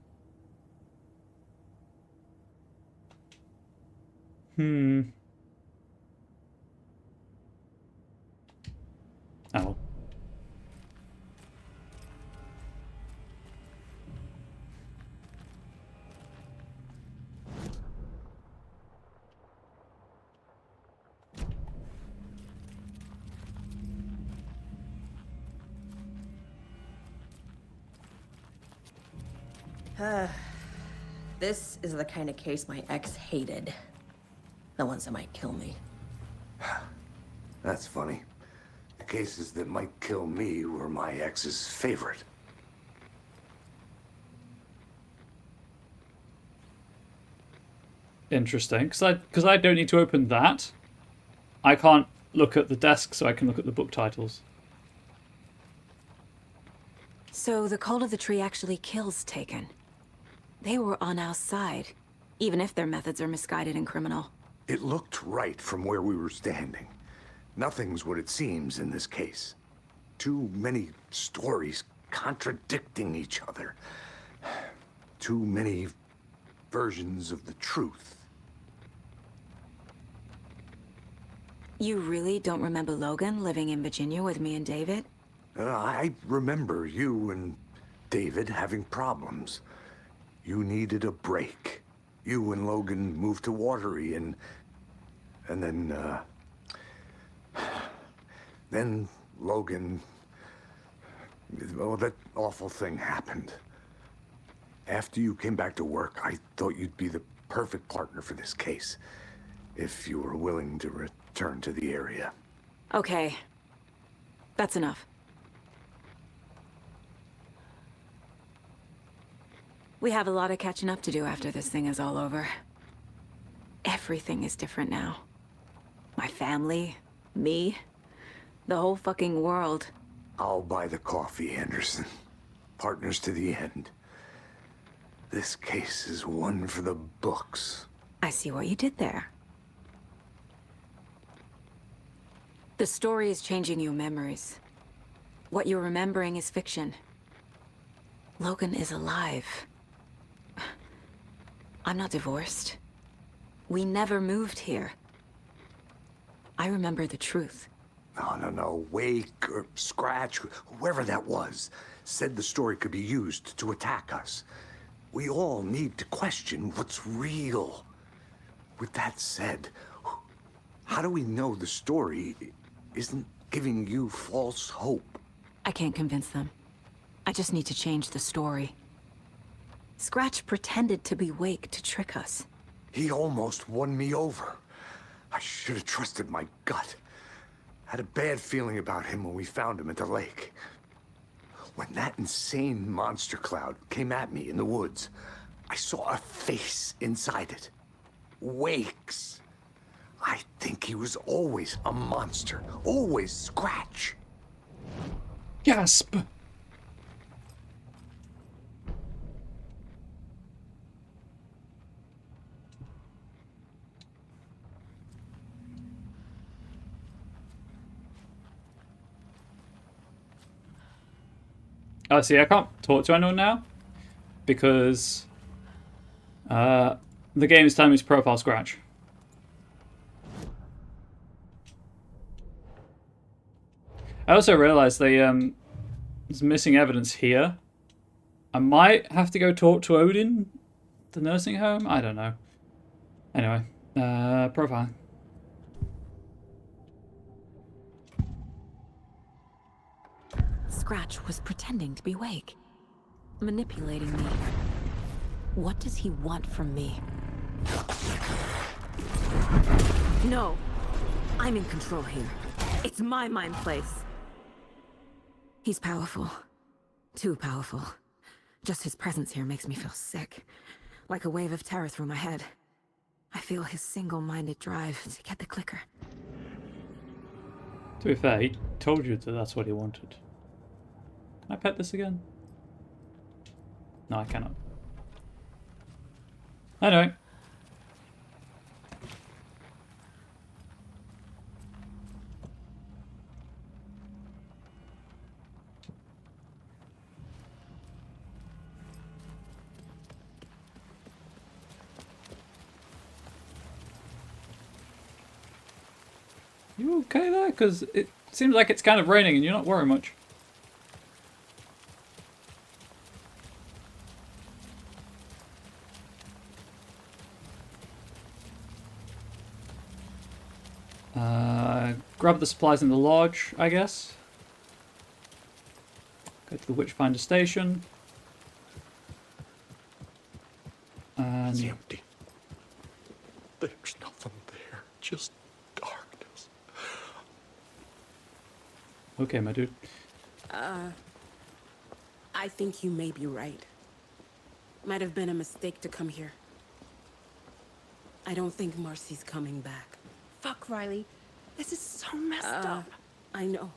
Oh. This is the kind of case my ex hated. The ones that might kill me. That's funny. The cases that might kill me were my ex's favorite. Interesting, because I don't need to open that. I can't look at the desk, so I can look at the book titles. So the Cult of the Tree actually kills Taken. They were on our side, even if their methods are misguided and criminal. It looked right from where we were standing. Nothing's what it seems in this case. Too many stories contradicting each other. Too many versions of the truth. You really don't remember Logan living in Virginia with me and David? I remember you and David having problems. You needed a break. You and Logan moved to Watery and then Logan, well, that awful thing happened. After you came back to work, I thought you'd be the perfect partner for this case, if you were willing to return to the area. Okay. That's enough. We have a lot of catching up to do after this thing is all over. Everything is different now. My family, me, the whole fucking world. I'll buy the coffee, Anderson. Partners to the end. This case is one for the books. I see what you did there. The story is changing your memories. What you're remembering is fiction. Logan is alive. I'm not divorced. We never moved here. I remember the truth. No. Wake or Scratch, whoever that was, said the story could be used to attack us. We all need to question what's real. With that said, how do we know the story isn't giving you false hope? I can't convince them. I just need to change the story. Scratch pretended to be Wake to trick us. He almost won me over. I should have trusted my gut. Had a bad feeling about him when we found him at the lake. When that insane monster cloud came at me in the woods, I saw a face inside it. Wake's. I think he was always a monster. Always Scratch. Gasp! Oh, see, I can't talk to anyone now because the game is telling me to profile Scratch. I also realized there's missing evidence here. I might have to go talk to Odin, the nursing home. I don't know. Anyway, profile. Scratch was pretending to be Wake, manipulating me. What does he want from me? No, I'm in control here. It's my mind place. He's powerful. Too powerful. Just his presence here makes me feel sick. Like a wave of terror through my head. I feel his single-minded drive to get the clicker. To be fair, he told you that that's what he wanted. Can I pet this again? No, I cannot. Anyway. You okay there? Because it seems like it's kind of raining and you're not worried much. Grab the supplies in the lodge, I guess. Go to the Witchfinder station. And It's empty. There's nothing there. Just darkness. okay, my dude. I think you may be right. Might have been a mistake to come here. I don't think Marcy's coming back. Fuck, Riley. This is so messed up. I know.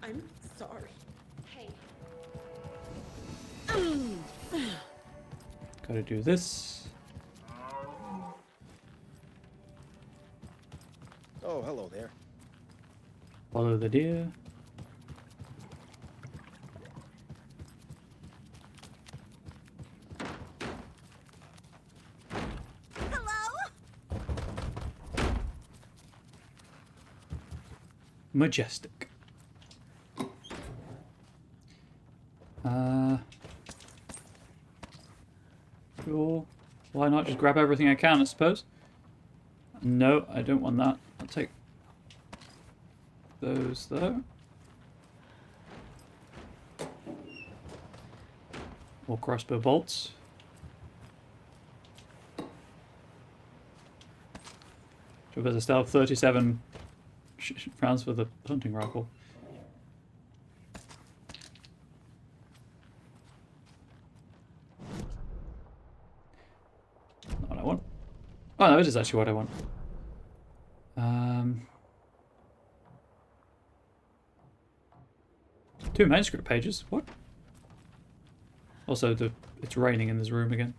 I'm sorry. Hey, Gotta do this. Oh, hello there. Follow the deer. Majestic. Sure. Why not just grab everything I can, I suppose? No, I don't want that. I'll take those though. More crossbow bolts. So there's a stealth 37 rounds for the hunting rifle. Not what I want. Oh no, it is actually what I want. Two manuscript pages. What? Also, it's raining in this room again.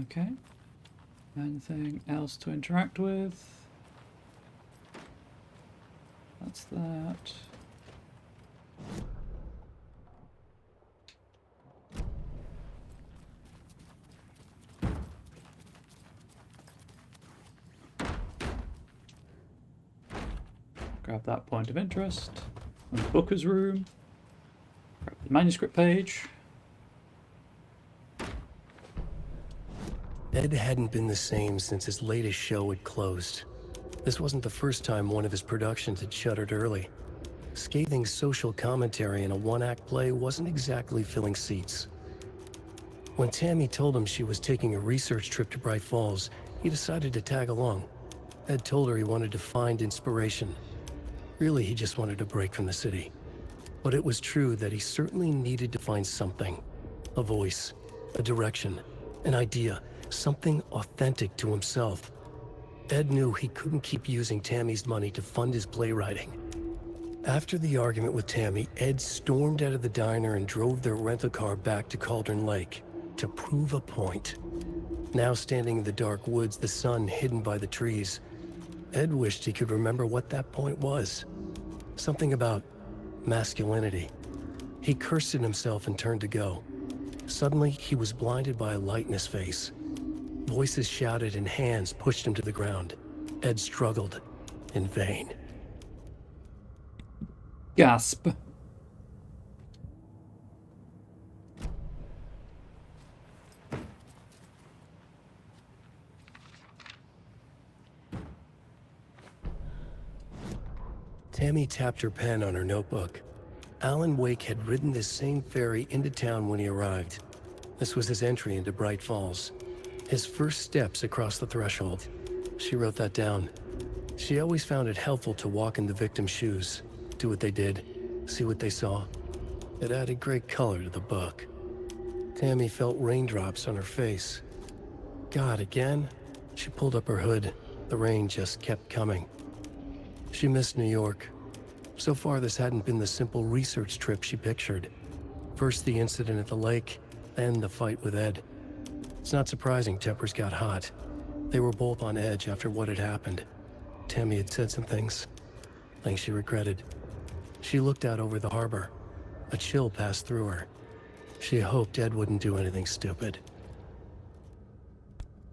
Okay. Anything else to interact with? That's that. Grab that point of interest. From the Booker's room. Grab the manuscript page. Ed hadn't been the same since his latest show had closed. This wasn't the first time one of his productions had shuttered early. Scathing social commentary in a one-act play wasn't exactly filling seats. When Tammy told him she was taking a research trip to Bright Falls, he decided to tag along. Ed told her he wanted to find inspiration. Really, he just wanted a break from the city. But it was true that he certainly needed to find something. A voice, a direction, an idea, something authentic to himself. Ed knew he couldn't keep using Tammy's money to fund his playwriting. After the argument with Tammy, Ed stormed out of the diner and drove their rental car back to Cauldron Lake to prove a point. Now standing in the dark woods, the sun hidden by the trees, Ed wished he could remember what that point was. Something about masculinity. He cursed at himself and turned to go. Suddenly, he was blinded by a light in his face. Voices shouted and hands pushed him to the ground. Ed struggled, in vain. Gasp. Tammy tapped her pen on her notebook. Alan Wake had ridden this same ferry into town when he arrived. This was his entry into Bright Falls. His first steps across the threshold. She wrote that down. She always found it helpful to walk in the victim's shoes, do what they did, see what they saw. It added great color to the book. Tammy felt raindrops on her face. God, again? She pulled up her hood. The rain just kept coming. She missed New York. So far, this hadn't been the simple research trip she pictured. First the incident at the lake, then the fight with Ed. It's not surprising tempers got hot. They were both on edge after what had happened. Tammy had said some things she regretted. She looked out over the harbor. A chill passed through her. She hoped Ed wouldn't do anything stupid.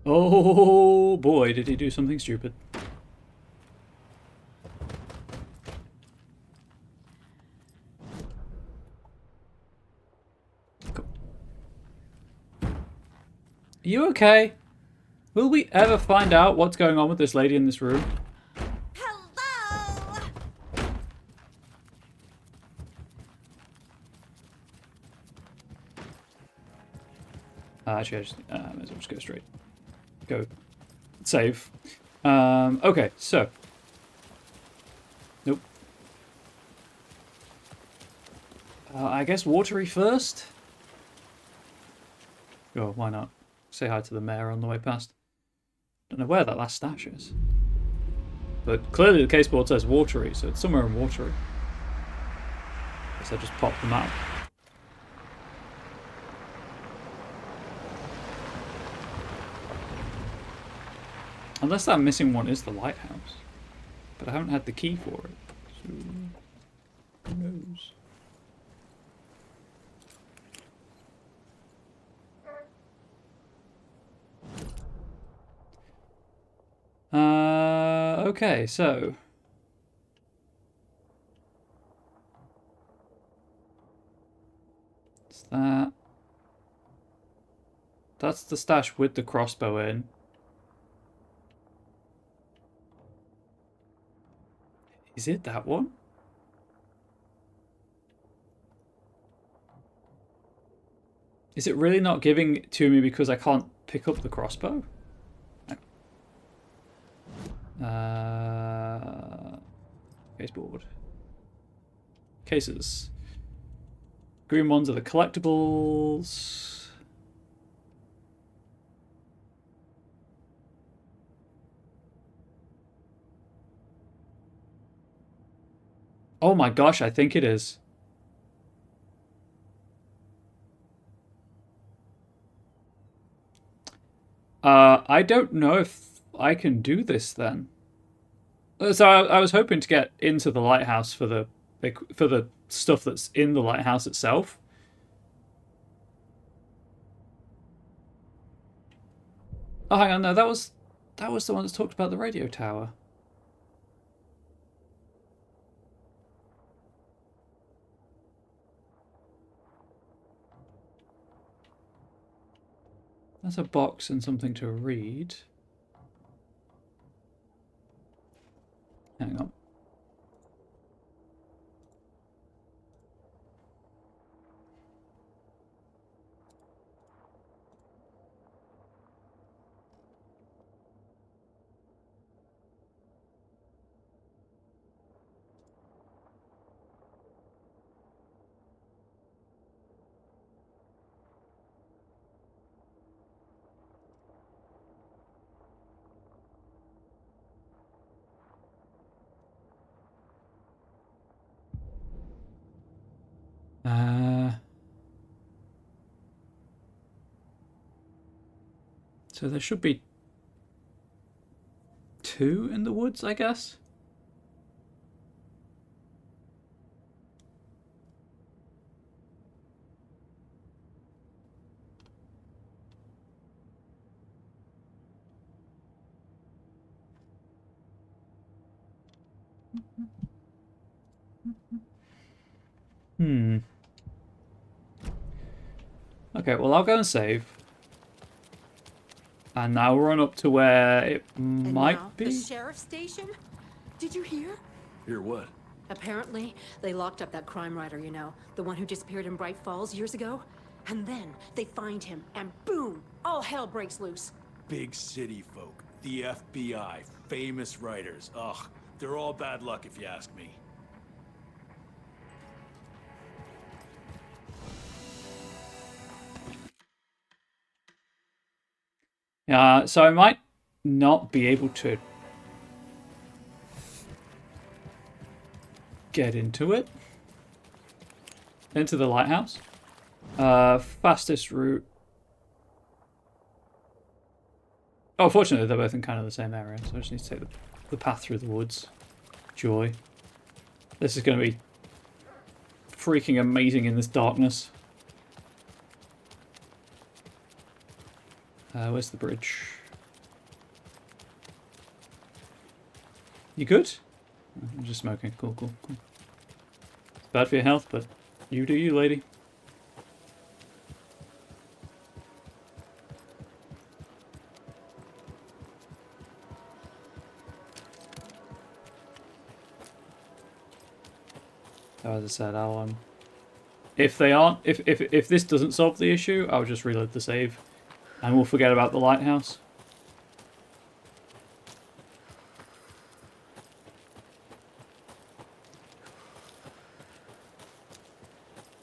Oh boy, did he do something stupid. Are you okay? Will we ever find out what's going on with this lady in this room? Hello! Actually, I just, might as well just go straight. Go. Save. Okay, so. Nope. I guess watery first? Sure, why not? Say hi to the mayor on the way past. Don't know where that last stash is. But clearly the case board says watery, so it's somewhere in watery. Guess I just popped the map. Unless that missing one is the lighthouse. But I haven't had the key for it. So who knows? Okay, so it's that. That's the stash with the crossbow in. Is it that one? Is it really not giving it to me because I can't pick up the crossbow? Caseboard. Cases. Green ones are the collectibles. Oh my gosh, I think it is. I don't know if I can do this then. So I was hoping to get into the lighthouse for the stuff that's in the lighthouse itself. Oh, hang on, no, that was the one that talked about the radio tower. That's a box and something to read. Hang on. So there should be 2 in the woods, I guess. Okay, well I'll go and save. And now we're on up to where it might be. The sheriff's station? Did you hear? Hear what? Apparently, they locked up that crime writer, you know, the one who disappeared in Bright Falls years ago. And then they find him, and boom, all hell breaks loose. Big city folk, the FBI, famous writers. Ugh, they're all bad luck if you ask me. Yeah, so I might not be able to get into it. Into the lighthouse. Fastest route. Oh, fortunately they're both in kind of the same area, so I just need to take the path through the woods. Joy. This is going to be freaking amazing in this darkness. Where's the bridge? You good? I'm just smoking. Cool, cool, cool. It's bad for your health, but you do you, lady. So as I said, I'll if this doesn't solve the issue, I'll just reload the save. And we'll forget about the lighthouse.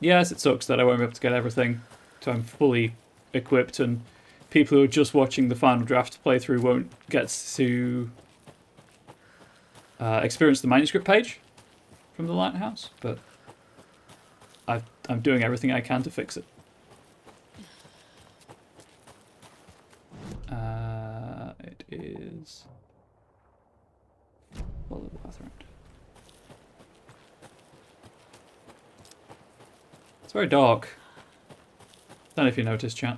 yes, it sucks that I won't be able to get everything, so I'm fully equipped, and people who are just watching the final draft playthrough won't get to experience the manuscript page from the lighthouse, but I'm doing everything I can to fix it. It is... follow the path around. It's very dark. Don't know if you noticed, chat.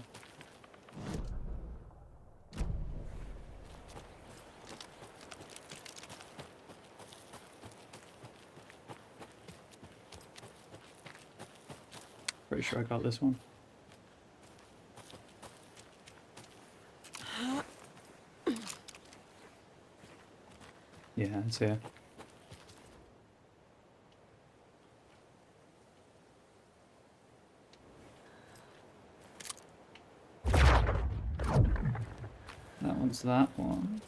Pretty sure I got this one. Yeah, it's here. That one's that one.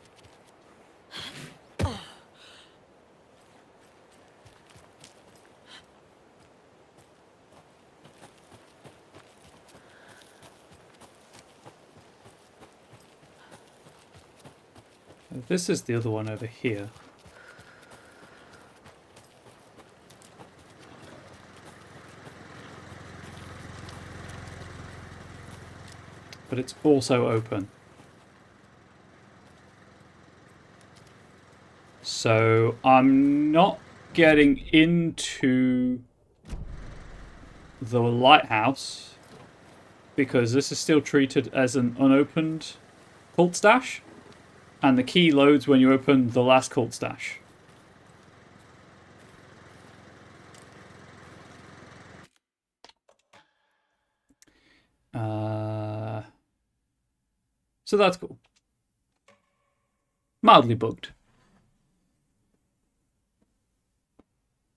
This is the other one over here. But it's also open. So I'm not getting into the lighthouse because this is still treated as an unopened cult stash. And the key loads when you open the last cult stash. So that's cool. Mildly bugged.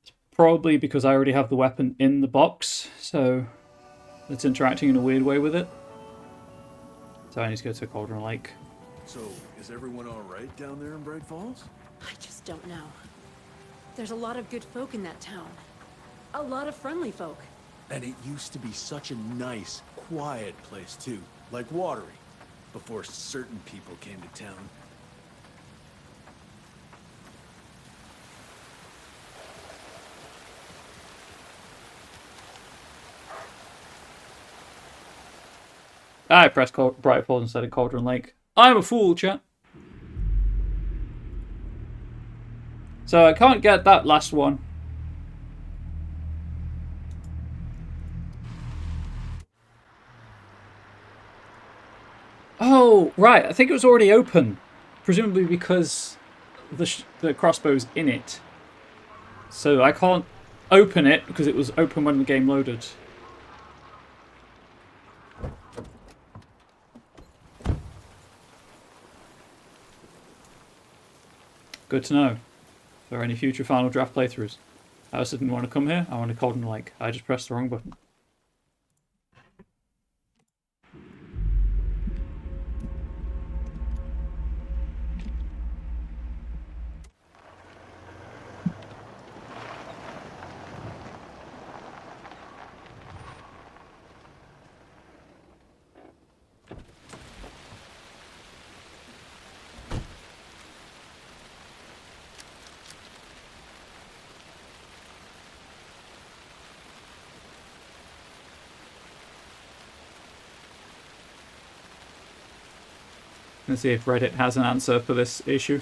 It's probably because I already have the weapon in the box, so it's interacting in a weird way with it. So I need to go to Cauldron Lake. So, is everyone alright down there in Bright Falls? I just don't know. There's a lot of good folk in that town. A lot of friendly folk. And it used to be such a nice, quiet place too. Like Watery. Before certain people came to town. I pressed Bright Falls instead of Cauldron Lake. I'm a fool, chat. So I can't get that last one. Oh, right. I think it was already open. Presumably because the crossbow's in it. So I can't open it because it was open when the game loaded. Good to know for any future final draft playthroughs. I also didn't want to come here. I wanted Cauldron Lake. I just pressed the wrong button. Let's see if Reddit has an answer for this issue.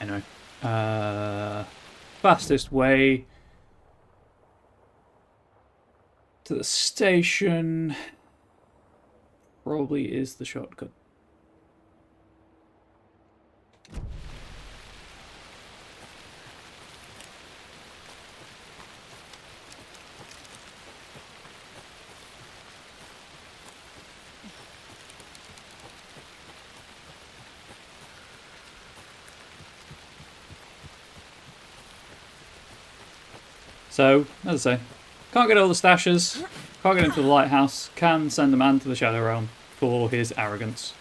Anyway, fastest way to the station probably is the shortcut. So, as I say, can't get all the stashes, can't get into the lighthouse, can send the man to the Shadow Realm for his arrogance.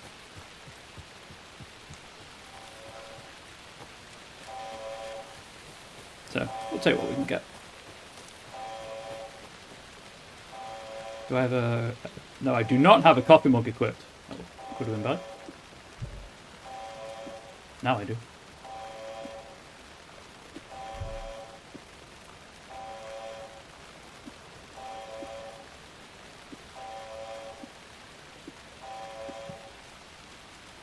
So, we'll take what we can get. Do I have a... No, I do not have a coffee mug equipped. That could have been bad. Now I do.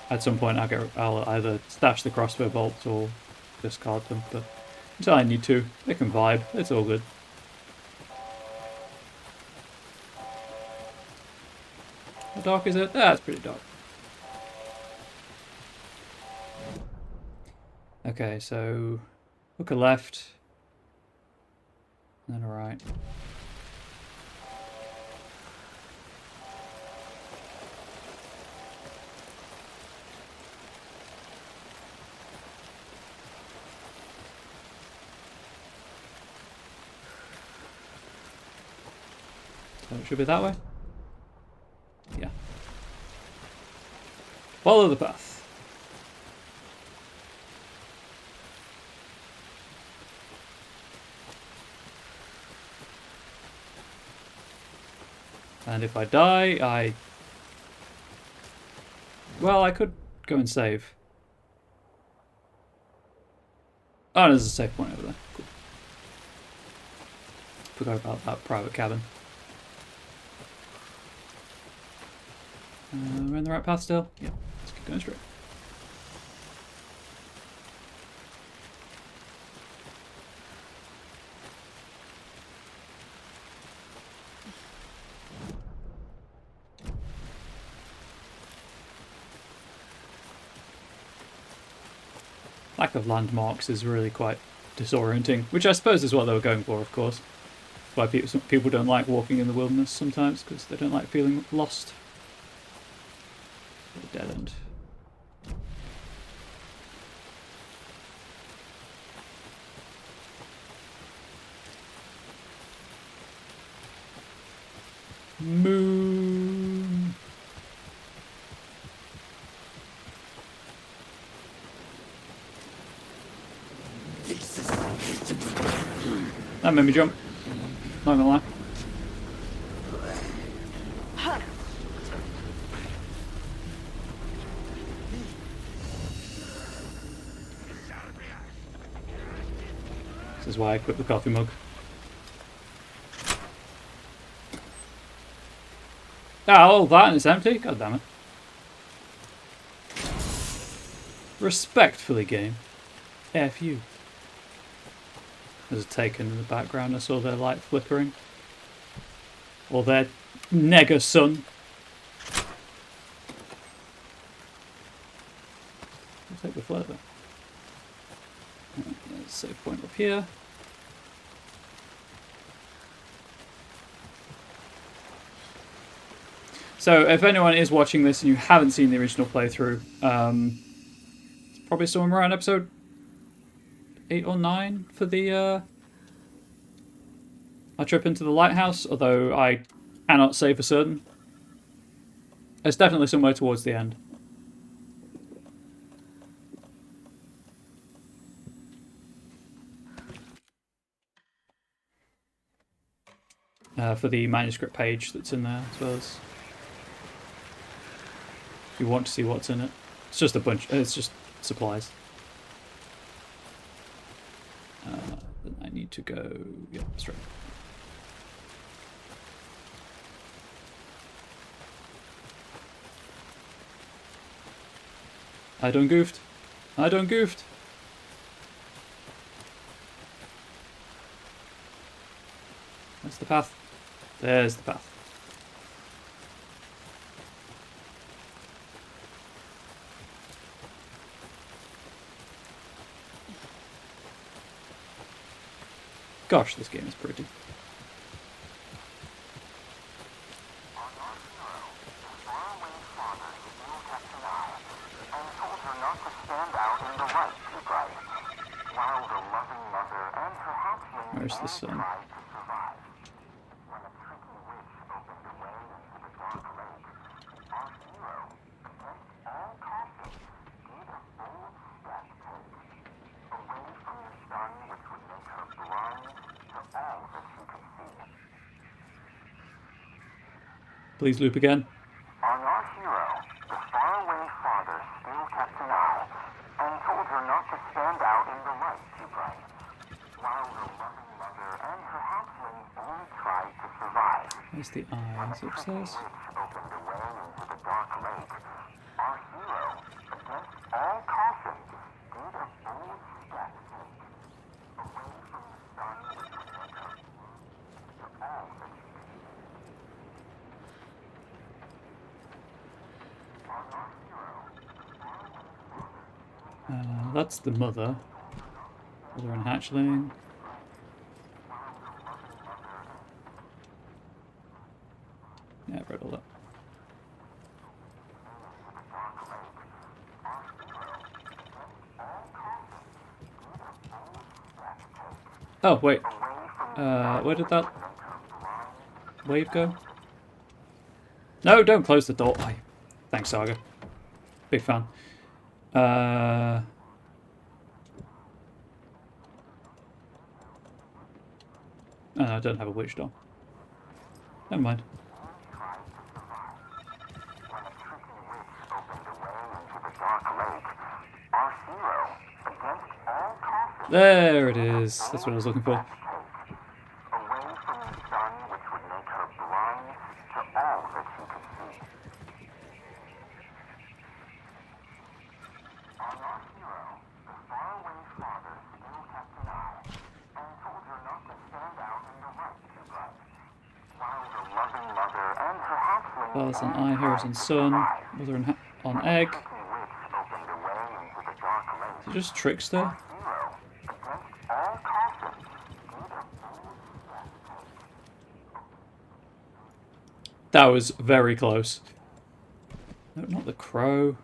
At some point I'll either stash the crossbow bolts or discard them, but until I need to, they can vibe, it's all good. How dark is it? Ah, it's pretty dark. Okay, so look a left, and then a right. So it should be that way? Yeah. Follow the path. And if I die, well, I could go and save. Oh, there's a safe point over there. Cool. Forgot about that private cabin. We're in the right path still? Yeah, let's keep going straight. Lack of landmarks is really quite disorienting, which I suppose is what they were going for, of course. Why people don't like walking in the wilderness sometimes, because they don't like feeling lost. A dead end. Moon. That made me jump. Not gonna lie. This is why I equipped the coffee mug. Oh, that and it's empty? God damn it. Respectfully, game. F you. There's a Taken in the background. I saw their light flickering. Or their nega sun. I'll take the further. There's a save point up here. So if anyone is watching this and you haven't seen the original playthrough, it's probably somewhere around episode 8 or 9 for the our trip into the lighthouse, although I cannot say for certain. It's definitely somewhere towards the end. For the manuscript page that's in there, as well as if you want to see what's in it. It's just a bunch, it's just supplies. Then I need to go, yeah, straight. I done goofed. I done goofed. That's the path. There's the path. Gosh, this game is pretty. Where's the sun? Please loop again. On our hero, the faraway father still kept an eye and told her not to stand out in the light too bright, while the loving mother and her hatchling only tried to survive. Where's the eyes upstairs? Opened the way into the dark lake. Our hero, against all caution, did a bold step away from the sun which would make her to all that she could see. That's the mother. Mother and hatchling. Yeah, I've read all that. Oh, wait. Where did that wave go? No, don't close the door. Aye. Thanks, Saga. Big fan. Oh, no, I don't have a witch doll. Never mind. There it is. That's what I was looking for. Father's on eye, hero's on sun, mother on egg. Is it just trickster? That was very close. No, not the crow.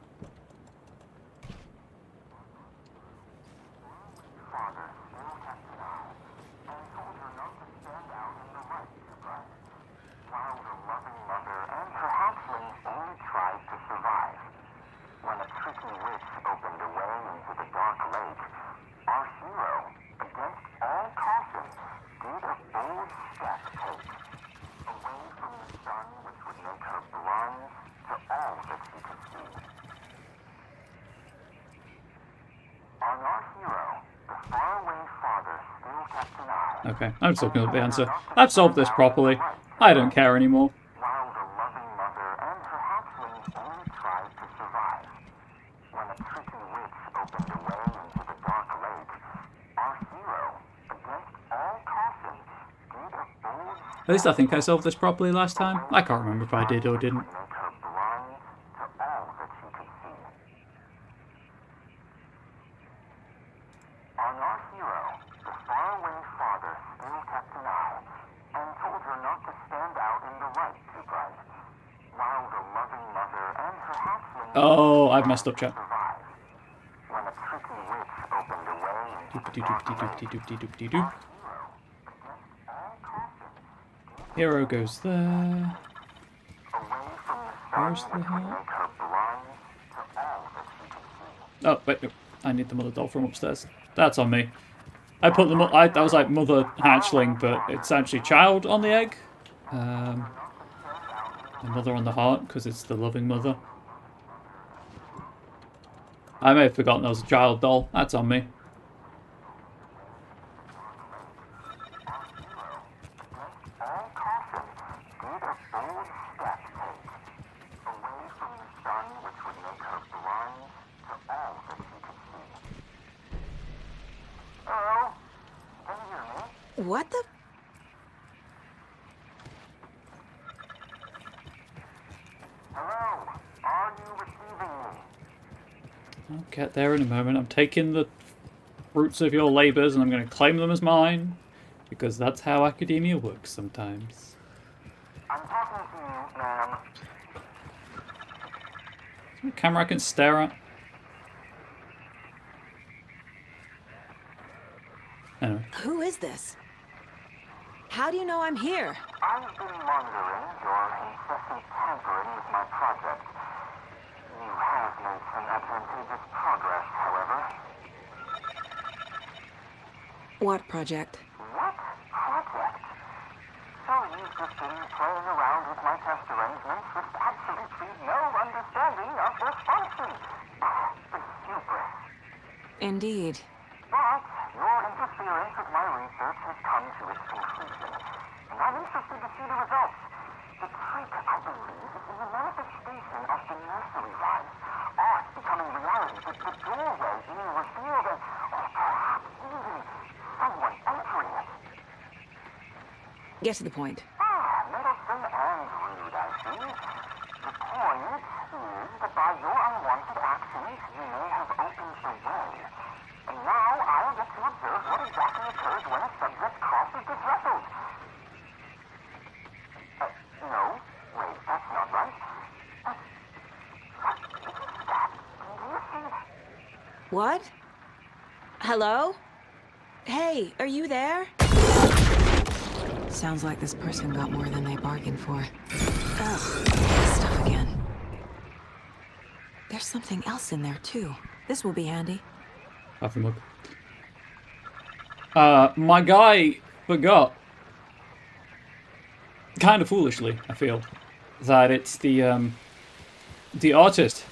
Okay, I'm just looking up the answer. I've solved this properly. I don't care anymore. At least I think I solved this properly last time. I can't remember if I did or didn't. Oh, I've messed up, chat. Hero goes there. Where's the heart? Oh, wait, no. I need the mother doll from upstairs. That's on me. I put the that was like mother hatchling, but it's actually child on the egg. The mother on the heart, because it's the loving mother. I may have forgotten there was a child doll. That's on me. What the? Hello? Are you receiving me? I'll get there in a moment. I'm taking the fruits of your labors and I'm going to claim them as mine. Because that's how academia works sometimes. I'm talking to you, ma'am. Is there a camera I can stare at? Anyway. Who is this? How do you know I'm here? I've been monitoring your incessant tampering with my project. You have made some advantageous progress, however. What project? What project? So you've just been playing around with my test arrangements with absolutely no understanding of their functions. The hubris. Indeed. But your interference with my research has come to its conclusion, and I'm interested to see the results. The trick, I believe, is in the manifestation of the nursery rhymes. Art becoming reality, the doorway being revealed, and perhaps even someone entering it. Get to the point. Meddlesome and rude, I see. The point is that by your unwanted actions, you may have opened the way. And now I'll get to observe what exactly occurs when a subject crosses the threshold. No. Wait, that's not right. What is that? Do you see that? What? Hello? Hey, are you there? Sounds like this person got more than they bargained for. Ugh, this stuff again. There's something else in there, too. This will be handy. Have a look. My guy forgot, kind of foolishly, I feel, that it's the artist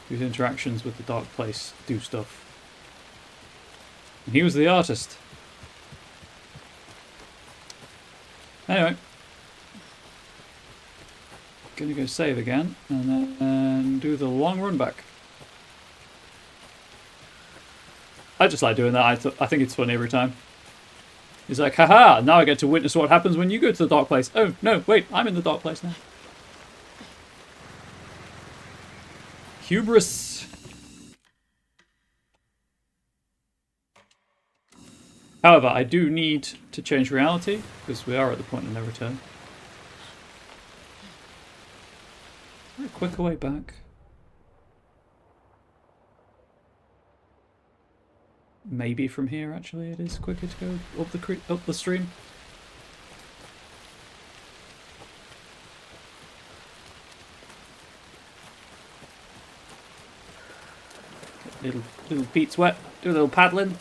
whose interactions with the dark place do stuff. And he was the artist. Anyway. Gonna go save again, and then do the long run back. I just like doing that. I think it's funny every time. He's like, haha, now I get to witness what happens when you go to the dark place. Oh, no, wait, I'm in the dark place now. Hubris. However, I do need to change reality, because we are at the point of no return. Is there a quicker way back? Maybe from here, actually, it is quicker to go up the stream. Get little feet's wet. Do a little paddling.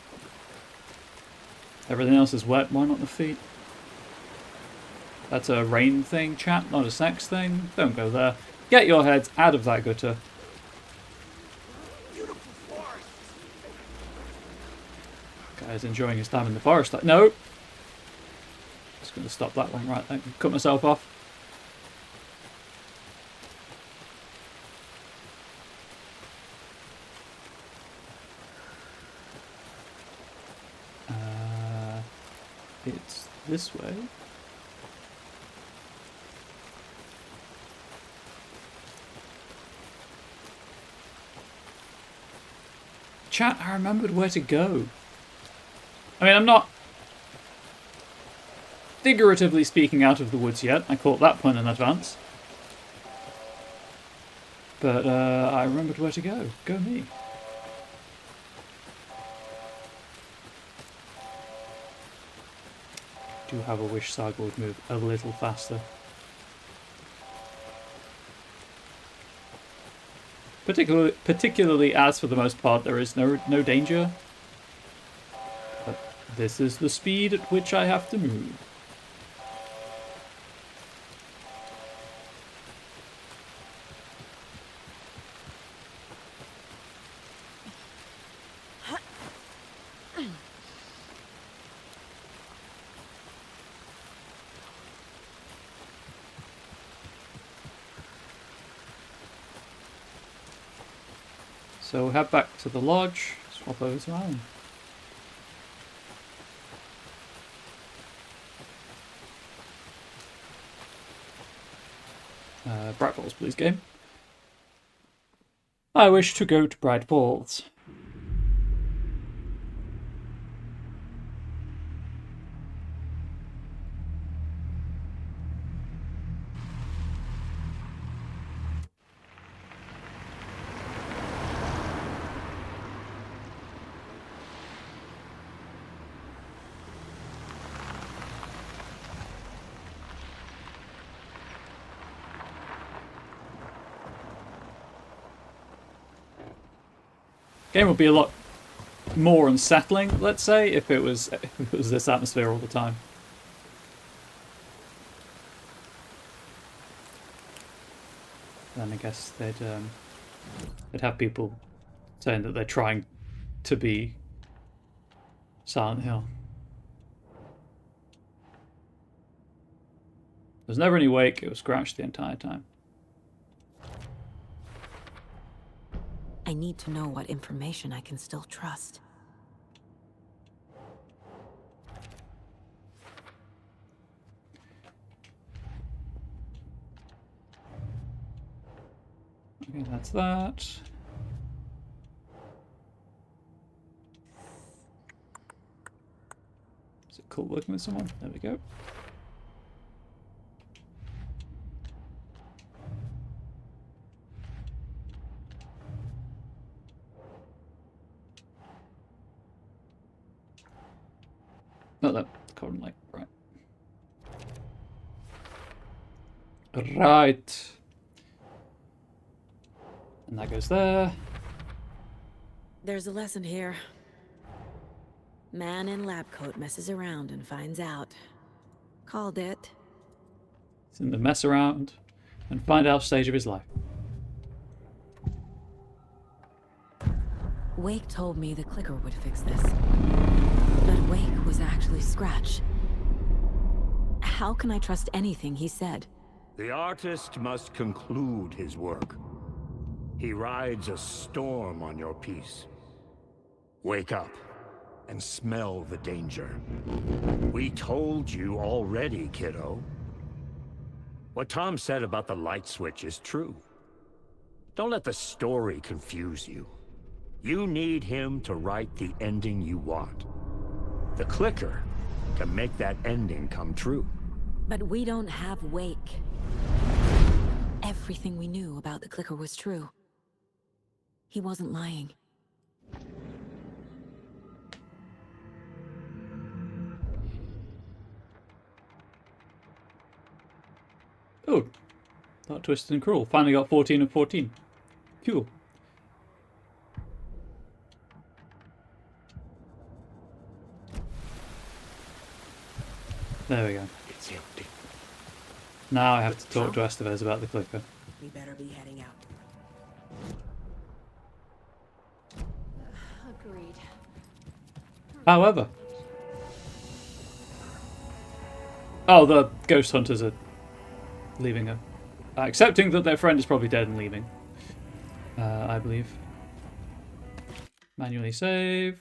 Everything else is wet. Why not the feet? That's a rain thing, chat, not a sex thing. Don't go there. Get your heads out of that gutter. Guy's enjoying his time in the forest. No! Just going to stop that one right there. Cut myself off. It's this way. Chat, I remembered where to go. I mean, I'm not figuratively speaking out of the woods yet. I caught that pun in advance. But I remembered where to go. Go me. Do have a wish Saga would move a little faster. Particularly as for the most part there is no danger. But this is the speed at which I have to move. So we'll head back to the lodge, swap over to Alan. Bright Falls, please, game. I wish to go to Bright Falls. Game would be a lot more unsettling, let's say, if it was this atmosphere all the time. Then I guess they'd have people saying that they're trying to be Silent Hill. There's never any wake, it was scratched the entire time. I need to know what information I can still trust. Okay, that's that. Is it cool working with someone? There we go. No, that current light, right. Right. And that goes there. There's a lesson here. Man in lab coat messes around and finds out. Called it. It's in the mess around and find out stage of his life. Wake told me the clicker would fix this. But Wake was actually Scratch. How can I trust anything he said? The artist must conclude his work. He rides a storm on your piece. Wake up and smell the danger. We told you already, kiddo. What Tom said about the light switch is true. Don't let the story confuse you. You need him to write the ending you want. The clicker can make that ending come true. But we don't have Wake. Everything we knew about the clicker was true. He wasn't lying. Oh, not Twisted and Cruel. Finally got 14 of 14. Phew. There we go. It's empty. Now I have to talk to Estevez about the clicker. We better be heading out. Agreed. However. Oh, the ghost hunters are leaving her. Accepting that their friend is probably dead and leaving. I believe. Manually save.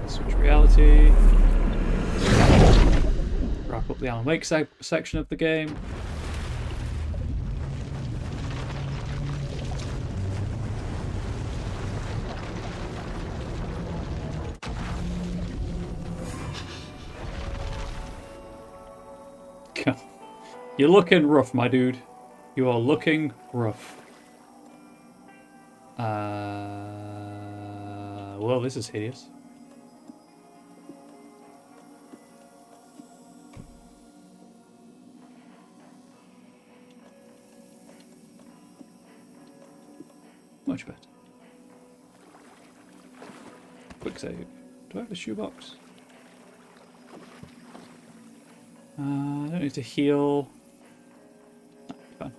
Switch reality. Wrap up the Alan Wake section of the game. You're looking rough, my dude. You are looking rough. Well, this is hideous. Much better. Quick save. Do I have a shoebox? I don't need to heal. No, fine.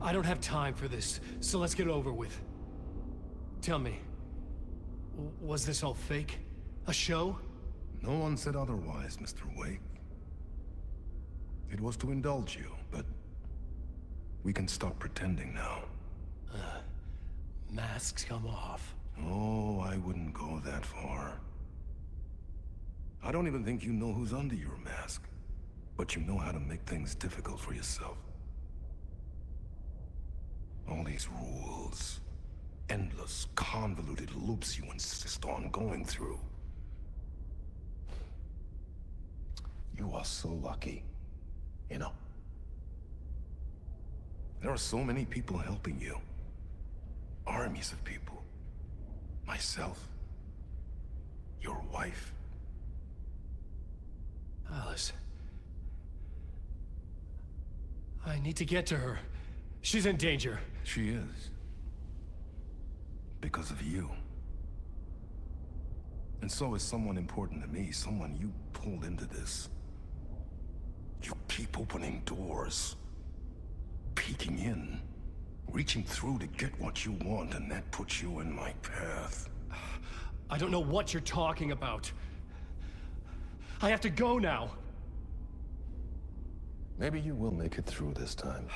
I don't have time for this, so let's get it over with. Tell me, was this all fake? A show? No one said otherwise, Mr. Wake. It was to indulge you, but we can stop pretending now. Masks come off. Oh, I wouldn't go that far. I don't even think you know who's under your mask, but you know how to make things difficult for yourself. All these rules, endless, convoluted loops you insist on going through. You are so lucky, you know. There are so many people helping you. Armies of people. Myself. Your wife. Alice. I need to get to her. She's in danger. She is. Because of you. And so is someone important to me, someone you pulled into this. You keep opening doors. Peeking in. Reaching through to get what you want, and that puts you in my path. I don't know what you're talking about. I have to go now. Maybe you will make it through this time.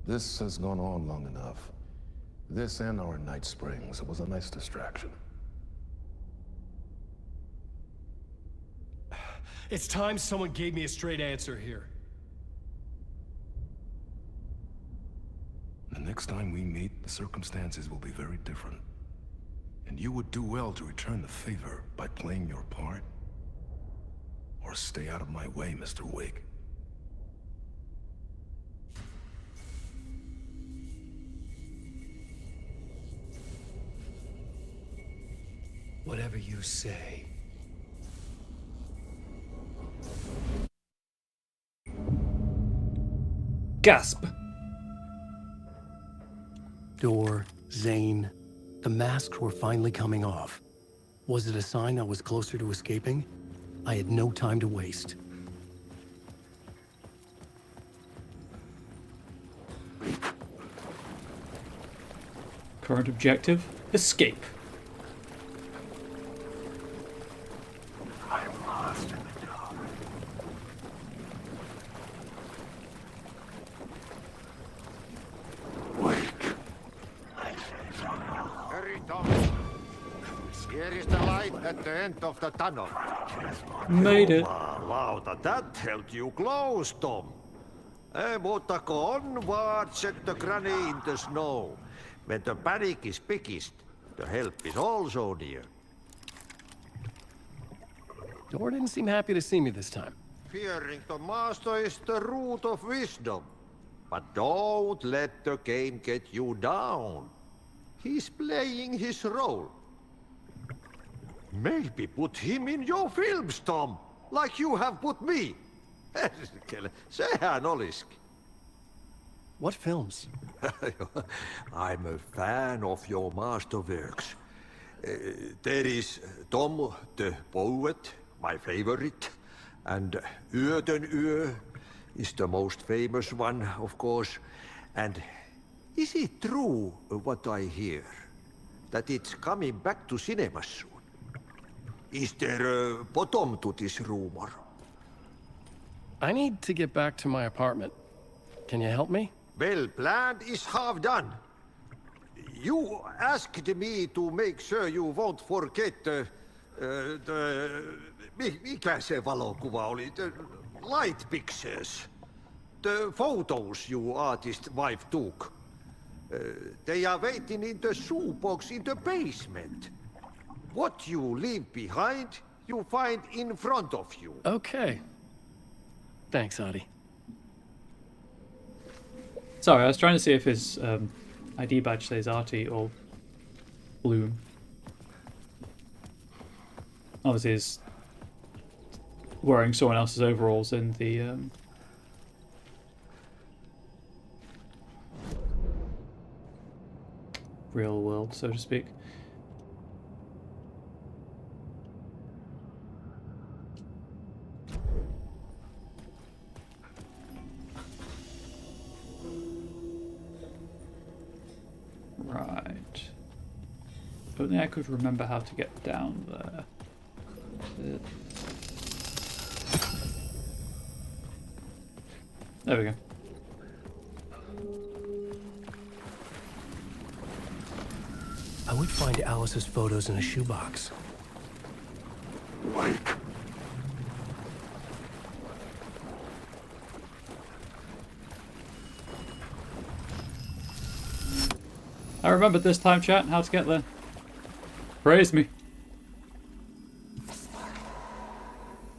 This has gone on long enough. This and our Night Springs. It was a nice distraction. It's time someone gave me a straight answer here. The next time we meet, the circumstances will be very different. And you would do well to return the favor by playing your part. Or stay out of my way, Mr. Wake. Whatever you say. Gasp! Door, Zane. The masks were finally coming off. Was it a sign I was closer to escaping? I had no time to waste. Current objective, escape. I'm lost in the dark. Wake. Hurry, Thomas. Here is the light at the end of the tunnel. Made it. Jumalauta, that held you close, Tom. Mutta onward, said the granny in the snow. When the panic is biggest, the help is also near. Door didn't seem happy to see me this time. Fearing the master is the root of wisdom. But don't let the game get you down. He's playing his role. Maybe put him in your films, Tom, like you have put me. Sehän olisikin. What films? I'm a fan of your masterworks. There is Tom the Poet, my favorite, and Yöden Yö is the most famous one, of course. And is it true what I hear, that it's coming back to cinemas soon? Is there a bottom to this rumor? I need to get back to my apartment. Can you help me? Well, planned is half done. You asked me to make sure you won't forget mikä se valokuva oli? The light pictures. The photos your artist wife took. They are waiting in the shoebox in the basement. What you leave behind, you find in front of you. Okay. Thanks, Adi. Sorry, I was trying to see if his ID badge says Artie or Bloom. Obviously, he's wearing someone else's overalls in the real world, so to speak. only I could remember how to get down there. There we go. I would find Alice's photos in a shoebox. I remembered this time, chat, how to get there. Praise me.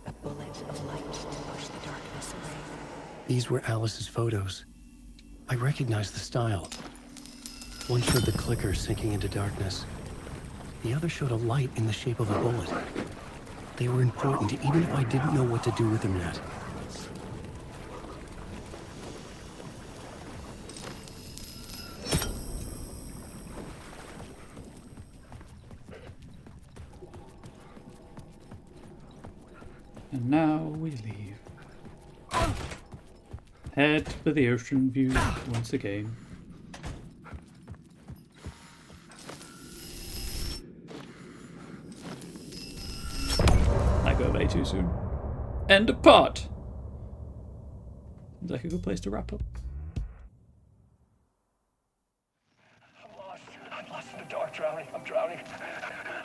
A bullet of light to push the darkness away. These were Alice's photos. I recognized the style. One showed the clicker sinking into darkness. The other showed a light in the shape of a bullet. They were important, even if I didn't know what to do with them yet. And now we leave. Head for the ocean view once again. I go way too soon. End of part! Seems like a good place to wrap up. I'm lost in the dark, drowning. I'm drowning.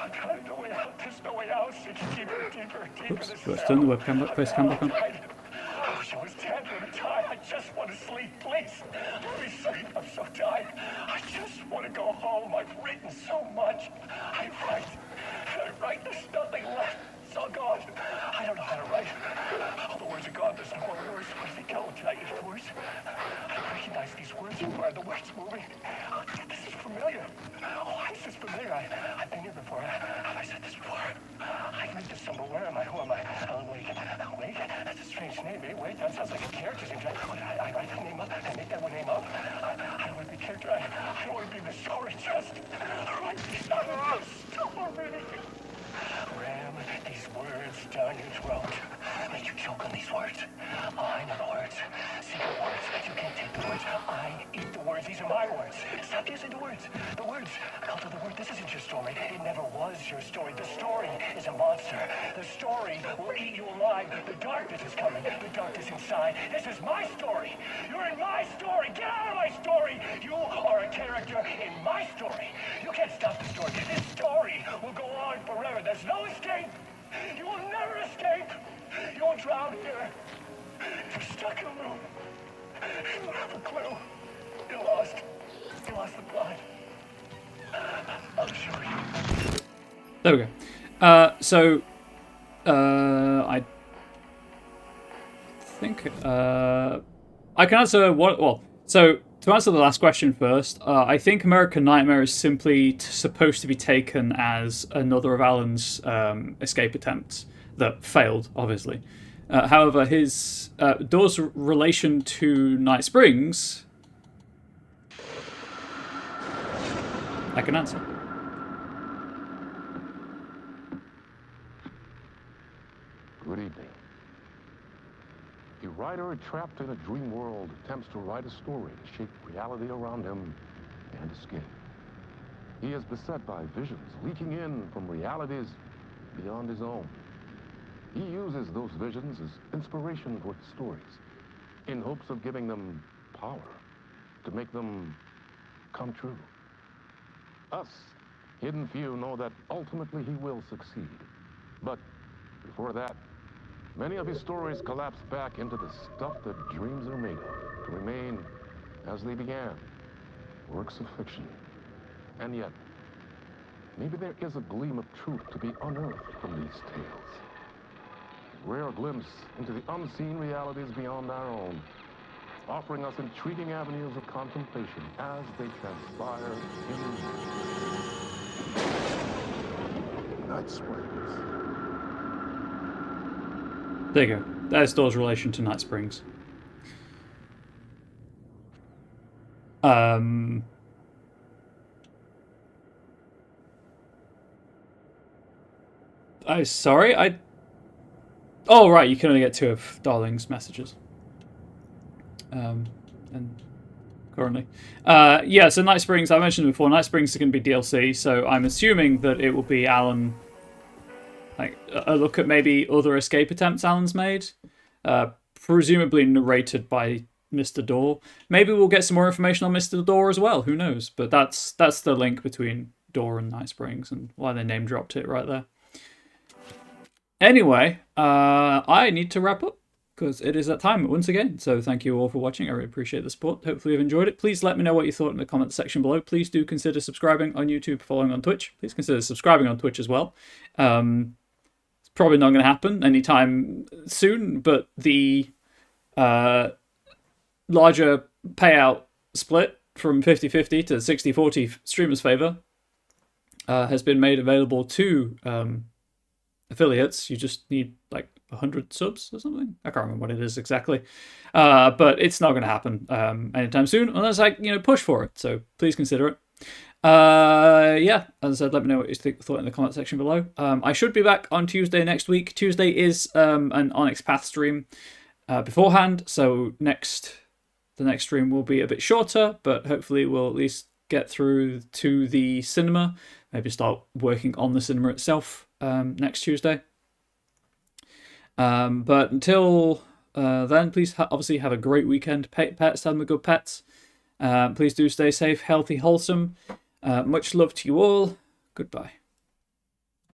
I'm trying to go way out. There's no way out. It's deeper, deeper, deeper. Oops, let's turn the webcam back, face cam back on. Oh, she was 10 at the time. I just want to sleep, please. Let me sleep. I'm so tired. I just want to go home. I've written so much. I write. There's nothing left. It's all gone. I don't know how to write. All the words are gone. There's no more words. Where do they go? Giant words. I recognize these words. Where are the words moving? Oh, this is familiar. Oh, this is familiar. I've been here before. Have I said this before? I've lived this somewhere. Where am I? Who am I? Alan Wake. Alan Wake? That's a strange name, eh? Wait, that sounds like a character's name. What did I write that name up? Did I make that one name up? I don't want to be a character. I don't want to be the story. Just write these story. Ram these words down your throat. Make you choke on these words. I know the words. Secret words. You can't take the words. I eat the words. These are my words. Stop using the words. The words. Cult of the word. This isn't your story. It never was your story. The story is a monster. The story will eat you alive. The darkness is coming. The darkness inside. This is my story. You're in my story. Get out of my story. You are a character in my story. You can't stop the story. This story will go on forever. There's no escape. You will never escape. You will drown here. You're stuck in a loop. You don't have a clue. You're lost. You lost the plot. I'll show you. There we go. I think I can answer what. Well, so to answer the last question first, I think American Nightmare is simply supposed to be taken as another of Alan's escape attempts that failed, obviously. However, his Door's relation to Night Springs, I can answer. Good evening. A writer trapped in a dream world attempts to write a story to shape reality around him and escape. He is beset by visions leaking in from realities beyond his own. He uses those visions as inspiration for his stories, in hopes of giving them power, to make them come true. Us, hidden few, know that ultimately he will succeed. But before that, many of his stories collapse back into the stuff that dreams are made of, to remain as they began, works of fiction. And yet, maybe there is a gleam of truth to be unearthed from these tales. A rare glimpse into the unseen realities beyond our own, offering us intriguing avenues of contemplation as they transpire in Night Springs. There you go. There's Door's relation to Night Springs. Sorry, oh, right, you can only get 2 of Darling's messages. And currently. Yeah, so Night Springs, I mentioned before, Night Springs is going to be DLC, so I'm assuming that it will be Alan, like, a look at maybe other escape attempts Alan's made, presumably narrated by Mr. Door. Maybe we'll get some more information on Mr. Door as well, who knows, but that's the link between Door and Night Springs and why they name dropped it right there. Anyway, I need to wrap up because it is that time once again. So thank you all for watching. I really appreciate the support. Hopefully you've enjoyed it. Please let me know what you thought in the comment section below. Please do consider subscribing on YouTube, following on Twitch. Please consider subscribing on Twitch as well. It's probably not going to happen anytime soon, but the larger payout split from 50-50 to 60-40 streamers' favor has been made available to affiliates. You just need like 100 subs or something. I can't remember what it is exactly, but it's not going to happen anytime soon unless I push for it. So please consider it. Yeah, as I said, let me know what you thought in the comment section below. I should be back on Tuesday next week. Tuesday is an Onyx Path stream beforehand, so the next stream will be a bit shorter, but hopefully we'll at least get through to the cinema. Maybe start working on the cinema itself next Tuesday. But until then, please obviously have a great weekend. Pets, have them good pets. Please do stay safe, healthy, wholesome. Much love to you all. Goodbye.